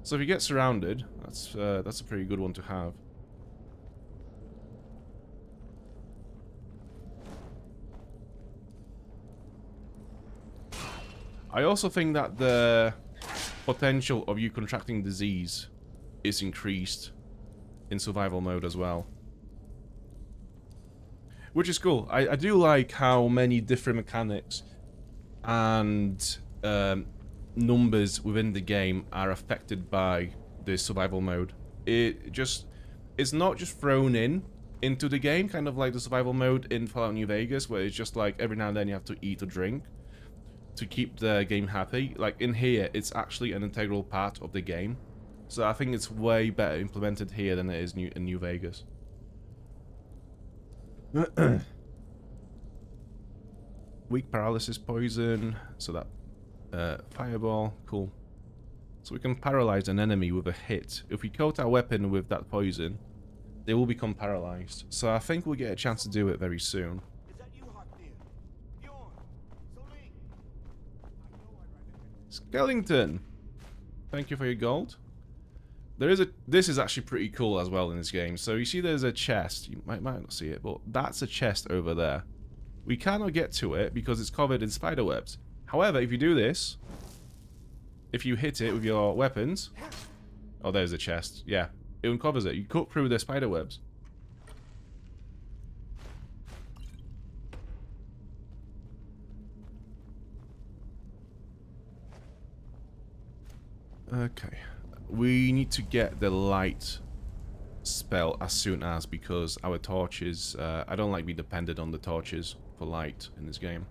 So if you get surrounded, that's a pretty good one to have. I also think that the potential of you contracting disease is increased in survival mode as well. Which is cool. I do like how many different mechanics and numbers within the game are affected by the survival mode. It's not just thrown into the game, kind of like the survival mode in Fallout New Vegas, where it's just like every now and then you have to eat or drink to keep the game happy. Like in here, it's actually an integral part of the game. So I think it's way better implemented here than it is in New Vegas. Weak paralysis poison, so that fireball, cool. So we can paralyze an enemy with a hit. If we coat our weapon with that poison, they will become paralyzed. So I think we'll get a chance to do it very soon. Skellington, thank you for your gold. This is actually pretty cool as well in this game. So you see there's a chest. You might not see it, but that's a chest over there. We cannot get to it because it's covered in spider webs. However, if you do this, if you hit it with your weapons... Oh, there's a chest. Yeah, it uncovers it. You cut through the spider webs. Okay. We need to get the light spell as soon as, because our torches... I don't like being dependent on the torches for light in this game.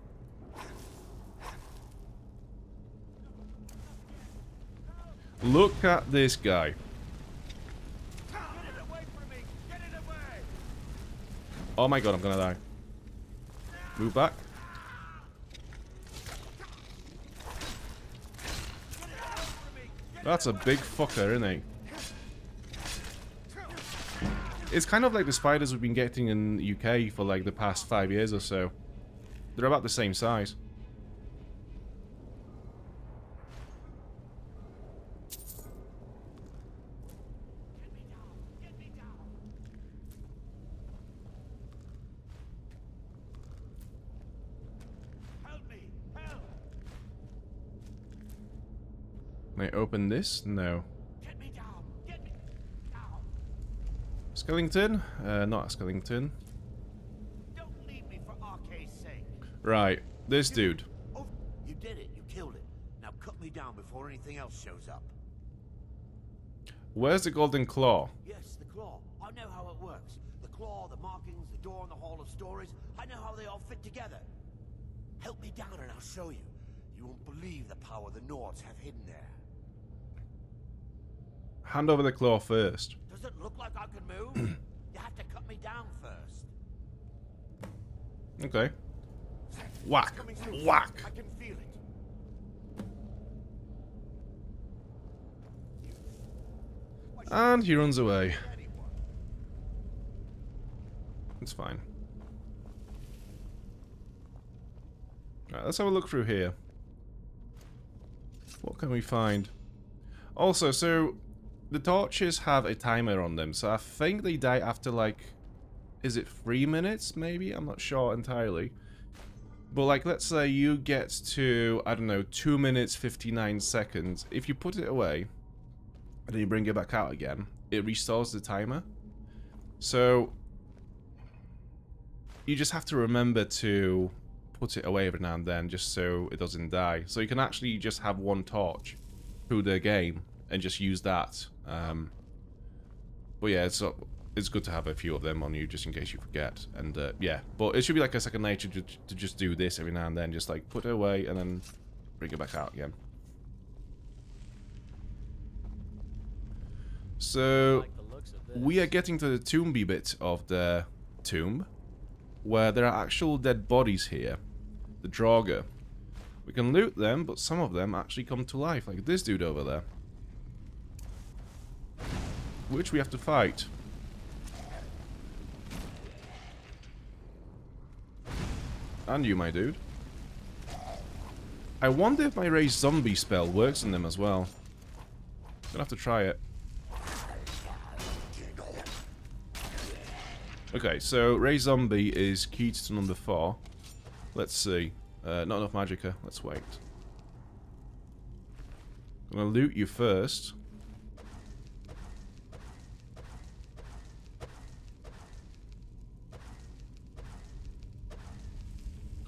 Look at this guy. Oh my god, I'm gonna die. Move back. That's a big fucker, isn't he? It's kind of like the spiders we've been getting in the UK for like the past 5 years or so. They're about the same size. Can I open this? No. Skellington? Not a Skellington. Don't leave me for Arcade's sake. Right, this dude. Oh, you did it. You killed it. Now cut me down before anything else shows up. Where's the golden claw? Yes, the claw. I know how it works. The claw, the markings, the door in the Hall of Stories. I know how they all fit together. Help me down and I'll show you. You won't believe the power the Nords have hidden there. Hand over the claw first. Does it look like I can move? You have to cut me down first. Okay. Whack. Whack. I can feel it. And he runs away. It's fine. Right, let's have a look through here. What can we find? Also, so the torches have a timer on them, so I think they die after like, is it 3 minutes maybe? I'm not sure entirely. But like, let's say you get to, I don't know, 2 minutes 59 seconds. If you put it away and then you bring it back out again, it restores the timer. So you just have to remember to put it away every now and then just so it doesn't die. So you can actually just have one torch through the game and just use that. But yeah, it's good to have a few of them on you just in case you forget. And yeah, but it should be like a second nature to just do this every now and then. Just like put it away and then bring it back out again. So we are getting to the tomby bit of the tomb, where there are actual dead bodies here. The draugr. We can loot them, but some of them actually come to life, like this dude over there, which we have to fight. And you, my dude. I wonder if my raise zombie spell works on them as well. Gonna have to try it. Okay, so raise zombie is keyed to number 4. Let's see. Not enough magicka. Let's wait. Gonna loot you first.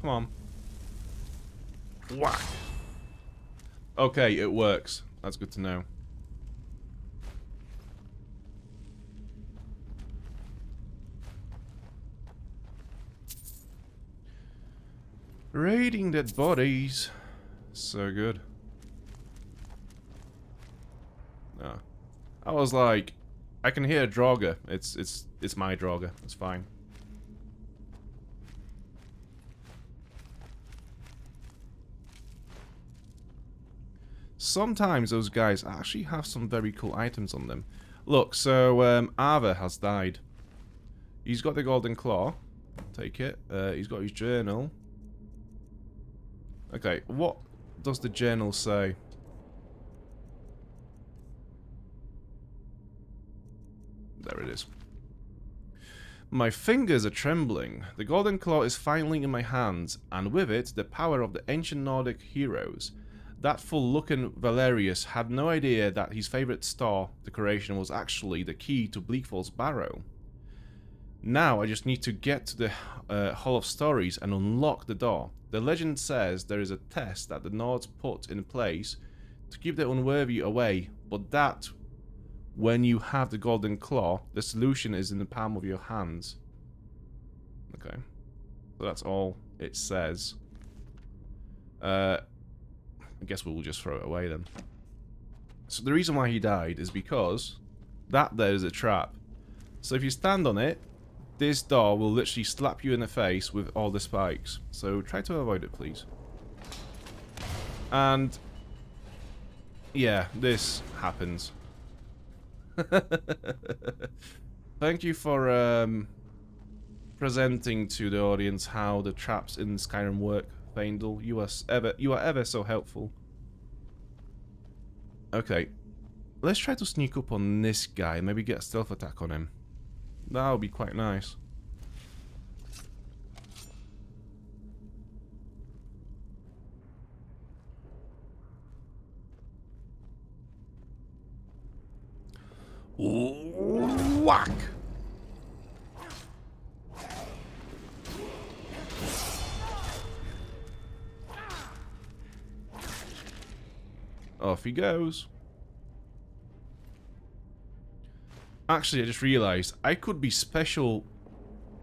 Come on. Whack. Okay, it works. That's good to know. Raiding dead bodies. So good. No. I was like, I can hear a draugr. It's my draugr. It's fine. Sometimes those guys actually have some very cool items on them. Look, so Arthur has died. He's got the golden claw. Take it. He's got his journal. Okay, what does the journal say? There it is. My fingers are trembling. The golden claw is finally in my hands, and with it, the power of the ancient Nordic heroes. That fool-looking Valerius had no idea that his favorite star decoration was actually the key to Bleak Falls Barrow. Now I just need to get to the Hall of Stories and unlock the door. The legend says there is a test that the Nords put in place to keep the unworthy away, but that when you have the golden claw, the solution is in the palm of your hands. Okay. So that's all it says. I guess we'll just throw it away then. So the reason why he died is because that there is a trap. So if you stand on it, this door will literally slap you in the face with all the spikes. So try to avoid it, please. And yeah, this happens. Thank you for presenting to the audience how the traps in Skyrim work, Faendal. You are ever so helpful. Okay, let's try to sneak up on this guy and maybe get a stealth attack on him. That would be quite nice. Whack! Off he goes. Actually, I just realized I could be special.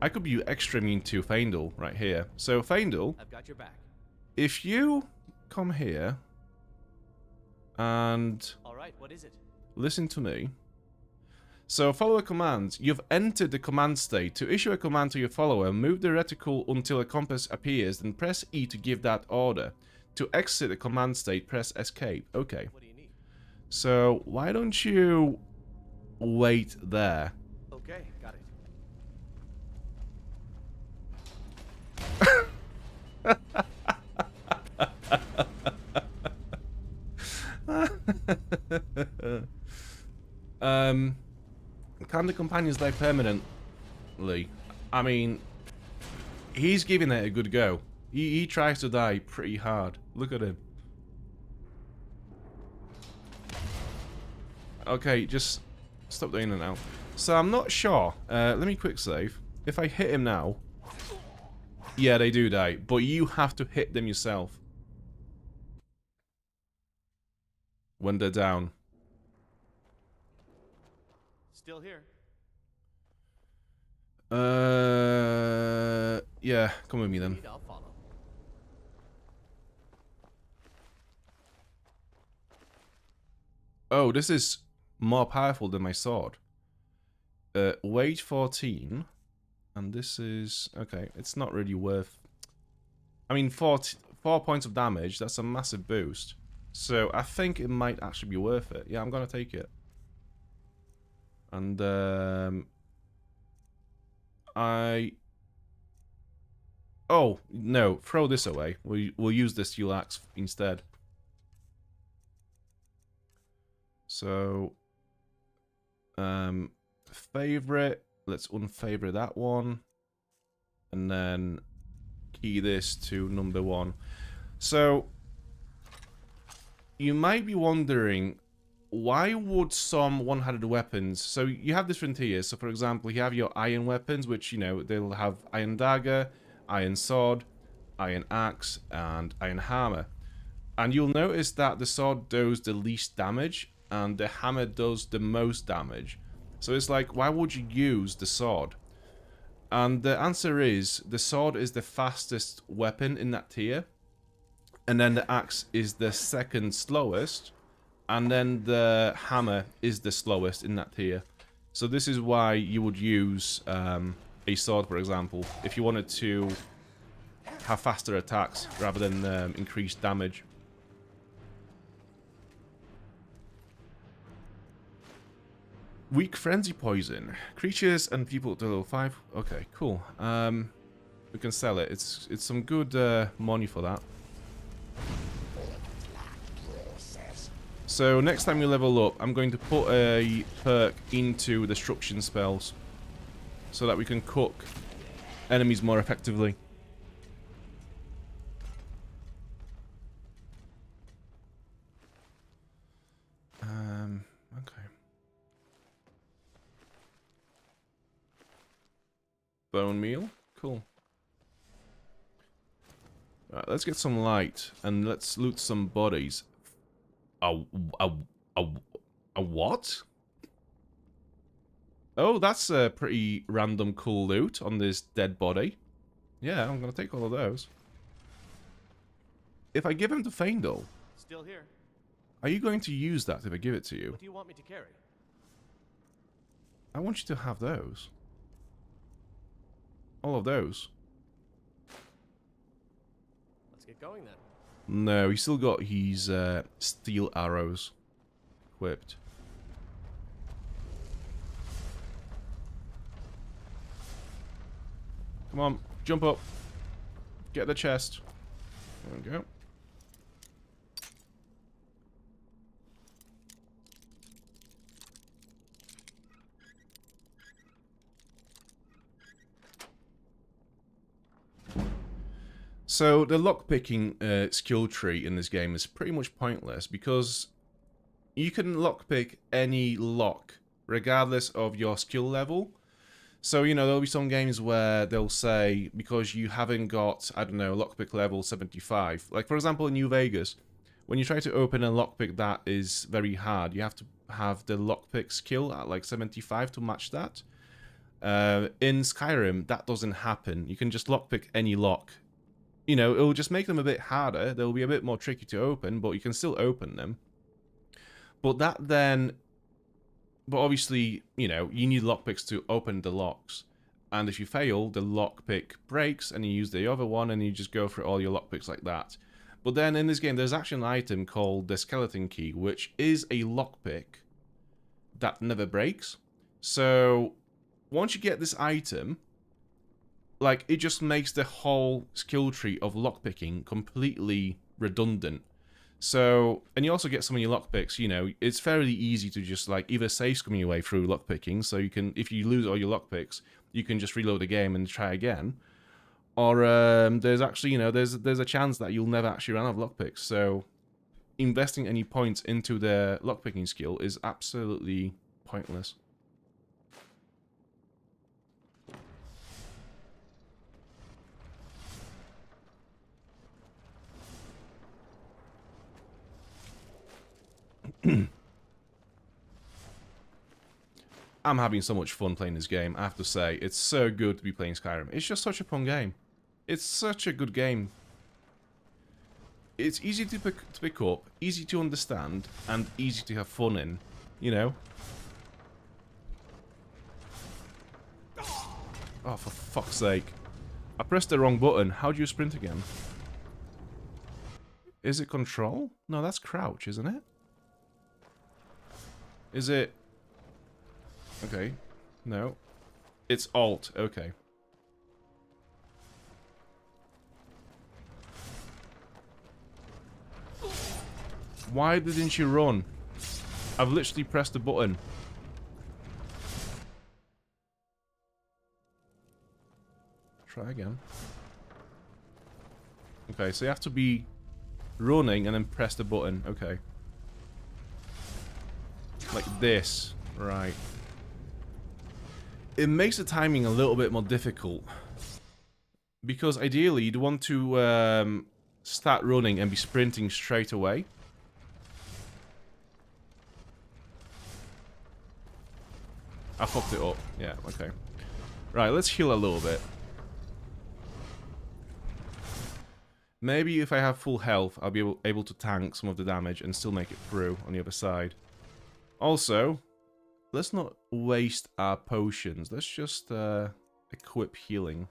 I could be extra immune to Faendal right here. So Faendal, I've got your back. If you come here and All right, what is it? listen to me. So follow a command. You've entered the command state. To issue a command to your follower, move the reticle until a compass appears, then press E to give that order. To exit the command state, press escape. Okay. What do you need? So why don't you wait there? Okay, got it. Can the companions die permanently? I mean, he's giving it a good go. He tries to die pretty hard. Look at him. Okay, just stop doing it now. So I'm not sure. Let me quick save. If I hit him now, yeah, they do die, but you have to hit them yourself when they're down. Still here. Yeah, come with me then. I'll follow. Oh, this is more powerful than my sword. Weight 14. And this is... okay, it's not really worth... I mean, 4 points of damage, that's a massive boost. So I think it might actually be worth it. Yeah, I'm gonna take it. And, oh, no, throw this away. We'll use this Yule Axe instead. So, favorite, let's unfavorite that one. And then key this to number 1. So, you might be wondering, why would some one-handed weapons... so you have different tiers. So for example, you have your iron weapons, which, you know, they'll have iron dagger, iron sword, iron axe, and iron hammer. And you'll notice that the sword does the least damage, and the hammer does the most damage. So it's like, why would you use the sword? And the answer is, the sword is the fastest weapon in that tier. And then the axe is the second slowest. And then the hammer is the slowest in that tier. So this is why you would use a sword, for example, if you wanted to have faster attacks rather than increased damage. Weak frenzy poison. Creatures and people to level 5. Okay, cool. We can sell it. It's some good money for that. So next time you level up, I'm going to put a perk into destruction spells so that we can cook enemies more effectively. Okay. Bone meal, cool. Right, let's get some light and let's loot some bodies. A what? Oh, that's a pretty random cool loot on this dead body. Yeah, I'm gonna take all of those. If I give him to Faendal, Still here. are you going to use that if I give it to you? What do you want me to carry? I want you to have those. All of those. Let's get going then. No, he's still got his steel arrows equipped. Come on, jump up. Get the chest. There we go. So the lockpicking skill tree in this game is pretty much pointless because you can lockpick any lock regardless of your skill level. So, you know, there'll be some games where they'll say, because you haven't got, I don't know, lockpick level 75. Like, for example, in New Vegas, when you try to open a lockpick that is very hard, you have to have the lockpick skill at like 75 to match that. In Skyrim, that doesn't happen. You can just lockpick any lock. You know, it'll just make them a bit harder. They'll be a bit more tricky to open, but you can still open them. But that then... But obviously, you know, you need lockpicks to open the locks. And if you fail, the lockpick breaks, and you use the other one, and you just go through all your lockpicks like that. But then in this game, there's actually an item called the skeleton key, which is a lockpick that never breaks. So, once you get this item, like, it just makes the whole skill tree of lockpicking completely redundant. So, and you also get some of your lockpicks, you know, it's fairly easy to just, like, either save scumming your way through lockpicking, so you can, if you lose all your lockpicks, you can just reload the game and try again. Or, there's actually, you know, there's a chance that you'll never actually run out of lockpicks, so investing any points into the lockpicking skill is absolutely pointless. I'm having so much fun playing this game, I have to say. It's so good to be playing Skyrim. It's just such a fun game. It's such a good game. It's easy to pick up, easy to understand, and easy to have fun in, you know? Oh, for fuck's sake. I pressed the wrong button. How do you sprint again? Is it control? No, that's crouch, isn't it? Is it... Okay. No. It's alt. Okay. Why didn't you run? I've literally pressed the button. Try again. Okay, so you have to be running and then press the button. Okay. Like this. Right. It makes the timing a little bit more difficult. Because ideally, you'd want to start running and be sprinting straight away. I fucked it up. Yeah, okay. Right, let's heal a little bit. Maybe if I have full health, I'll be able to tank some of the damage and still make it through on the other side. Also, let's not waste our potions. Let's just equip healing.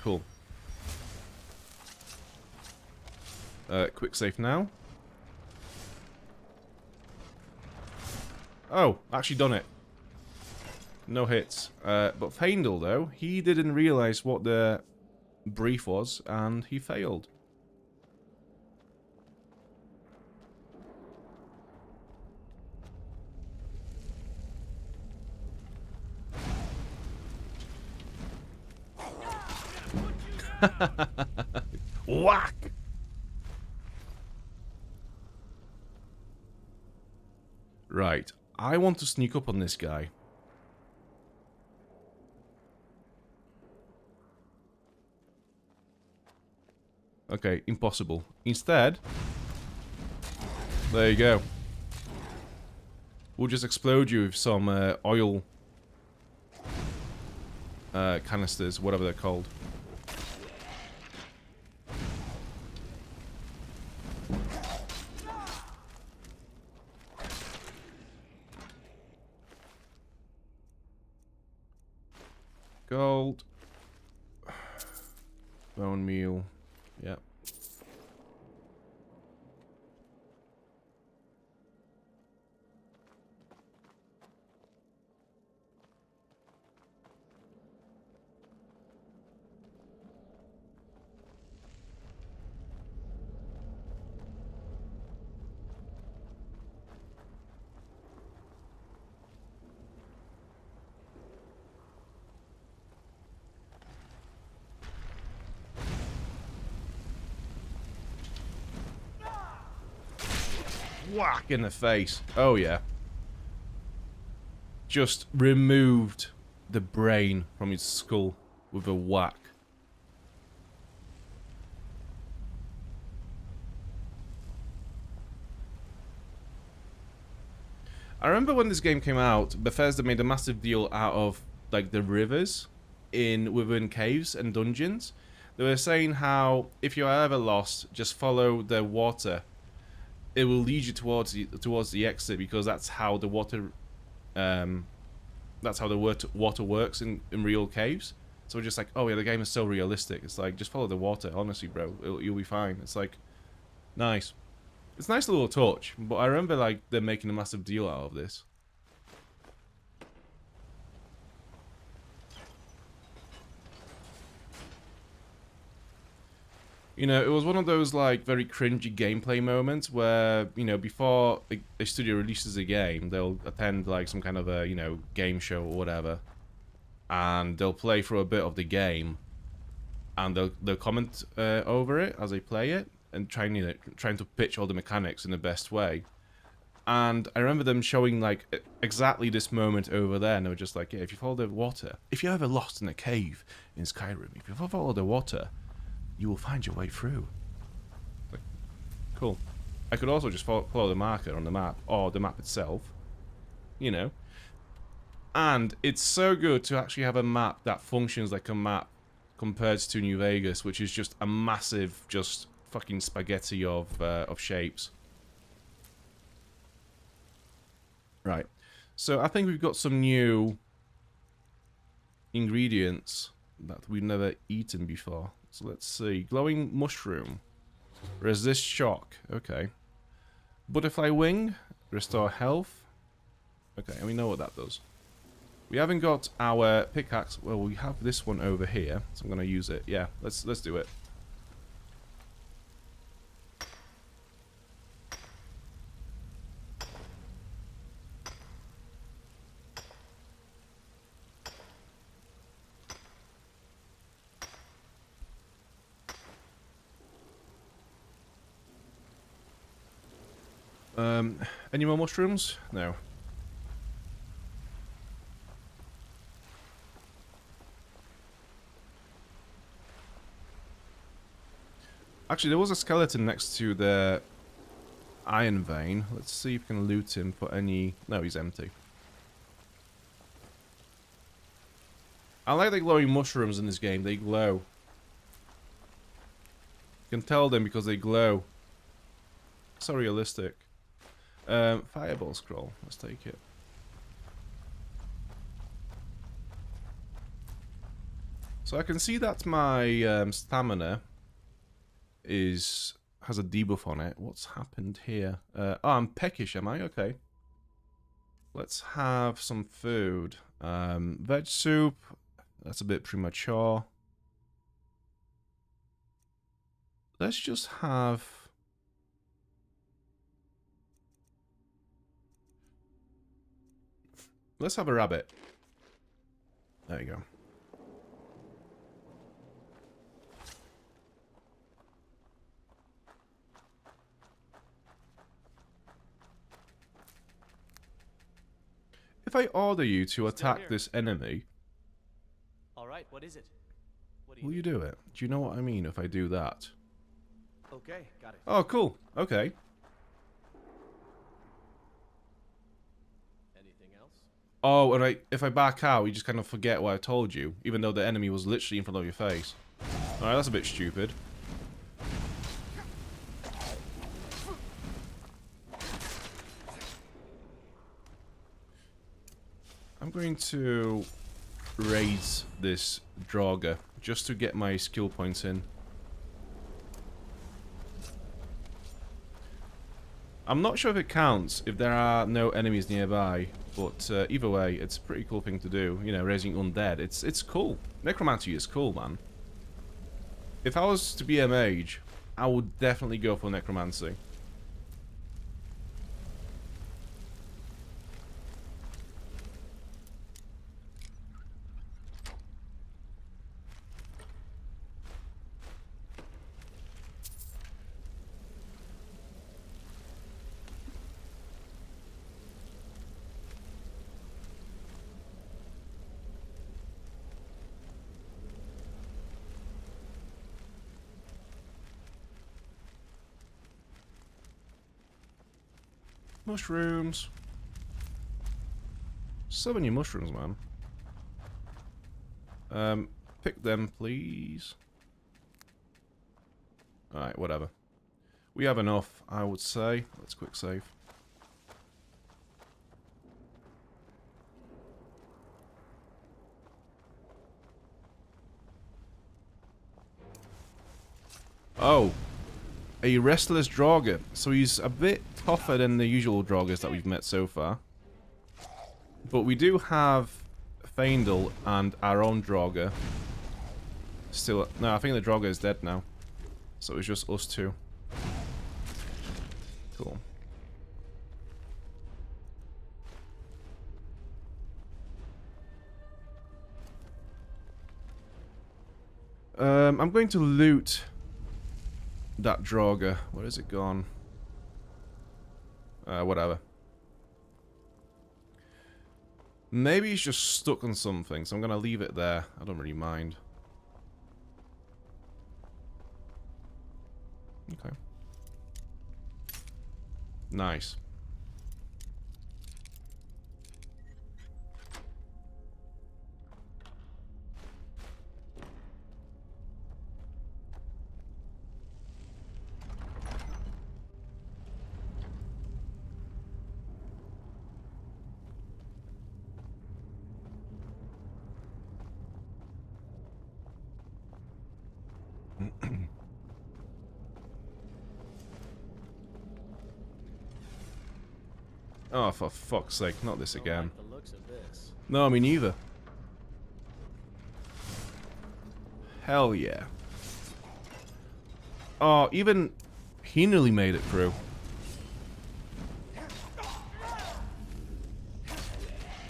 Cool. Quick save now. Oh, actually done it. No hits. But Faendal, though, he didn't realize what the brief was, and he failed. Whack! Right. I want to sneak up on this guy. Okay, impossible. Instead, there you go. We'll just explode you with some oil canisters, whatever they're called. Gold. Bone meal. Yep. whack in the face. Oh yeah. Just removed the brain from his skull with a whack. I remember when this game came out, Bethesda made a massive deal out of like the rivers within caves and dungeons. They were saying how if you are ever lost, just follow the water. It will lead you towards the exit, because that's how the water water works in real caves. So we're just like, oh yeah, the game is so realistic. It's like, just follow the water. Honestly, bro, you'll be fine. It's like, nice. It's a nice little touch, but I remember like they're making a massive deal out of this. You know, it was one of those like very cringy gameplay moments where, you know, before a studio releases a game, they'll attend like some kind of a, you know, game show or whatever, and they'll play for a bit of the game, and they'll comment over it as they play it, and trying to pitch all the mechanics in the best way. And I remember them showing like exactly this moment over there, and they were just like, yeah, if you follow the water, if you're ever lost in a cave in Skyrim, if you follow the water, you will find your way through. Like, cool. I could also just follow the marker on the map, or the map itself, you know. And it's so good to actually have a map that functions like a map compared to New Vegas, which is just a massive, just fucking spaghetti of shapes. Right. So I think we've got some new ingredients that we've never eaten before. So let's see. Glowing mushroom. Resist shock. Okay. Butterfly wing. Restore health. Okay, and we know what that does. We haven't got our pickaxe. Well, we have this one over here, so I'm gonna use it. Yeah, let's do it. Any more mushrooms? No. Actually, there was a skeleton next to the iron vein. Let's see if we can loot him for any... No, he's empty. I like the glowing mushrooms in this game. They glow. You can tell them because they glow. So realistic. Fireball scroll. Let's take it. So I can see that my stamina has a debuff on it. What's happened here? Oh, I'm peckish, am I? Okay. Let's have some food. Veg soup. That's a bit premature. Let's just have... Let's have a rabbit. There you go. If I order you to attack this enemy... Alright, what is it? Will you do it? Do you know what I mean if I do that? Okay, got it. Oh, cool. Okay. Oh, and if I back out, you just kind of forget what I told you, even though the enemy was literally in front of your face. Alright, that's a bit stupid. I'm going to raise this draugr just to get my skill points in. I'm not sure if it counts if there are no enemies nearby, but either way, it's a pretty cool thing to do. You know, raising undead. It's cool. Necromancy is cool, man. If I was to be a mage, I would definitely go for necromancy. Mushrooms. So many mushrooms, man. Pick them, please. Alright, whatever. We have enough, I would say. Let's quick save. Oh. A restless draugr. So he's a bit tougher than the usual draugrs that we've met so far. But we do have Faendal and our own draugr. Still, no, I think the draugr is dead now. So it's just us two. Cool. I'm going to loot that draugr. Where is it gone? Whatever. Maybe he's just stuck on something, so I'm gonna leave it there. I don't really mind. Okay. Nice. Oh, for fuck's sake, not this again. Like the looks of this. No, me neither. Hell yeah. Oh, even he nearly made it through.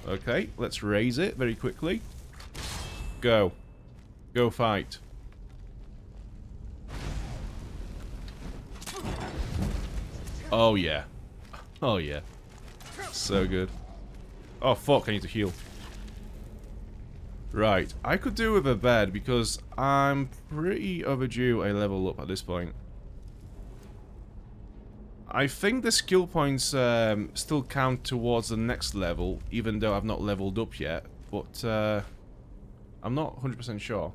Okay, let's raise it very quickly. Go. Go fight. Oh yeah. Oh yeah. So good. Oh fuck, I need to heal. Right, I could do with a bed because I'm pretty overdue a level up at this point. I think the skill points still count towards the next level, even though I've not leveled up yet, but I'm not 100% sure.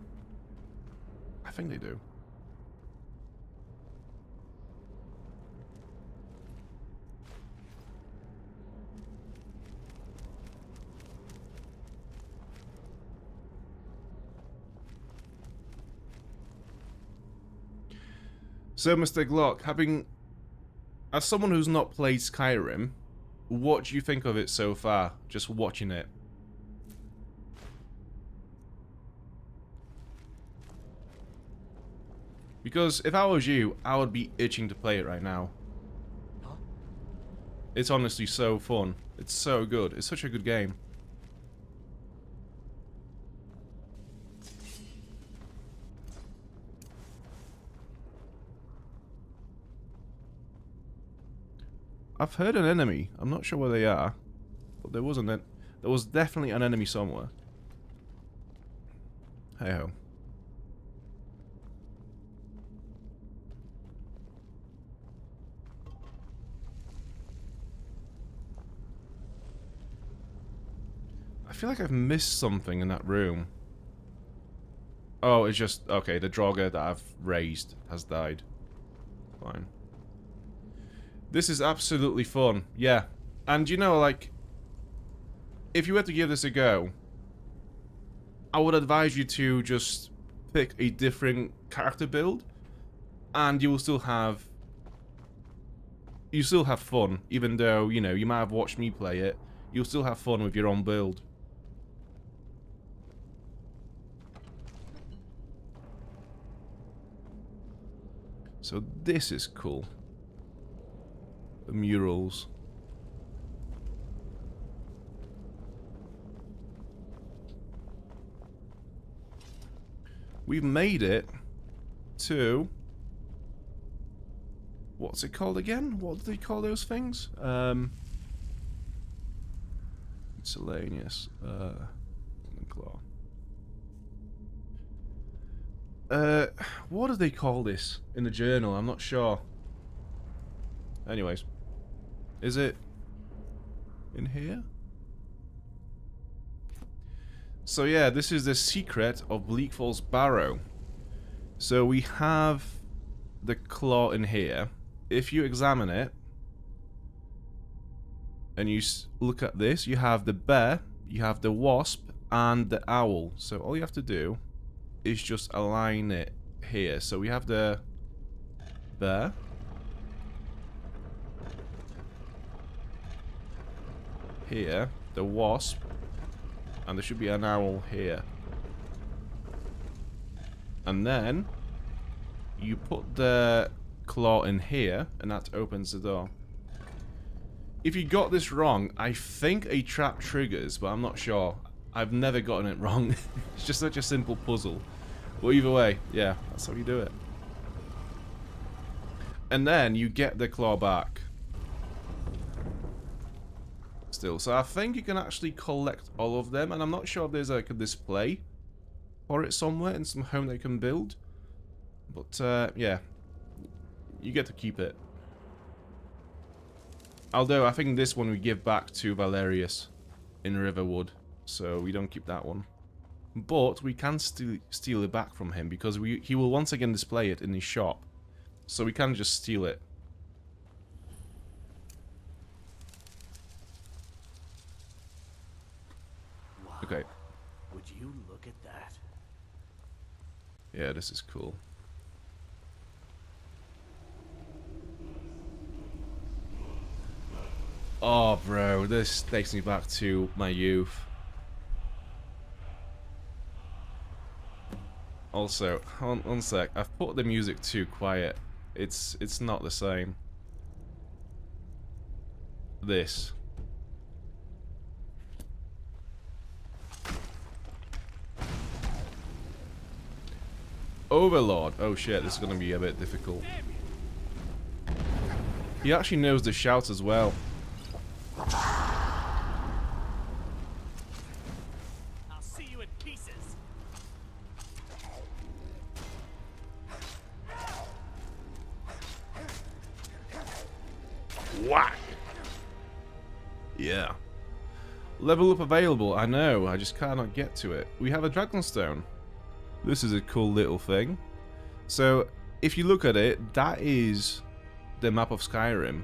I think they do. So, Mr. Glock, as someone who's not played Skyrim, what do you think of it so far, just watching it? Because if I was you, I would be itching to play it right now. Huh? It's honestly so fun. It's so good. It's such a good game. I've heard an enemy. I'm not sure where they are, but there was definitely an enemy somewhere. Hey ho. I feel like I've missed something in that room. Oh, it's just okay. The draugr that I've raised has died. Fine. This is absolutely fun, yeah. And you know, like, if you were to give this a go, I would advise you to just pick a different character build, and you will still have fun, even though, you know, you might have watched me play it. You'll still have fun with your own build. So this is cool. The murals. We've made it to... What's it called again? What do they call those things? Miscellaneous. Claw. What do they call this in the journal? I'm not sure. Anyways. Is it in here. So yeah, this is the secret of Bleak Falls Barrow. So we have the claw in here. If you examine it, and you look at this, you have the bear, you have the wasp, and the owl. So all you have to do is just align it here. So we have the bear. Here, the wasp, and there should be an owl here. And then you put the claw in here, and that opens the door. If you got this wrong, I think a trap triggers, but I'm not sure. I've never gotten it wrong. It's just such a simple puzzle. But either way, yeah, that's how you do it. And then you get the claw back. Still, so I think you can actually collect all of them, and I'm not sure if there's like a display for it somewhere in some home they can build. But yeah, you get to keep it. Although I think this one we give back to Valerius in Riverwood, so we don't keep that one. But we can steal it back from him because he will once again display it in his shop, so we can just steal it. Okay. Would you look at that? Yeah, this is cool. Oh, bro, this takes me back to my youth. Also, one sec, I've put the music too quiet. It's not the same. This. Overlord. Oh shit, this is gonna be a bit difficult. He actually knows the shouts as well. I'll see you in pieces. Whack! Yeah. Level up available, I know, I just cannot get to it. We have a Dragonstone. This is a cool little thing. So, if you look at it, that is the map of Skyrim.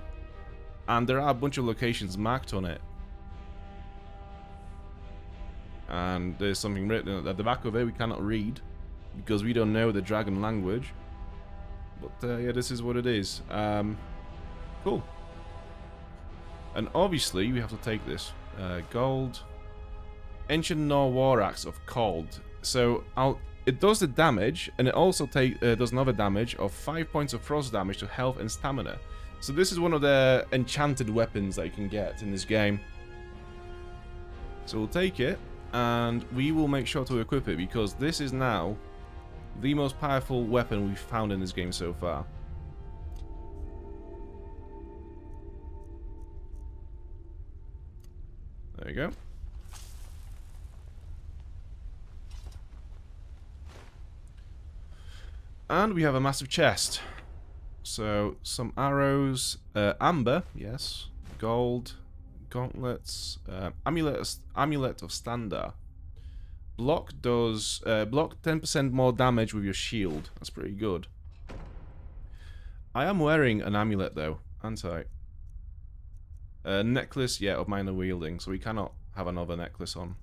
And there are a bunch of locations marked on it. And there's something written at the back of it we cannot read, because we don't know the dragon language. But yeah, this is what it is. Cool. And obviously, we have to take this. Gold. Ancient Nor War Axe of Cold. So, it does the damage, and it also does another damage of 5 points of frost damage to health and stamina. So this is one of the enchanted weapons that you can get in this game. So we'll take it, and we will make sure to equip it, because this is now the most powerful weapon we've found in this game so far. There you go. And we have a massive chest. So, some arrows, amber, yes, gold, gauntlets, amulet of Standard. Block does, block 10% more damage with your shield. That's pretty good. I am wearing an amulet though, aren't I? Necklace, yeah, of minor wielding, so we cannot have another necklace on.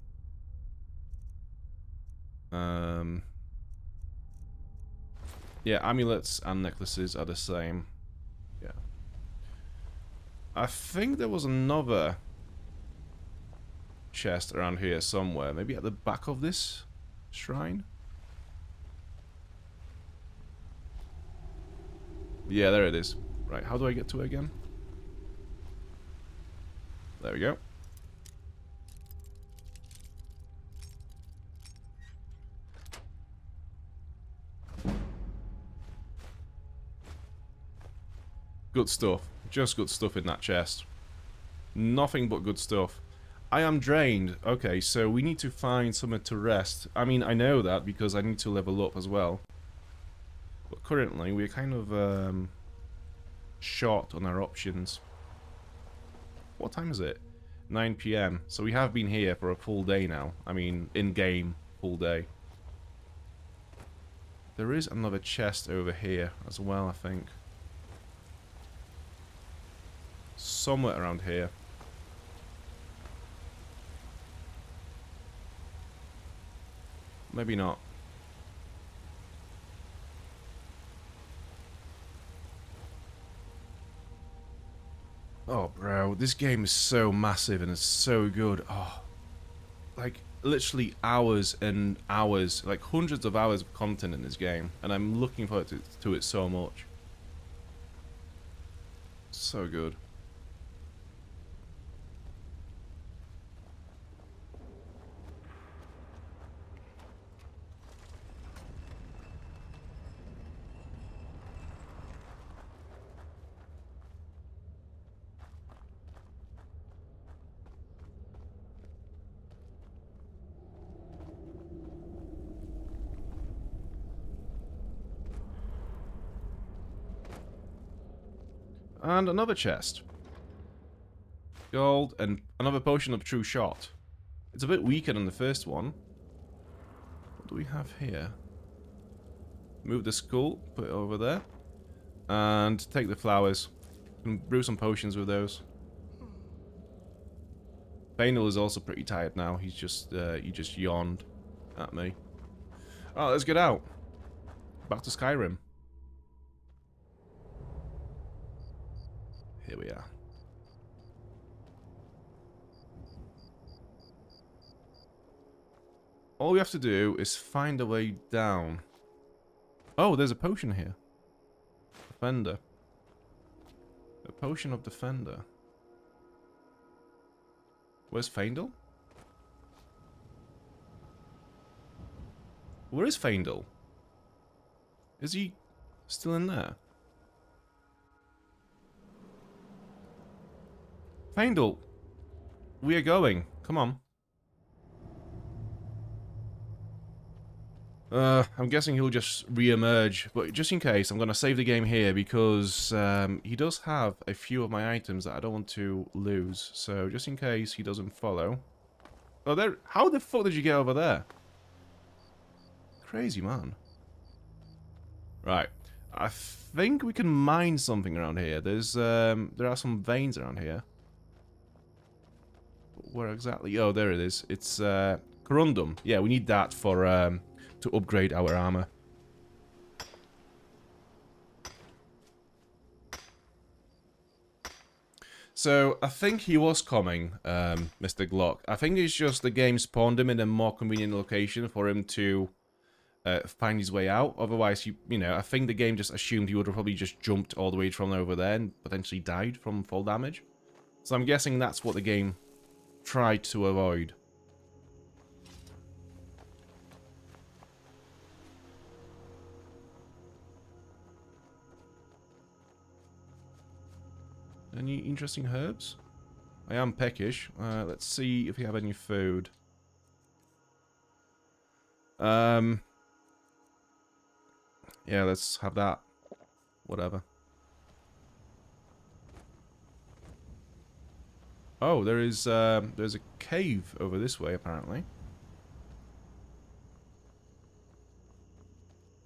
Yeah, amulets and necklaces are the same. Yeah. I think there was another chest around here somewhere. Maybe at the back of this shrine? Yeah, there it is. Right, how do I get to it again? There we go. Good stuff. Just good stuff in that chest. Nothing but good stuff. I am drained. Okay, so we need to find somewhere to rest. I mean, I know that because I need to level up as well. But currently, we're kind of short on our options. What time is it? 9 PM. So we have been here for a full day now. I mean, in-game, full day. There is another chest over here as well, I think. Somewhere around here. Maybe not. Oh, bro, this game is so massive and it's so good. Oh, like, literally hours and hours, like hundreds of hours of content in this game. And I'm looking forward to it so much. So good. And another chest. Gold and another potion of true shot. It's a bit weaker than the first one. What do we have here? Move the skull, put it over there. And take the flowers. And brew some potions with those. Fainal is also pretty tired now. He's just, he just yawned at me. Oh, let's get out. Back to Skyrim. Here we are. All we have to do is find a way down. Oh, there's a potion here. Defender. A potion of Defender. Where's Faendal? Where is Faendal? Is he still in there? Faendal, we are going. Come on. I'm guessing he'll just re-emerge, but just in case, I'm going to save the game here because he does have a few of my items that I don't want to lose. So just in case he doesn't follow. Oh, there! How the fuck did you get over there? Crazy man. Right, I think we can mine something around here. There's there are some veins around here. Where exactly? Oh, there it is. It's corundum. Yeah, we need that for to upgrade our armor. So I think he was coming, Mr. Glock. I think it's just the game spawned him in a more convenient location for him to find his way out. Otherwise, you know, I think the game just assumed he would have probably just jumped all the way from over there and potentially died from fall damage. So I'm guessing that's what the game tried to avoid. Any interesting herbs? I am peckish. Let's see if we have any food. Yeah, let's have that. Whatever. Oh, there's a cave over this way, apparently.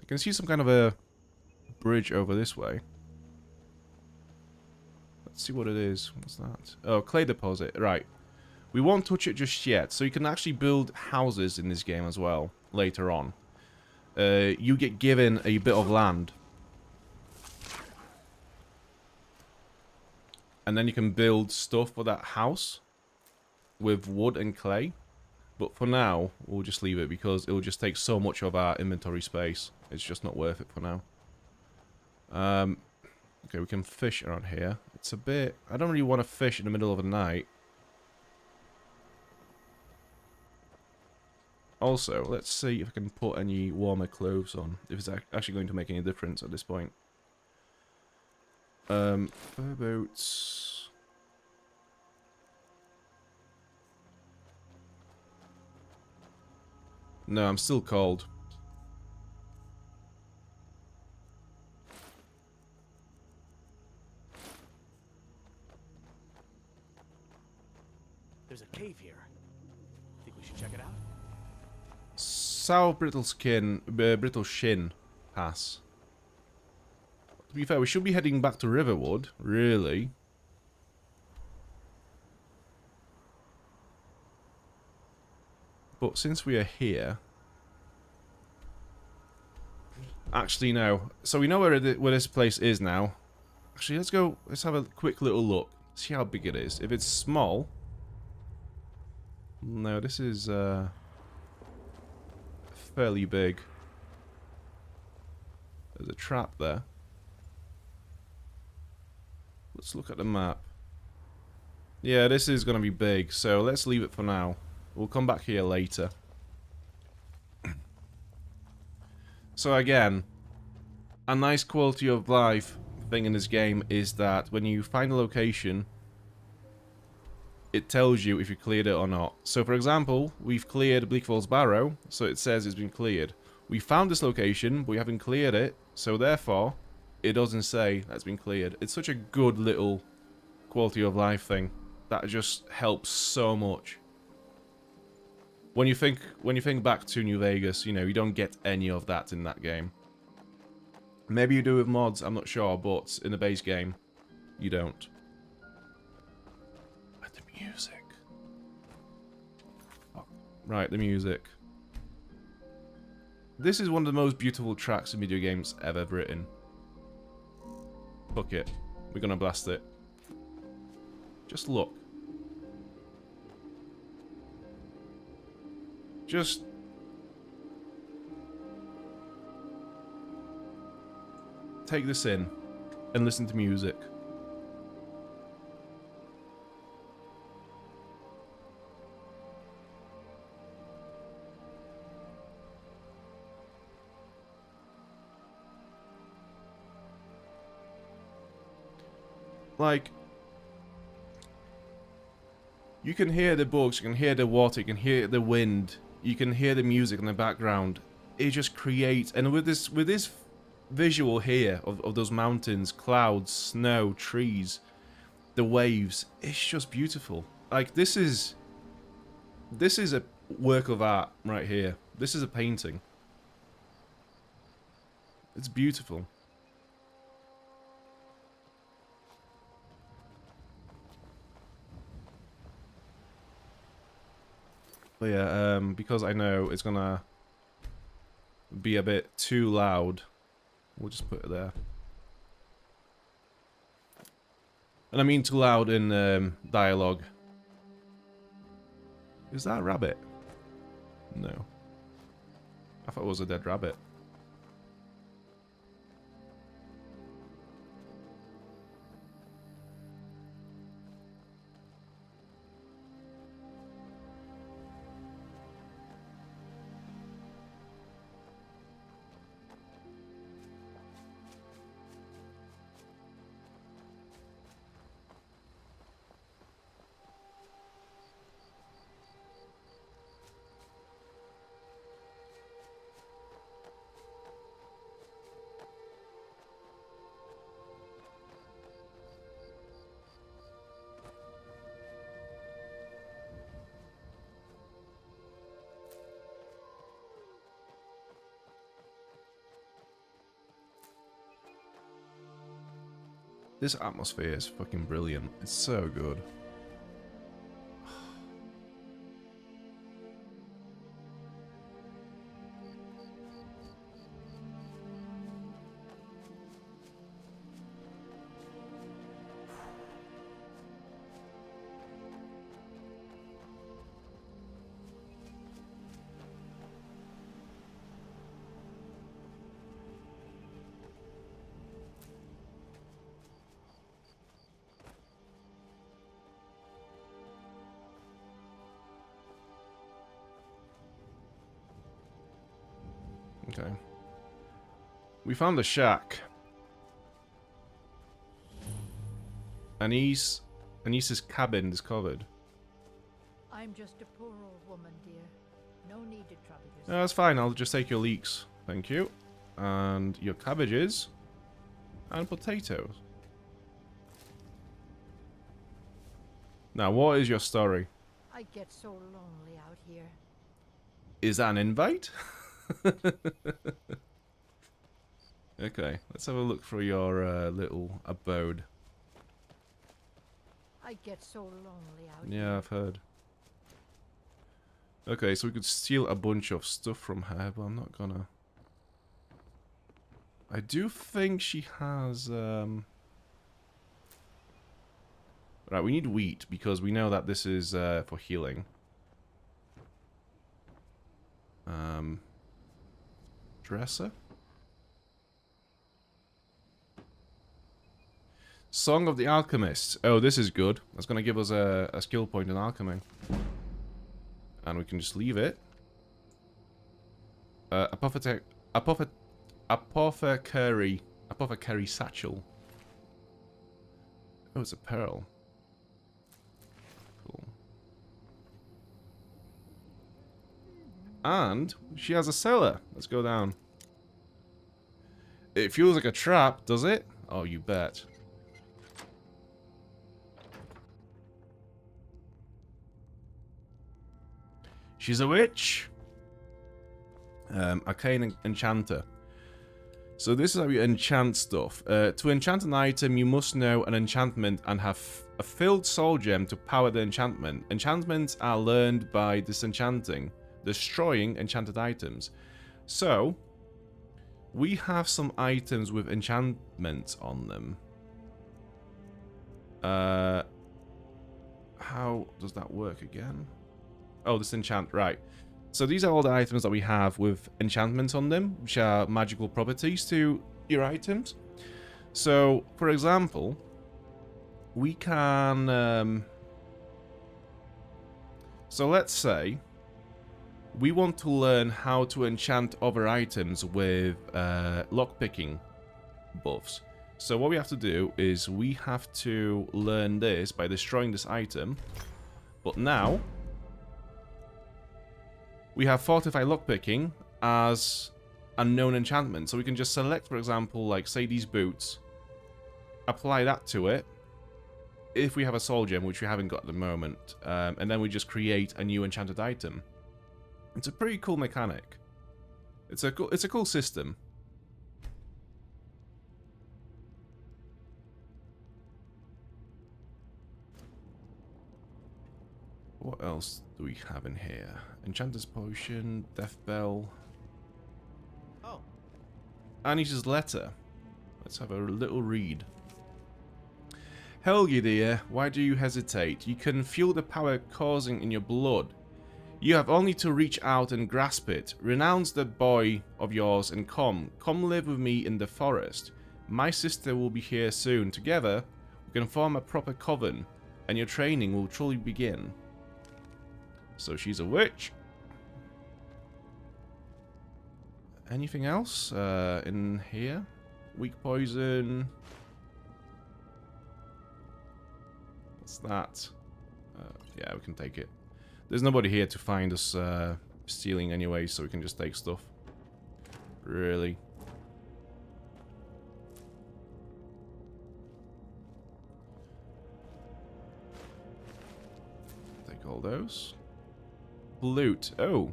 I can see some kind of a bridge over this way. Let's see what it is. What's that? Oh, clay deposit. Right. We won't touch it just yet. So you can actually build houses in this game as well, later on. You get given a bit of land. And then you can build stuff for that house with wood and clay. But for now, we'll just leave it because it will just take so much of our inventory space. It's just not worth it for now. Okay, we can fish around here. It's a bit... I don't really want to fish in the middle of the night. Also, let's see if I can put any warmer clothes on. If it's actually going to make any difference at this point. Fur boots. No, I'm still cold. there's a cave here. Think we should check it out? Sour Brittle Shin Pass. To be fair, we should be heading back to Riverwood, really. But since we are here... Actually, no. So we know where this place is now. Actually, let's go. Let's have a quick little look. See how big it is. If it's small... No, this is fairly big. There's a trap there. Let's look at the map. Yeah, this is going to be big, so let's leave it for now. We'll come back here later. So again, a nice quality of life thing in this game is that when you find a location, it tells you if you cleared it or not. So for example, we've cleared Bleak Falls Barrow, so it says it's been cleared. We found this location, but we haven't cleared it, so therefore, it doesn't say that's been cleared. It's such a good little quality of life thing that just helps so much. When you think back to New Vegas, you know, you don't get any of that in that game. Maybe you do with mods, I'm not sure, but in the base game, you don't. But the music. Oh, right, the music. This is one of the most beautiful tracks in video games ever written. Fuck it. We're gonna blast it. Just look. Just... take this in and listen to music. Like, you can hear the bugs, you can hear the water, you can hear the wind, you can hear the music in the background. It just creates, and with this visual here of those mountains, clouds, snow, trees, the waves, it's just beautiful. Like, this is a work of art right here. This is a painting. It's beautiful. But yeah, because I know it's gonna be a bit too loud, we'll just put it there. And I mean too loud in dialogue. Is that a rabbit? No. I thought it was a dead rabbit. This atmosphere is fucking brilliant. It's so good. Okay. We found the shack. Anise's cabin is covered. I'm just a poor old woman, dear. No need to trouble yourself. No, that's fine. I'll just take your leeks. Thank you. And your cabbages. And potatoes. Now, what is your story? I get so lonely out here. Is that an invite? Okay, let's have a look for your little abode. I get so lonely out Yeah, here. I've heard. Okay, so we could steal a bunch of stuff from her, but I'm not gonna. I do think she has, Right, we need wheat, because we know that this is, for healing. Dresser? Song of the Alchemist. Oh, this is good. That's going to give us a skill point in alchemy. And we can just leave it. Apothecary satchel. Oh, it's a pearl. Cool. And she has a cellar. Let's go down. It feels like a trap, does it? Oh, you bet. She's a witch. Arcane enchanter. So this is how you enchant stuff. To enchant an item, you must know an enchantment and have a filled soul gem to power the enchantment. Enchantments are learned by disenchanting, destroying enchanted items. So, we have some items with enchantments on them. How does that work again? Oh, disenchant, right. So these are all the items that we have with enchantments on them, which are magical properties to your items. So, for example, we can... so let's say we want to learn how to enchant other items with lockpicking buffs. So what we have to do is we have to learn this by destroying this item. But now we have Fortify Lockpicking as a known enchantment. So we can just select, for example, like, say, these boots. Apply that to it. If we have a soul gem, which we haven't got at the moment. And then we just create a new enchanted item. It's a pretty cool mechanic. It's a cool system. What else do we have in here? Enchanter's Potion, Death Bell. Oh. Anish's letter. Let's have a little read. Helgi dear, why do you hesitate? You can feel the power coursing in your blood. You have only to reach out and grasp it. Renounce the boy of yours and come. Come live with me in the forest. My sister will be here soon. Together, we can form a proper coven, and your training will truly begin. So she's a witch. Anything else in here? Weak poison. What's that? Yeah, we can take it. There's nobody here to find us stealing anyway, so we can just take stuff. Really. Take all those. Loot. Oh.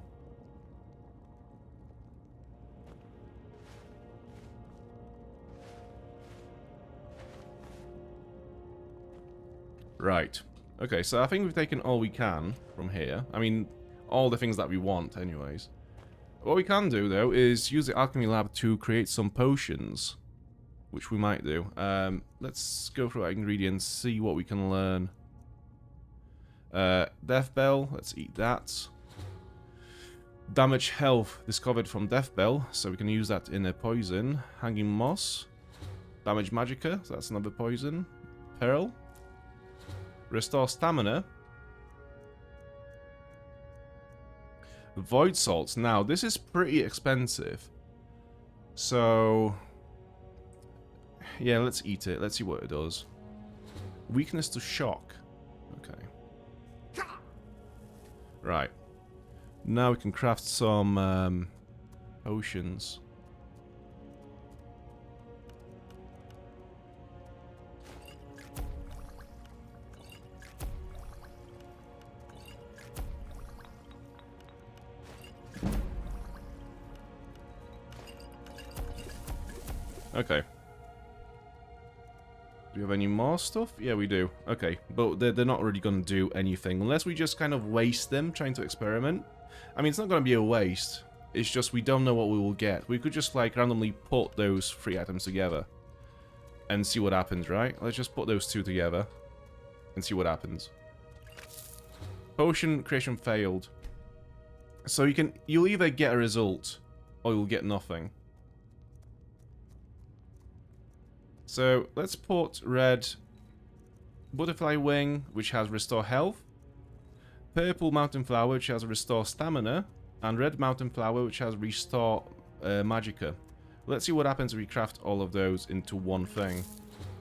Right. Okay, so I think we've taken all we can from here. I mean, all the things that we want, anyways. What we can do, though, is use the alchemy lab to create some potions. Which we might do. Let's go through our ingredients, see what we can learn. Death Bell, let's eat that. Damage health discovered from Death Bell, so we can use that in a poison. Hanging Moss. Damage Magicka, so that's another poison. Pearl. Restore Stamina. Void Salts. Now, this is pretty expensive. So, yeah, let's eat it. Let's see what it does. Weakness to shock. Okay. Right. Now we can craft some potions. Okay. Do we have any more stuff? Yeah, we do. Okay, but they're not really going to do anything unless we just kind of waste them trying to experiment. I mean, it's not going to be a waste. It's just we don't know what we will get. We could just like randomly put those 3 items together and see what happens, right? Let's just put those 2 together and see what happens. Potion creation failed. So you'll either get a result or you'll get nothing. So let's put red butterfly wing, which has restore health, purple mountain flower, which has restore stamina, and red mountain flower, which has restore magicka. Let's see what happens if we craft all of those into one thing.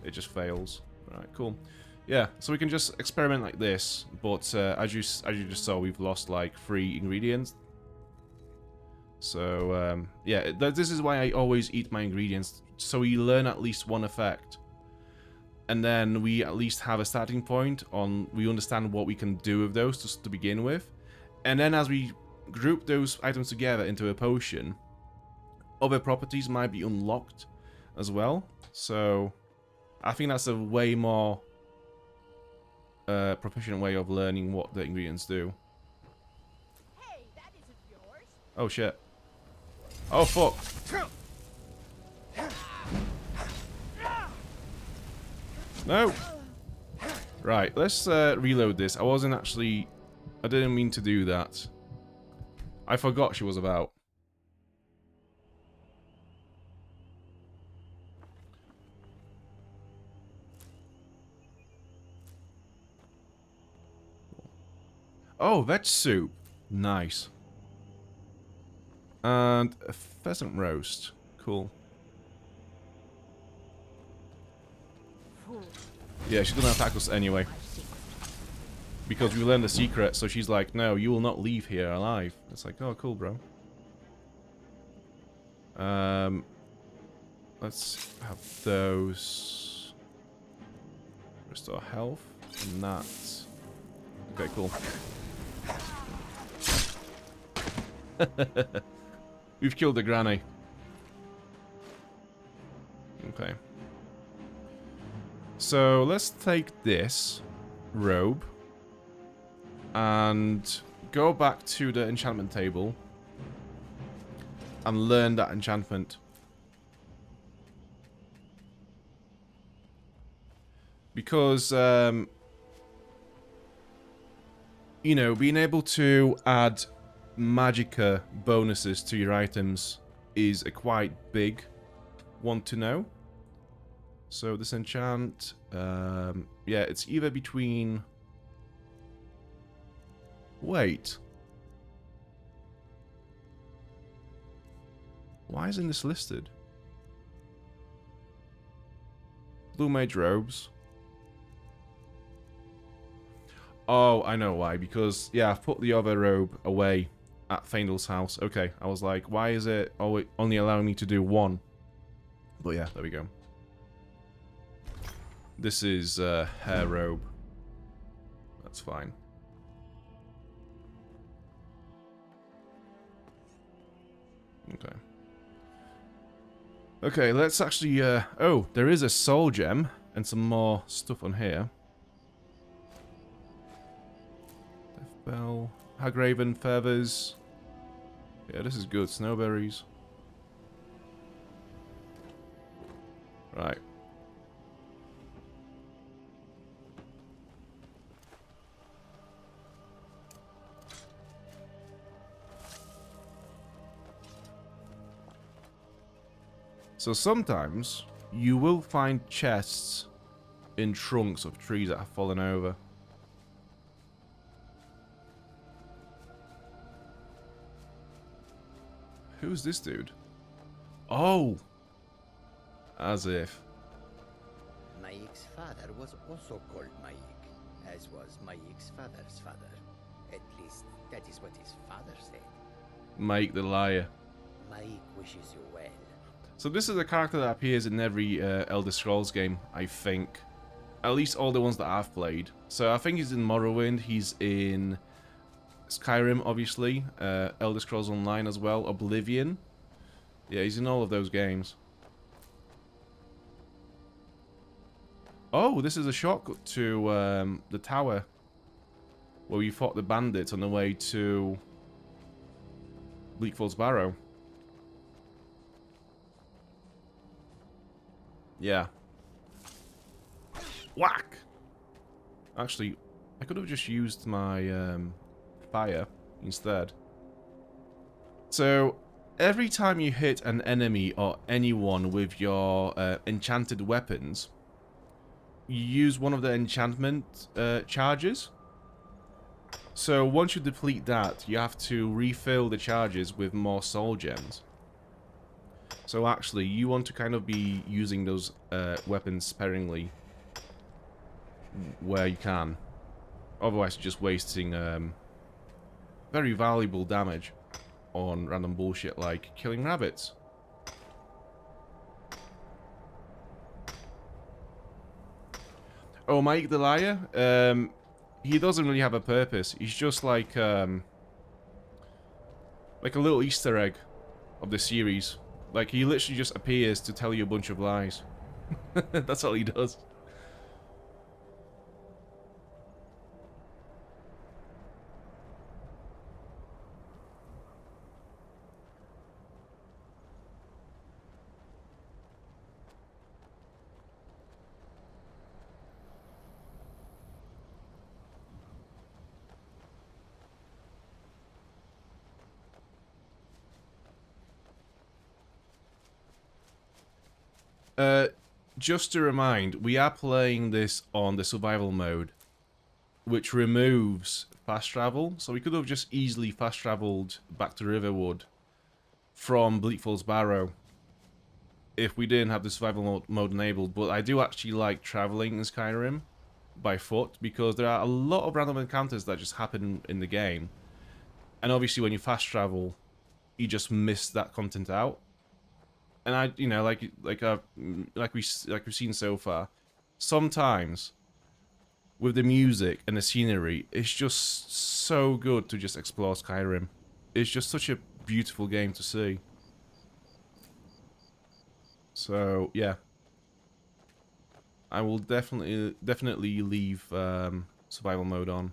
It just fails. Alright, cool. Yeah, so we can just experiment like this, but as you just saw, we've lost like 3 ingredients. So yeah, this is why I always eat my ingredients, so we learn at least one effect, and then we at least have a starting point on, we understand what we can do with those just to begin with, and then as we group those items together into a potion, other properties might be unlocked as well. So I think that's a way more proficient way of learning what the ingredients do. Hey, that isn't yours. Oh shit. Oh fuck. No. Right, let's reload this. I didn't mean to do that. I forgot she was about. Oh, veg soup. Nice. And a pheasant roast. Cool. Yeah, she's gonna attack us anyway. Because we learned the secret, so she's like, no, you will not leave here alive. It's like, oh, cool, bro. Let's have those. Restore health. And that. Okay, cool. We've killed the granny. Okay. So let's take this robe and go back to the enchantment table and learn that enchantment. Because, you know, being able to add magicka bonuses to your items is a quite big one to know. So this enchant, yeah, it's either between... Wait. Why isn't this listed? Blue mage robes. Oh, I know why. Because, yeah, I've put the other robe away at Faendal's house. Okay, I was like, why is it only allowing me to do one? But yeah, there we go. This is hair robe. That's fine. Okay. Okay, let's actually... oh, there is a soul gem and some more stuff on here. Death bell. Hagraven feathers. Yeah, this is good. Snowberries. Right. So sometimes you will find chests in trunks of trees that have fallen over. Who's this dude? Oh! As if. Maik's father was also called Maik, as was Maik's father's father. At least, that is what his father said. Maik the liar. Maik wishes you well. So this is a character that appears in every Elder Scrolls game, I think. At least all the ones that I've played. So I think he's in Morrowind, he's in Skyrim, obviously, Elder Scrolls Online as well, Oblivion. Yeah, he's in all of those games. Oh, this is a shortcut to the tower where we fought the bandits on the way to Bleak Falls Barrow. Yeah. Whack! Actually, I could have just used my fire instead. So, every time you hit an enemy or anyone with your enchanted weapons, you use one of the enchantment charges. So once you deplete that, you have to refill the charges with more soul gems. So actually, you want to kind of be using those weapons sparingly where you can. Otherwise, you're just wasting very valuable damage on random bullshit like killing rabbits. Oh, Mike the Liar? He doesn't really have a purpose. He's just like a little Easter egg of the series. Like, he literally just appears to tell you a bunch of lies. That's all he does. Just to remind, we are playing this on the survival mode, which removes fast travel. So we could have just easily fast traveled back to Riverwood from Bleak Falls Barrow if we didn't have the survival mode enabled. But I do actually like traveling in Skyrim by foot because there are a lot of random encounters that just happen in the game. And obviously when you fast travel, you just miss that content out. And I, you know, like we've seen so far, sometimes with the music and the scenery, it's just so good to just explore Skyrim. It's just such a beautiful game to see. So yeah, I will definitely leave survival mode on.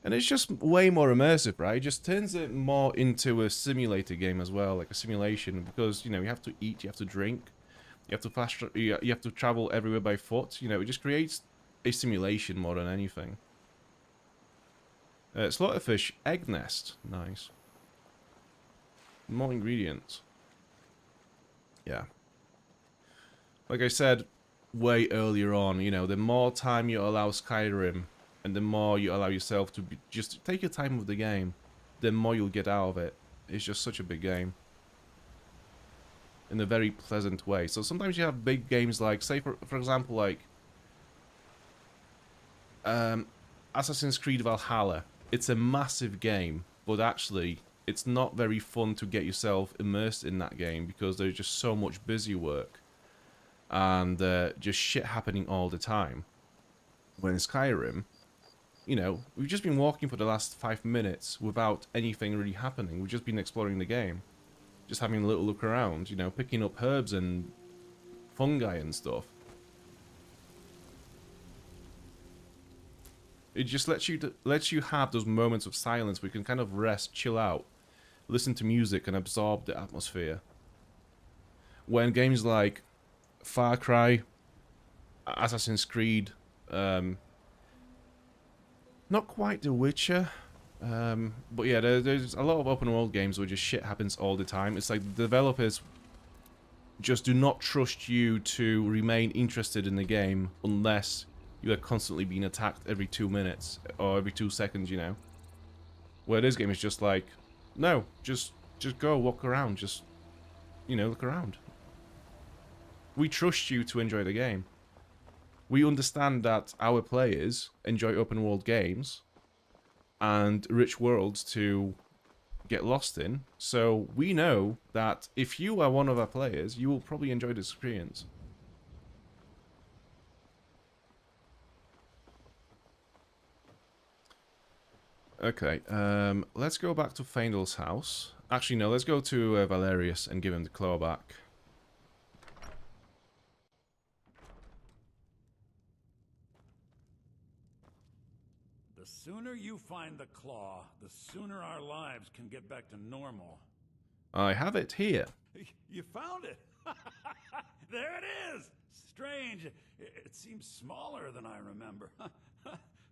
And it's just way more immersive, right? It just turns it more into a simulator game as well, like a simulation, because, you know, you have to eat, you have to drink, you have to you have to travel everywhere by foot. You know, it just creates a simulation more than anything. Slaughterfish egg nest, nice. More ingredients. Yeah. Like I said way earlier on, you know, the more time you allow Skyrim, and the more you allow yourself to just take your time with the game, the more you'll get out of it. It's just such a big game. In a very pleasant way. So sometimes you have big games like, say for example, like Assassin's Creed Valhalla. It's a massive game, but actually it's not very fun to get yourself immersed in that game because there's just so much busy work and just shit happening all the time. When in Skyrim, you know, we've just been walking for the last 5 minutes without anything really happening. We've just been exploring the game. Just having a little look around, you know, picking up herbs and fungi and stuff. It just lets you have those moments of silence where you can kind of rest, chill out, listen to music and absorb the atmosphere. When games like Far Cry, Assassin's Creed, not quite The Witcher, but yeah, there's a lot of open world games where just shit happens all the time. It's like the developers just do not trust you to remain interested in the game unless you are constantly being attacked every 2 minutes or every 2 seconds, you know. Where this game is just like, no, just go walk around, just, you know, look around. We trust you to enjoy the game. We understand that our players enjoy open world games and rich worlds to get lost in. So we know that if you are one of our players, you will probably enjoy this experience. Okay, let's go back to Faendal's house Actually, no, let's go to Valerius and give him the claw back. The sooner you find the claw, the sooner our lives can get back to normal. I have it here. You found it! There it is! Strange. It seems smaller than I remember.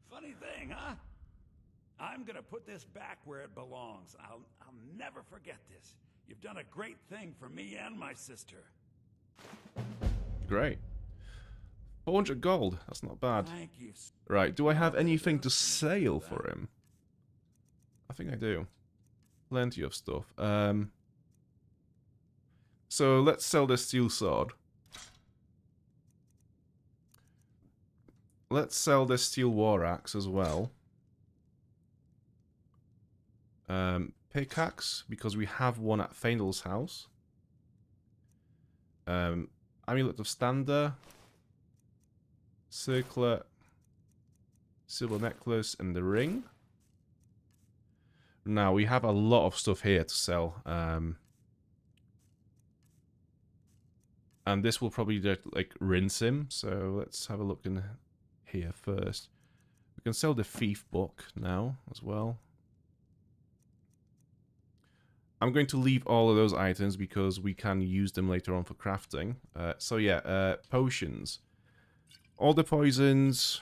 Funny thing, huh? I'm gonna put this back where it belongs. I'll never forget this. You've done a great thing for me and my sister. Great. 400 gold. That's not bad. Thank you. Right, do I have anything to sell for him? I think I do. Plenty of stuff. So let's sell this steel sword. Let's sell this steel war axe as well. Pickaxe, because we have one at Faendal's house. Amulet of Stander. Circlet. Silver necklace and the ring. Now, we have a lot of stuff here to sell. And this will probably like rinse him. So let's have a look in here first. We can sell the thief book now as well. I'm going to leave all of those items because we can use them later on for crafting. So yeah, potions. All the poisons.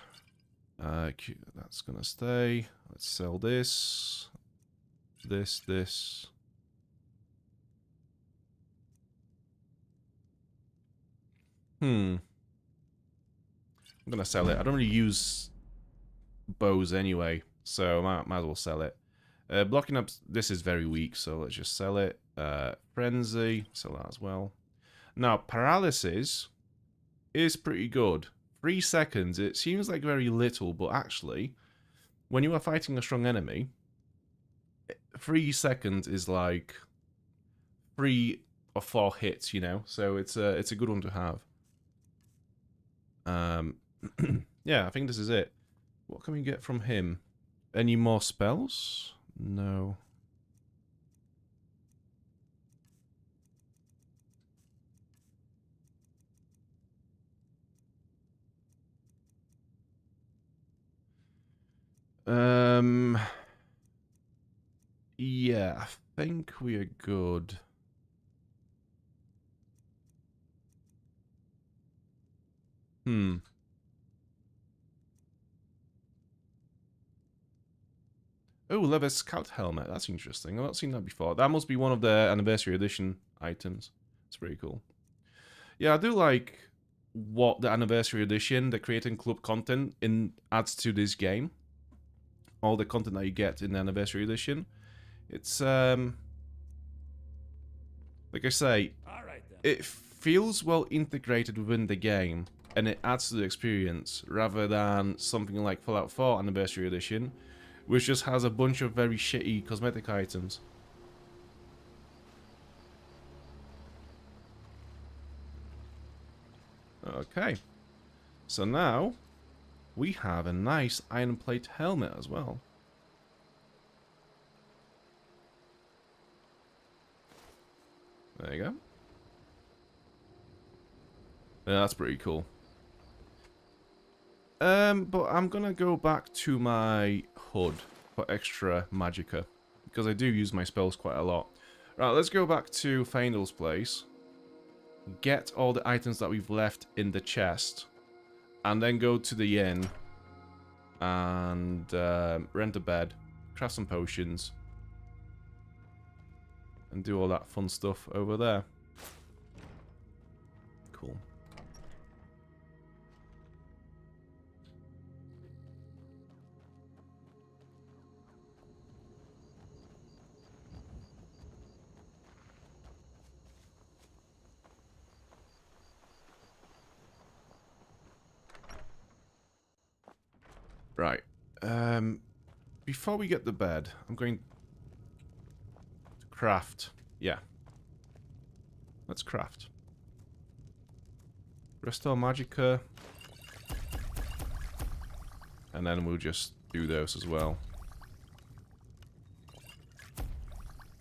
That's gonna stay. Let's sell this. This. I'm gonna sell it. I don't really use bows anyway, so I might as well sell it. Blocking up, this is very weak, so let's just sell it. Frenzy, sell that as well. Now, paralysis is pretty good. 3 seconds, it seems like very little, but actually, when you are fighting a strong enemy, 3 seconds is like 3 or 4 hits, you know? So it's a good one to have. Yeah, I think this is it. What can we get from him? Any more spells? No. Yeah, I think we are good. Oh, leather scout helmet. That's interesting. I've not seen that before. That must be one of the anniversary edition items. It's pretty cool. Yeah, I do like what the anniversary edition, the Creating Club content, adds to this game. All the content that you get in the anniversary edition. It's, like I say, it feels well integrated within the game, and it adds to the experience, rather than something like Fallout 4 Anniversary Edition, which just has a bunch of very shitty cosmetic items. Okay. So now, we have a nice iron plate helmet as well. There you go. Yeah, that's pretty cool. But I'm gonna go back to my hood for extra magicka, because I do use my spells quite a lot. Right, let's go back to Faendal's place. Get all the items that we've left in the chest. And then go to the inn. And rent a bed. Craft some potions. And do all that fun stuff over there. Cool. Right. Before we get to bed, I'm going to craft. Yeah. Let's craft. Restore magicka. And then we'll just do those as well.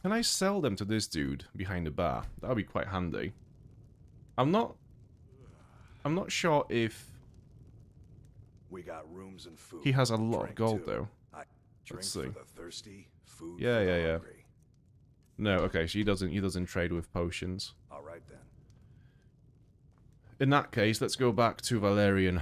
Can I sell them to this dude behind the bar? That would be quite handy. I'm not sure if We got rooms and food. he has a lot of Drink, gold too. though. Drink Let's for see. the thirsty, food Yeah, for yeah, the yeah. hungry. No, okay, so he doesn't trade with potions. All right then. In that case, let's go back to Valerian.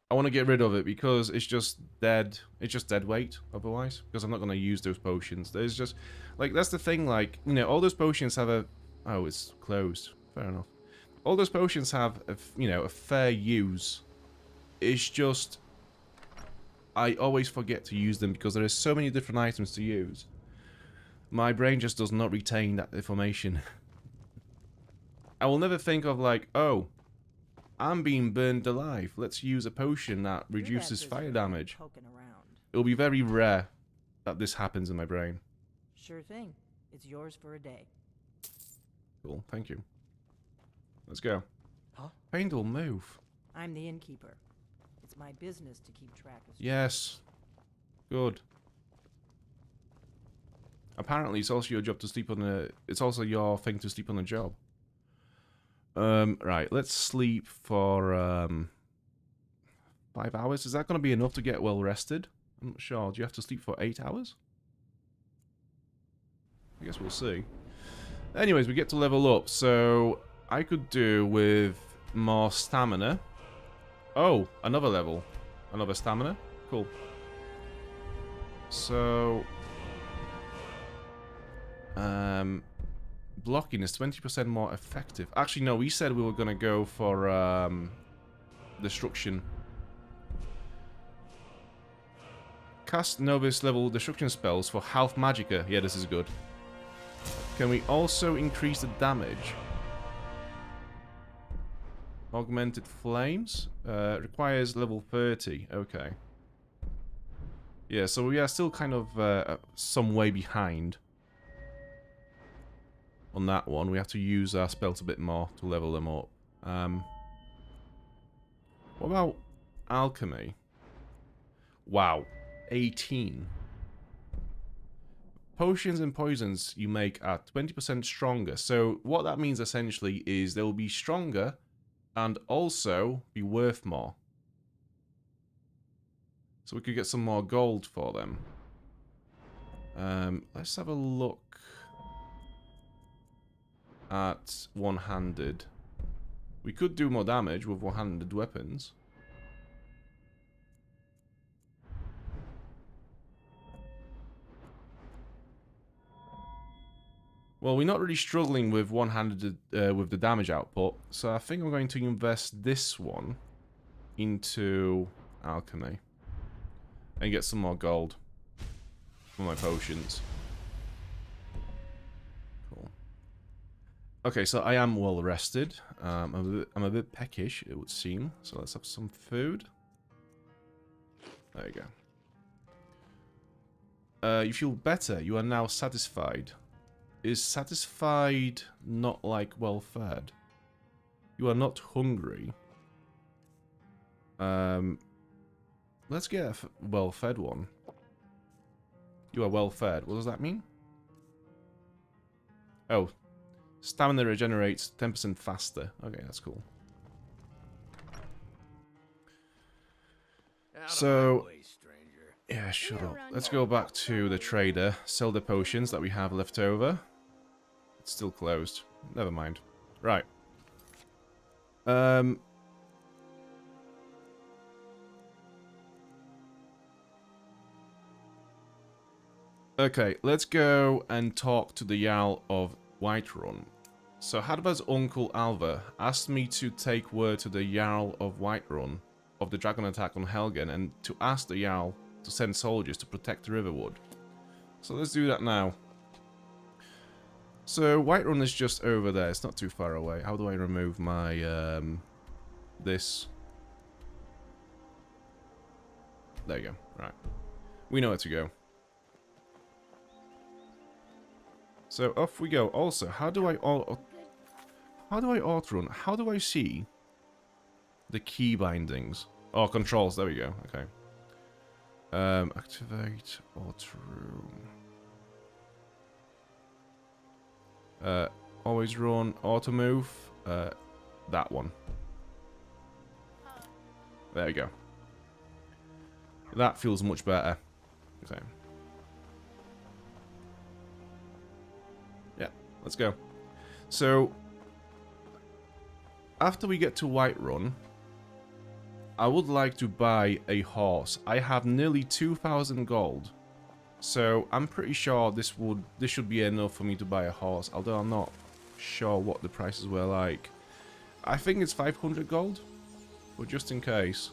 I want to get rid of it because it's just dead. It's just dead weight otherwise. Because I'm not going to use those potions. There's just... Like, that's the thing, like, you know, all those potions have a... Oh, it's closed. Fair enough. All those potions have, you know, a fair use. It's just... I always forget to use them because there are so many different items to use. My brain just does not retain that information. I will never think of like, oh, I'm being burned alive. Let's use a potion that reduces fire damage. It'll be very rare that this happens in my brain. Sure thing. It's yours for a day. Cool, thank you. Let's go. Huh? Paint will move. I'm the innkeeper. It's my business to keep track of... Yes. Good. Apparently, it's also your job to sleep on a... It's also your thing to sleep on a job. Right, let's sleep for, 5 hours. Is that going to be enough to get well rested? I'm not sure. Do you have to sleep for 8 hours? I guess we'll see. Anyways, we get to level up. So, I could do with more stamina. Oh, another level. Another stamina. Cool. So... blocking is 20% more effective. Actually, no, we said we were going to go for destruction. Cast novice level destruction spells for half magicka. Yeah, this is good. Can we also increase the damage? Augmented flames requires level 30. Okay. Yeah, so we are still kind of some way behind on that one. We have to use our spells a bit more to level them up. What about alchemy? Wow, 18. Potions and poisons you make are 20% stronger. So what that means essentially is they will be stronger and also be worth more. So we could get some more gold for them. Let's have a look at one-handed. We could do more damage with one-handed weapons. Well, we're not really struggling with one-handed with the damage output, so I think I'm going to invest this one into alchemy and get some more gold for my potions. Cool. Okay, so I am well rested. I'm a bit peckish, it would seem. So let's have some food. There you go. You feel better. You are now satisfied. Is satisfied not like well fed? You are not hungry. Let's get a well fed one. You are well fed. What does that mean? Oh, stamina regenerates 10% faster. Okay, that's cool. So, yeah, shut up. Let's go back to the trader, sell the potions that we have left over. It's still closed. Never mind. Right. Okay, let's go and talk to the Jarl of Whiterun. So Hadvar's uncle Alva asked me to take word to the Jarl of Whiterun of the dragon attack on Helgen and to ask the Jarl to send soldiers to protect the Riverwood. So let's do that now. So Whiterun is just over there. It's not too far away. How do I remove my this? There you go. Right. We know where to go. So off we go. Also, how do I auto-run? How do I see the key bindings? Oh, controls. There we go. Okay. Activate auto room. Always run, auto move. That one. There we go. That feels much better. Okay. Yeah, let's go. So, after we get to Whiterun, I would like to buy a horse. I have nearly 2,000 gold. So, I'm pretty sure this should be enough for me to buy a horse, although I'm not sure what the prices were like. I think it's 500 gold, but just in case.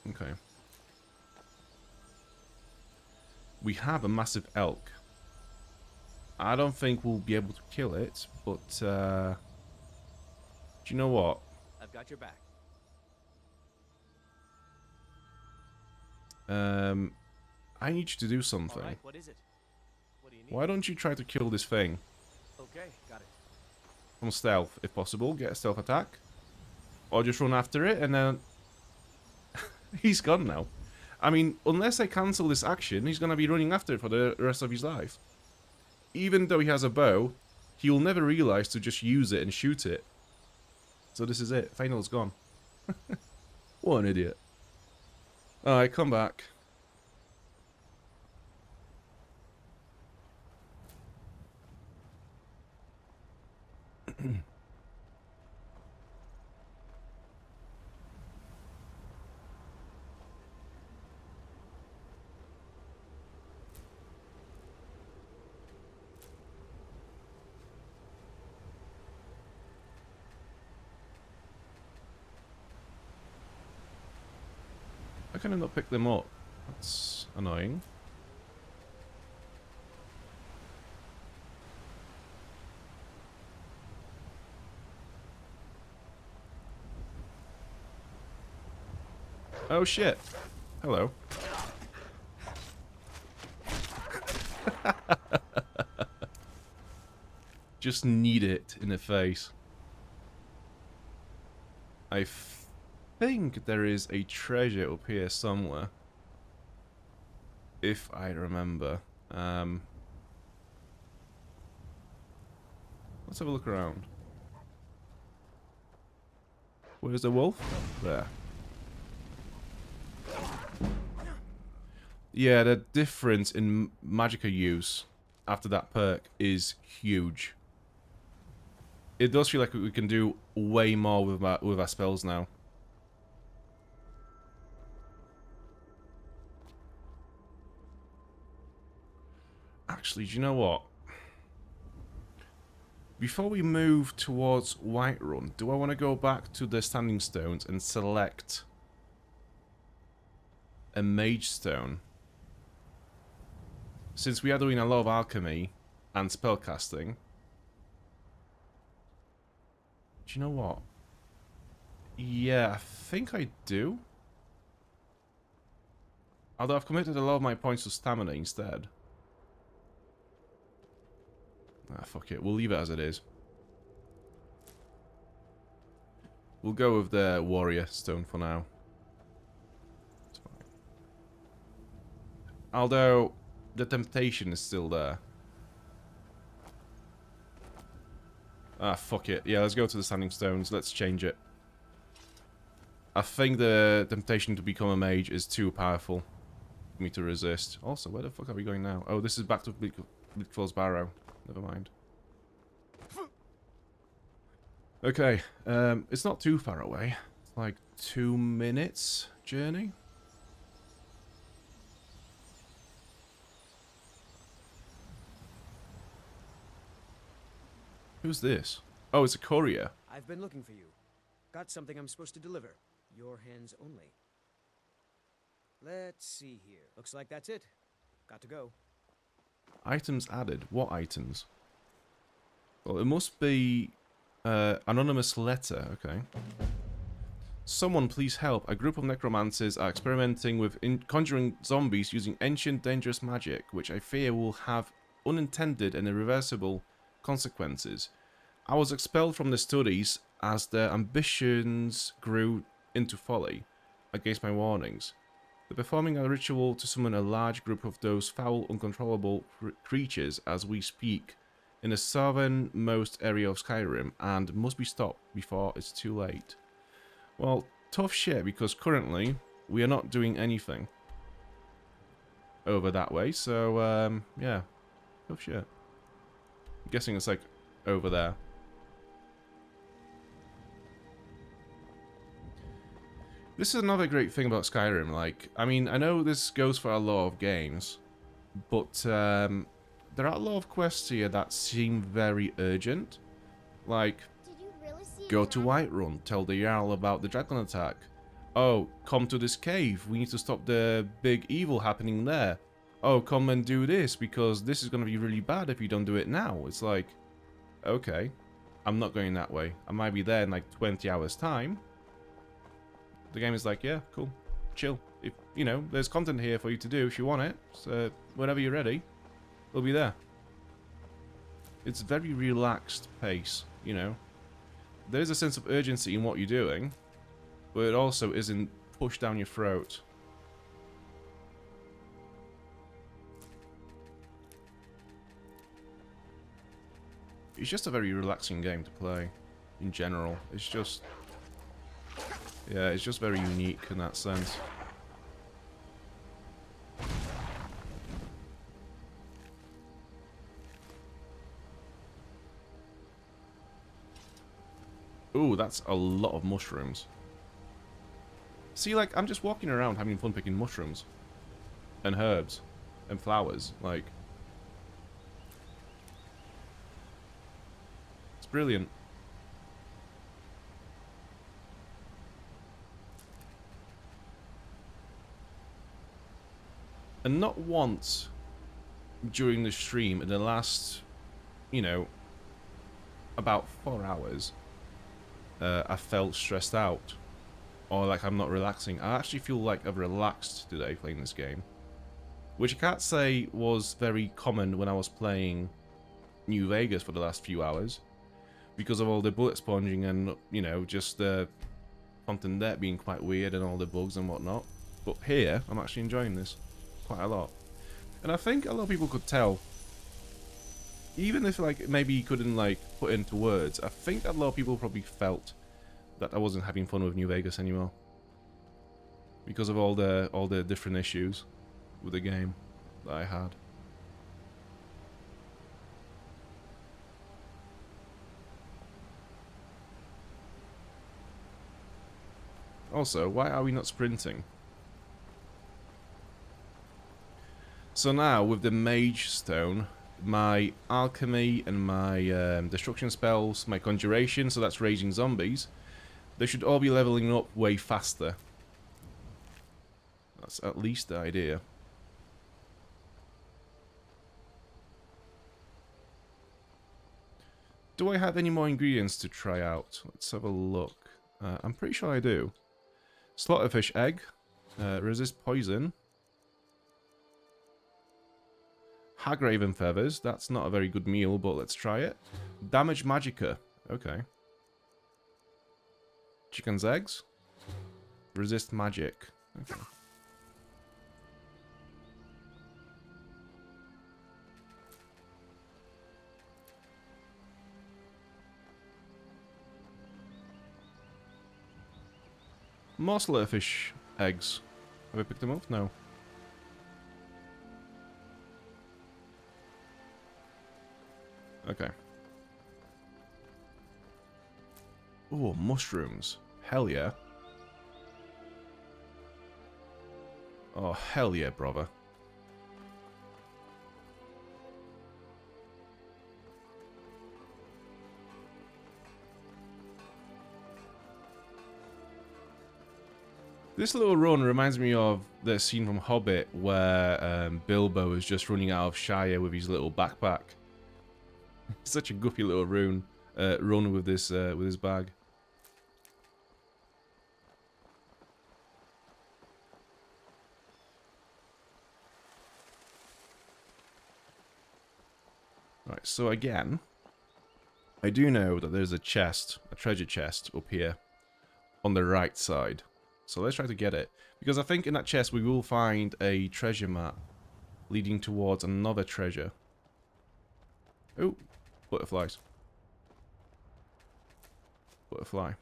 Okay. We have a massive elk. I don't think we'll be able to kill it, but do you know what? I've got your back. I need you to do something. All right, what is it? What do you need? Why don't you try to kill this thing? Okay, got it. From stealth, if possible. Get a stealth attack. Or just run after it, and then... He's gone now. I mean, unless I cancel this action, he's going to be running after it for the rest of his life. Even though he has a bow, he will never realize to just use it and shoot it. So this is it. Final's gone. What an idiot. Alright, come back. I kind of not pick them up. That's annoying. Oh shit. Hello. Just need it in the face. I think there is a treasure up here somewhere. If I remember. Let's have a look around. Where's the wolf? There. Yeah, the difference in magicka use after that perk is huge. It does feel like we can do way more with our spells now. Actually, do you know what? Before we move towards Whiterun, do I want to go back to the Standing Stones and select a Mage Stone? Since we are doing a lot of alchemy and spellcasting. Do you know what? Yeah, I think I do. Although I've committed a lot of my points to stamina instead. Ah, fuck it. We'll leave it as it is. We'll go with the Warrior Stone for now. It's fine. Although, the temptation is still there. Ah, fuck it. Yeah, let's go to the Standing Stones. Let's change it. I think the temptation to become a mage is too powerful for me to resist. Also, where the fuck are we going now? Oh, this is back to Bleak Falls Barrow. Never mind. Okay, it's not too far away. It's like 2 minutes journey. Who's this? Oh, it's a courier. I've been looking for you. Got something I'm supposed to deliver. Your hands only. Let's see here. Looks like that's it. Got to go. Items added. What items? Well, it must be anonymous letter. Okay. Someone please help. A group of necromancers are experimenting with conjuring zombies using ancient dangerous magic, which I fear will have unintended and irreversible consequences. I was expelled from the studies as their ambitions grew into folly, against my warnings. They're performing a ritual to summon a large group of those foul, uncontrollable creatures as we speak in the southernmost area of Skyrim, and must be stopped before it's too late. Well, tough shit, because currently we are not doing anything over that way, so yeah, tough shit. I'm guessing it's like over there. This is another great thing about Skyrim. Like, I mean, I know this goes for a lot of games, but there are a lot of quests here that seem very urgent. Like, go to Whiterun, tell the Jarl about the dragon attack. Oh, come to this cave, we need to stop the big evil happening there. Oh, come and do this, because this is going to be really bad if you don't do it now. It's like, okay, I'm not going that way. I might be there in like 20 hours time. The game is like, yeah, cool, chill. If, you know, there's content here for you to do if you want it. So, whenever you're ready, it'll be there. It's very relaxed pace, you know. There's a sense of urgency in what you're doing, but it also isn't pushed down your throat. It's just a very relaxing game to play, in general. It's just... yeah, it's just very unique in that sense. Ooh, that's a lot of mushrooms. See, like, I'm just walking around having fun picking mushrooms. And herbs. And flowers. Like... it's brilliant. And not once during the stream in the last, you know, about 4 hours, I felt stressed out. Or like I'm not relaxing. I actually feel like I've relaxed today playing this game. Which I can't say was very common when I was playing New Vegas for the last few hours. Because of all the bullet sponging and, you know, just the content there being quite weird and all the bugs and whatnot. But here, I'm actually enjoying this quite a lot. And I think a lot of people could tell. Even if, like, maybe you couldn't, like, put into words, I think a lot of people probably felt that I wasn't having fun with New Vegas anymore. Because of all the different issues with the game that I had. Also, why are we not sprinting? So now, with the Mage Stone, my Alchemy and my Destruction spells, my Conjuration, so that's Raging Zombies, they should all be leveling up way faster. That's at least the idea. Do I have any more ingredients to try out? Let's have a look. I'm pretty sure I do. Slaughterfish egg. Resist poison. Hagraven feathers. That's not a very good meal, but let's try it. Damage magicka. Okay. Chicken's eggs. Resist magic. Okay. More slaughterfish eggs. Have I picked them up? No. Okay. Oh, mushrooms. Hell yeah. Oh, hell yeah, brother. This little run reminds me of the scene from Hobbit where Bilbo is just running out of Shire with his little backpack. Such a goofy little run with this with his bag. Right, so again, I do know that there's a chest, a treasure chest up here on the right side. So let's try to get it. Because I think in that chest we will find a treasure map leading towards another treasure. Oh, butterflies. Butterfly.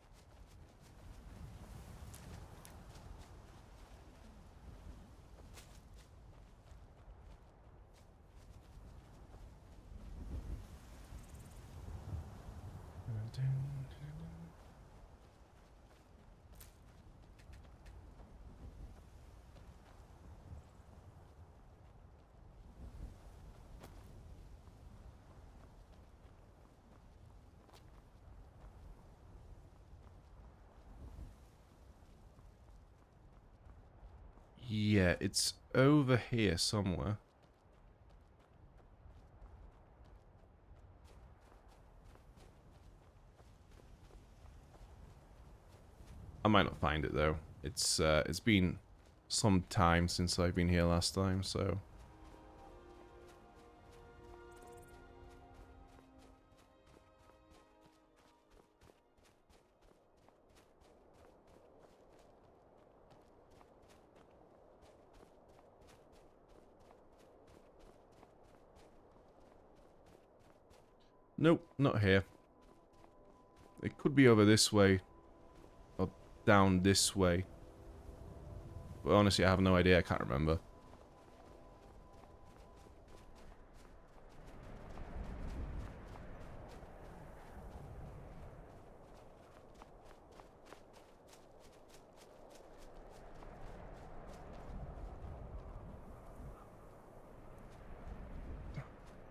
Yeah, it's over here somewhere. I might not find it though. It's been some time since I've been here last time, so. Nope, not here. It could be over this way. Or down this way. But honestly, I have no idea. I can't remember.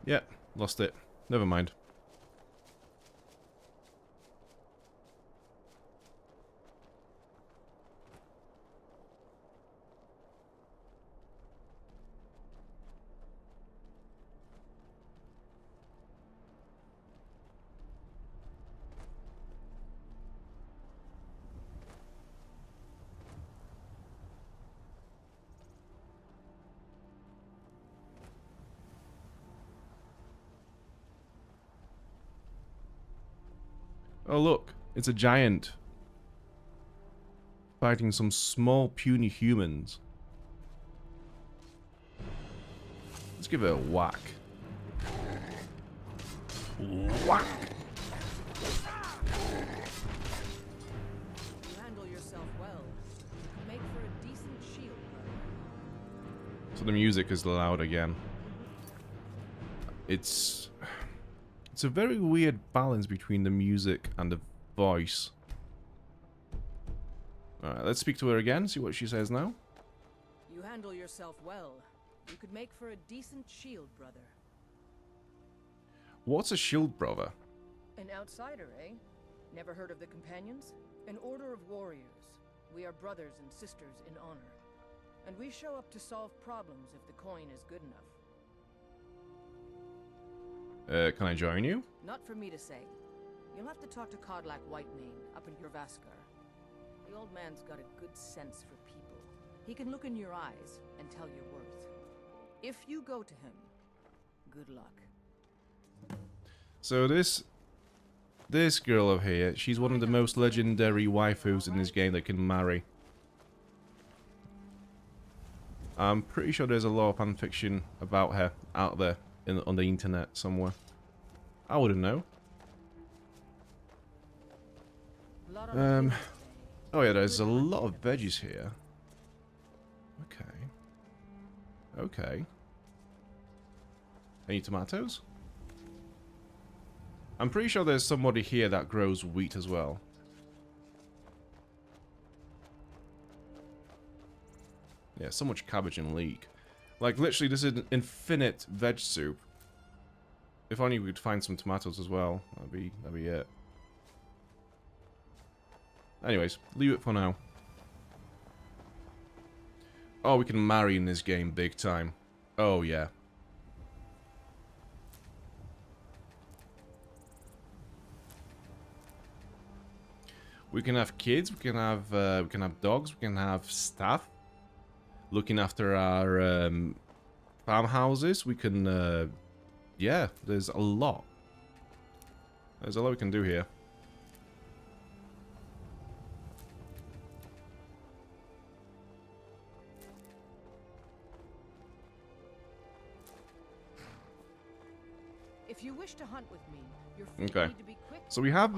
Yeah, lost it. Never mind. Oh look, it's a giant fighting some small puny humans. Let's give it a whack. Whack! You handle yourself well. Make for a decent shield, brother. So the music is loud again. It's a very weird balance between the music and the voice. Alright, let's speak to her again, see what she says now. You handle yourself well. You could make for a decent shield, brother. What's a shield brother? An outsider, eh? Never heard of the Companions? An order of warriors. We are brothers and sisters in honor. And we show up to solve problems if the coin is good enough. Can I join you? Not for me to say. You'll have to talk to Kodlak Whitemane up in Jorvaskar. The old man's got a good sense for people. He can look in your eyes and tell your worth. If you go to him, good luck. So this girl over here, she's one of the most legendary waifus in this game that can marry. I'm pretty sure there's a lot of fanfiction about her out there on the internet somewhere. I wouldn't know. Oh yeah, there's a lot of veggies here. Okay. Any tomatoes? I'm pretty sure there's somebody here that grows wheat as well. Yeah, so much cabbage and leek. Like, literally, this is an infinite veg soup. If only we could find some tomatoes as well. That'd be it. Anyways, leave it for now. Oh, we can marry in this game big time. Oh, yeah. We can have kids, we can have dogs, we can have staff looking after our farmhouses. We can, yeah, there's a lot. There's a lot we can do here. If you wish to hunt with me, your feet Okay. need to be quick. So we have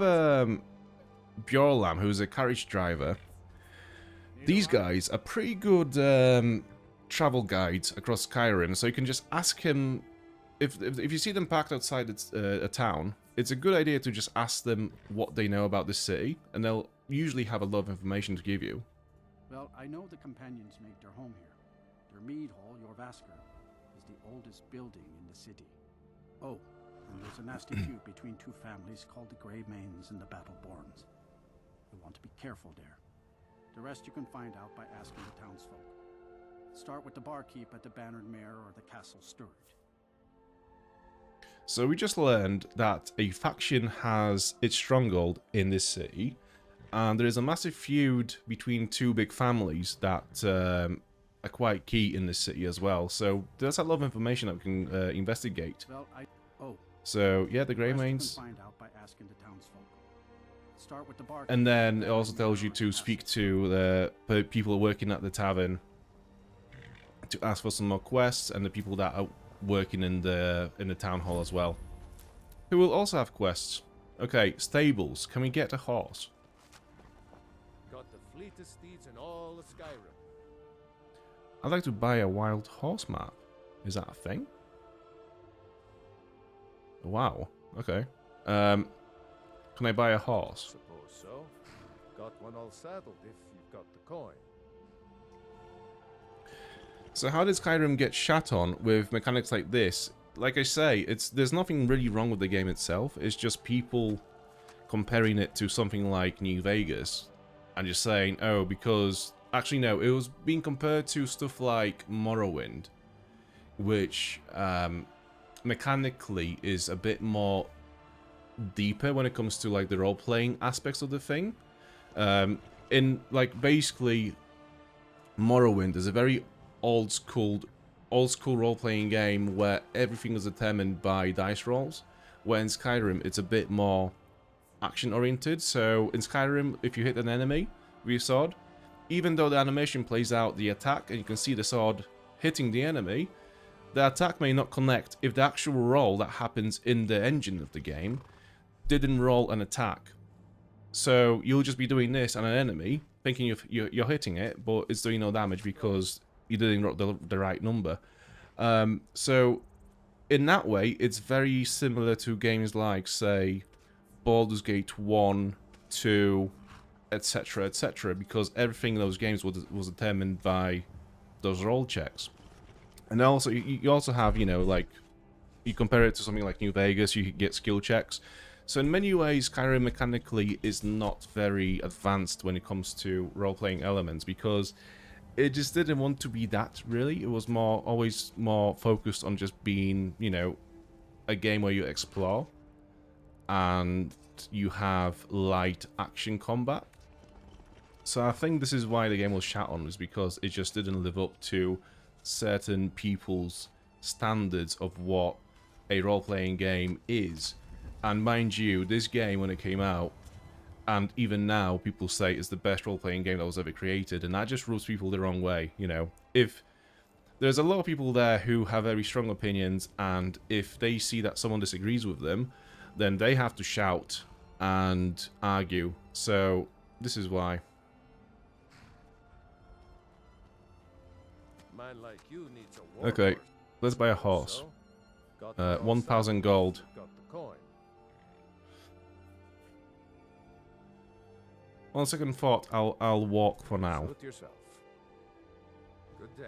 Bjorlam, who's a carriage driver. These guys are pretty good travel guides across Skyrim, so you can just ask him if you see them parked outside a town. It's a good idea to just ask them what they know about this city, and they'll usually have a lot of information to give you. Well, I know the companions make their home here. Their mead hall, Jorvaskr, is the oldest building in the city. Oh, and there's a nasty feud between two families called the Greymanes and the Battleborns. You want to be careful there. The rest you can find out by asking the townsfolk. Start with the barkeep at the Bannered Mare or the Castle Steward. So we just learned that a faction has its stronghold in this city, and there is a massive feud between two big families that are quite key in this city as well. So there's a lot of information that we can investigate. Well, So yeah, the Greymanes. And then it also tells you to speak to the people working at the tavern to ask for some more quests, and the people that are working in the town hall as well, who will also have quests. Okay, stables. Can we get a horse? Got the fleetest steeds in all of Skyrim. I'd like to buy a wild horse map. Is that a thing? Wow. Okay. Can I buy a horse? Suppose so. Got one all saddled if you've got the coin. So how did Skyrim get shat on with mechanics like this? Like I say, there's nothing really wrong with the game itself. It's just people comparing it to something like New Vegas and just saying, oh, because... Actually, no, it was being compared to stuff like Morrowind, which mechanically is a bit more deeper when it comes to like the role-playing aspects of the thing. In like basically Morrowind is a very old school role-playing game where everything is determined by dice rolls, where in Skyrim it's a bit more action-oriented. So in Skyrim, if you hit an enemy with your sword, even though the animation plays out the attack and you can see the sword hitting the enemy, the attack may not connect if the actual roll that happens in the engine of the game didn't roll an attack. So you'll just be doing this on an enemy, thinking you're hitting it, but it's doing no damage because you didn't roll the right number. So in that way, it's very similar to games like, say, Baldur's Gate 1, 2, etc., etc., because everything in those games was determined by those roll checks. And also, you also have, you know, like, you compare it to something like New Vegas, you get skill checks. So in many ways, Skyrim mechanically is not very advanced when it comes to role-playing elements, because it just didn't want to be that, really. It was always more focused on just being, you know, a game where you explore, and you have light action combat. So I think this is why the game was shat on, is because it just didn't live up to certain people's standards of what a role-playing game is. And mind you, this game, when it came out, and even now, people say it's the best role-playing game that was ever created, and that just rubs people the wrong way, you know. If there's a lot of people there who have very strong opinions, and if they see that someone disagrees with them, then they have to shout and argue. So this is why. Man like you needs a war Okay, horse. let's buy a horse. Got one all 1,000 saddled if gold. you've got the coin. On second thought, I'll walk for now. Suit yourself. Good day.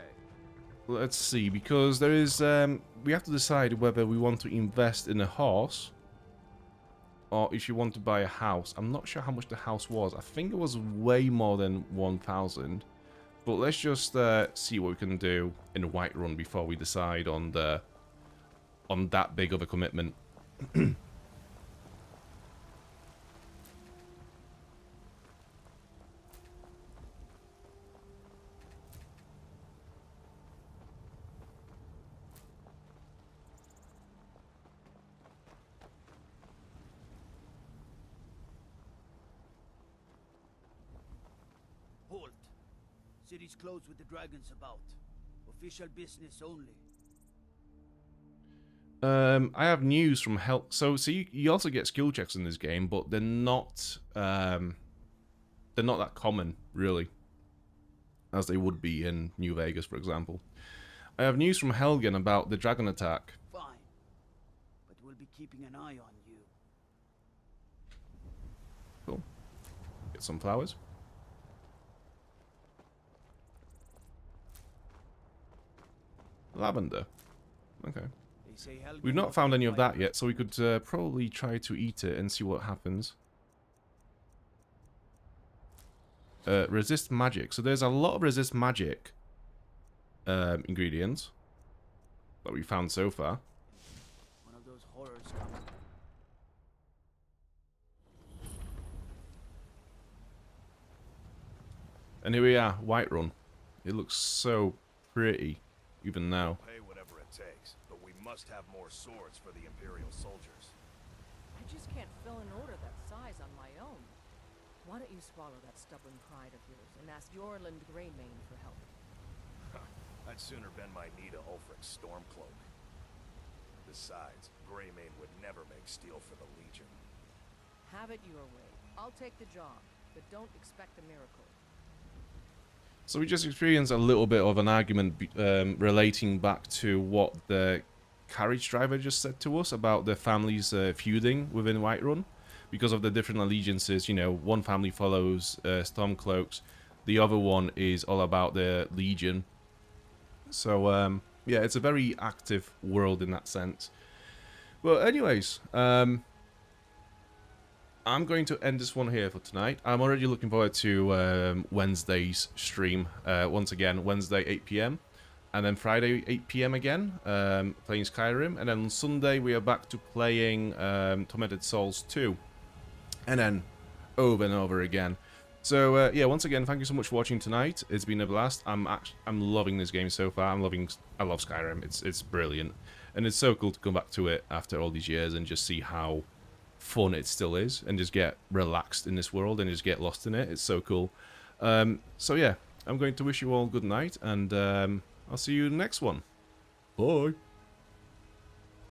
Let's see, because there is we have to decide whether we want to invest in a horse or if you want to buy a house. I'm not sure how much the house was. I think it was way more than 1,000. But let's just see what we can do in the Whiterun before we decide on that big of a commitment. City's closed with the dragons about. Official business only. I have news from Hell. So you also get skill checks in this game, but they're not that common, really, as they would be in New Vegas, for example. I have news from Helgen about the dragon attack. Fine, but we'll be keeping an eye on you. Cool. Get some flowers. Lavender. Okay. We've not found any of that yet, so we could probably try to eat it and see what happens. Resist magic. So there's a lot of resist magic ingredients that we found so far. One of those horrors coming. And here we are, Whiterun. It looks so pretty, even now. Pay whatever it takes, but we must have more swords for the Imperial soldiers. I just can't fill an order that size on my own. Why don't you swallow that stubborn pride of yours and ask Yorland Greymane for help? I'd sooner bend my knee to Ulfric's Stormcloak. Besides, Greymane would never make steel for the Legion. Have it your way. I'll take the job, but don't expect a miracle. So we just experienced a little bit of an argument relating back to what the carriage driver just said to us about the families feuding within Whiterun. Because of the different allegiances, you know, one family follows Stormcloaks, the other one is all about the Legion. So, yeah, it's a very active world in that sense. Well, anyways, I'm going to end this one here for tonight. I'm already looking forward to Wednesday's stream. Once again, Wednesday 8 PM. And then Friday 8 PM again, playing Skyrim. And then on Sunday we are back to playing Tormented Souls 2. And then over and over again. So yeah, once again, thank you so much for watching tonight. It's been a blast. I'm loving this game so far. I love Skyrim. It's brilliant, and it's so cool to come back to it after all these years and just see how fun it still is, and just get relaxed in this world and just get lost in it. It's so cool. So yeah, I'm going to wish you all good night, and I'll see you in the next one. Bye.